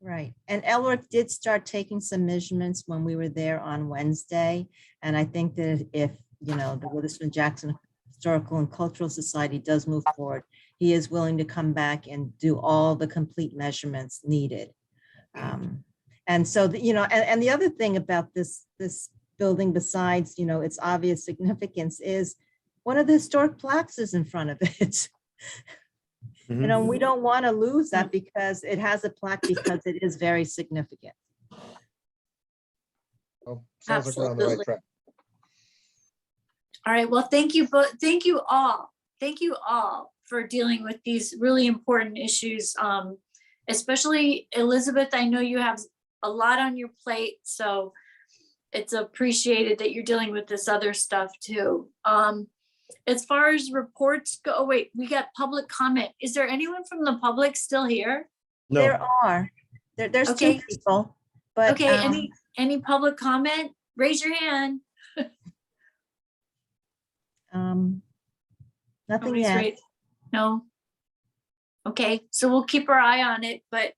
Right. And Elric did start taking some measurements when we were there on Wednesday. And I think that if, the Witherspoon Jackson Historical and Cultural Society does move forward, he is willing to come back and do all the complete measurements needed. And so, and the other thing about this building, besides, its obvious significance, is one of the historic plaques is in front of it. We don't want to lose that because it has a plaque because it is very significant. Oh, sounds like we're on the right Absolutely. track. All right, well, thank you both. Thank you all for dealing with these really important issues. Especially Elizabeth, I know you have a lot on your plate, so it's appreciated that you're dealing with this other stuff too. As far as reports go, oh wait, we got public comment. Is there anyone from the public still here? No. There are. There's Okay. 2 people, but. Okay, any public comment? Raise your hand. Nothing Nobody's yet. raised- No? Okay, so we'll keep our eye on it, but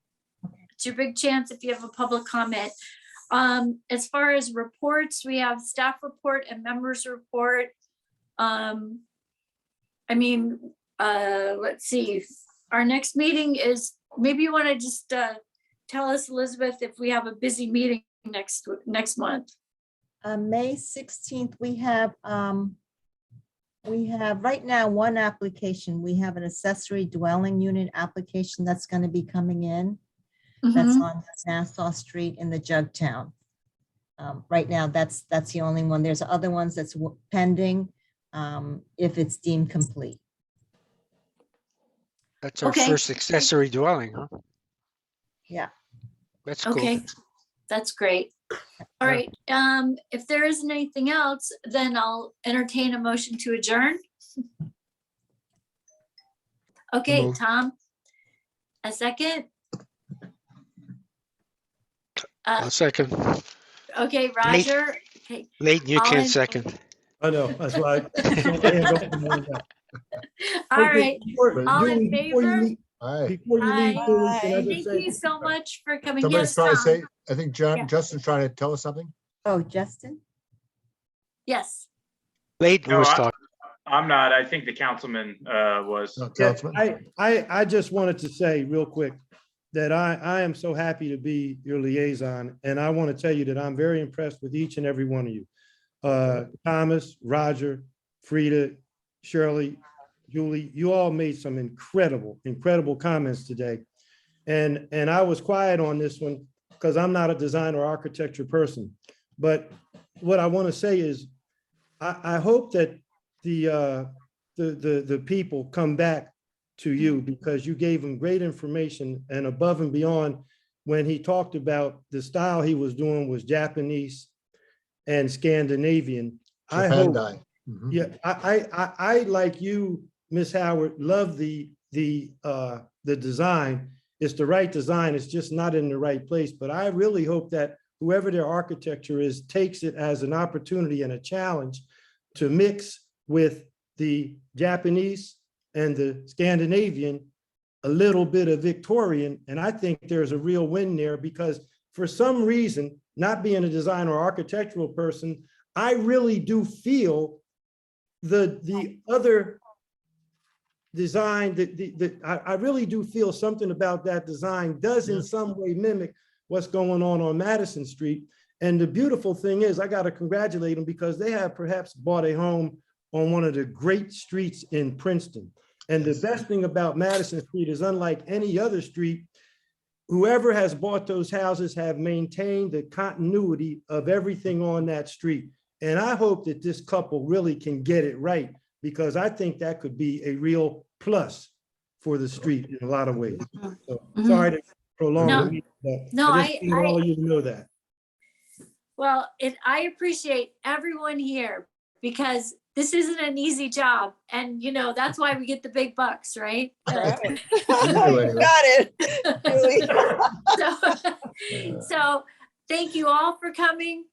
it's your big chance if you have a public comment. As far as reports, we have staff report and members report. Let's see, our next meeting is, maybe you want to just tell us, Elizabeth, if we have a busy meeting next month. May 16th, we have right now 1 application. We have an accessory dwelling unit application that's going to be coming in. That's on Nassau Street in the Jugtown. Right now, that's the only one. There's other ones that's pending if it's deemed complete. That's our Okay. first accessory dwelling, huh? Yeah. That's cool. Okay, that's great. All right, if there isn't anything else, then I'll entertain a motion to adjourn. Okay, Moved. Tom, a second? I'll second. Okay, Roger. Okay, Leighton, you all can't in- second. I know, that's why. All right, all in Julie, favor? All right. Before you leave, Aye. Julie, can I Thank just say? you so much for coming. Somebody's Yes, trying to Tom. say, I think Yeah. Justin's trying to tell us something. Oh, Justin? Yes. Leighton No, was talking. I'm not. I think the councilman was. No, Yeah, Councilman. I just wanted to say real quick that I am so happy to be your liaison. And I want to tell you that I'm very impressed with each and every one of you. Thomas, Roger, Frida, Shirley, Julie, you all made some incredible comments today. And I was quiet on this one because I'm not a design or architecture person. But what I want to say is I hope that the people come back to you because you gave them great information and above and beyond when he talked about the style he was doing was Japanese and Scandinavian. I hope, Japandai. Mhm. yeah, I like you, Miss Howard, love the design. It's the right design. It's just not in the right place. But I really hope that whoever their architecture is takes it as an opportunity and a challenge to mix with the Japanese and the Scandinavian, a little bit of Victorian. And I think there's a real win there because for some reason, not being a design or architectural person, I really do feel the other design that I really do feel something about that design does in some way mimic what's going on Madison Street. And the beautiful thing is I got to congratulate them because they have perhaps bought a home on one of the great streets in Princeton. And the best thing about Madison Street is unlike any other street, whoever has bought those houses have maintained the continuity of everything on that street. And I hope that this couple really can get it right because I think that could be a real plus for the street in a lot of ways. So sorry to prolong No, the meeting, but no, I just want all of you to know that. Well, I appreciate everyone here because this isn't an easy job. And that's why we get the big bucks, right? Got it. So thank you all for coming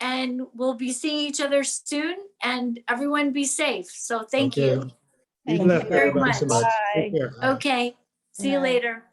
and we'll be seeing each other soon and everyone be safe. So thank you. Be Thank blessed, you very everybody. much. Take care. Okay, see you Bye. later.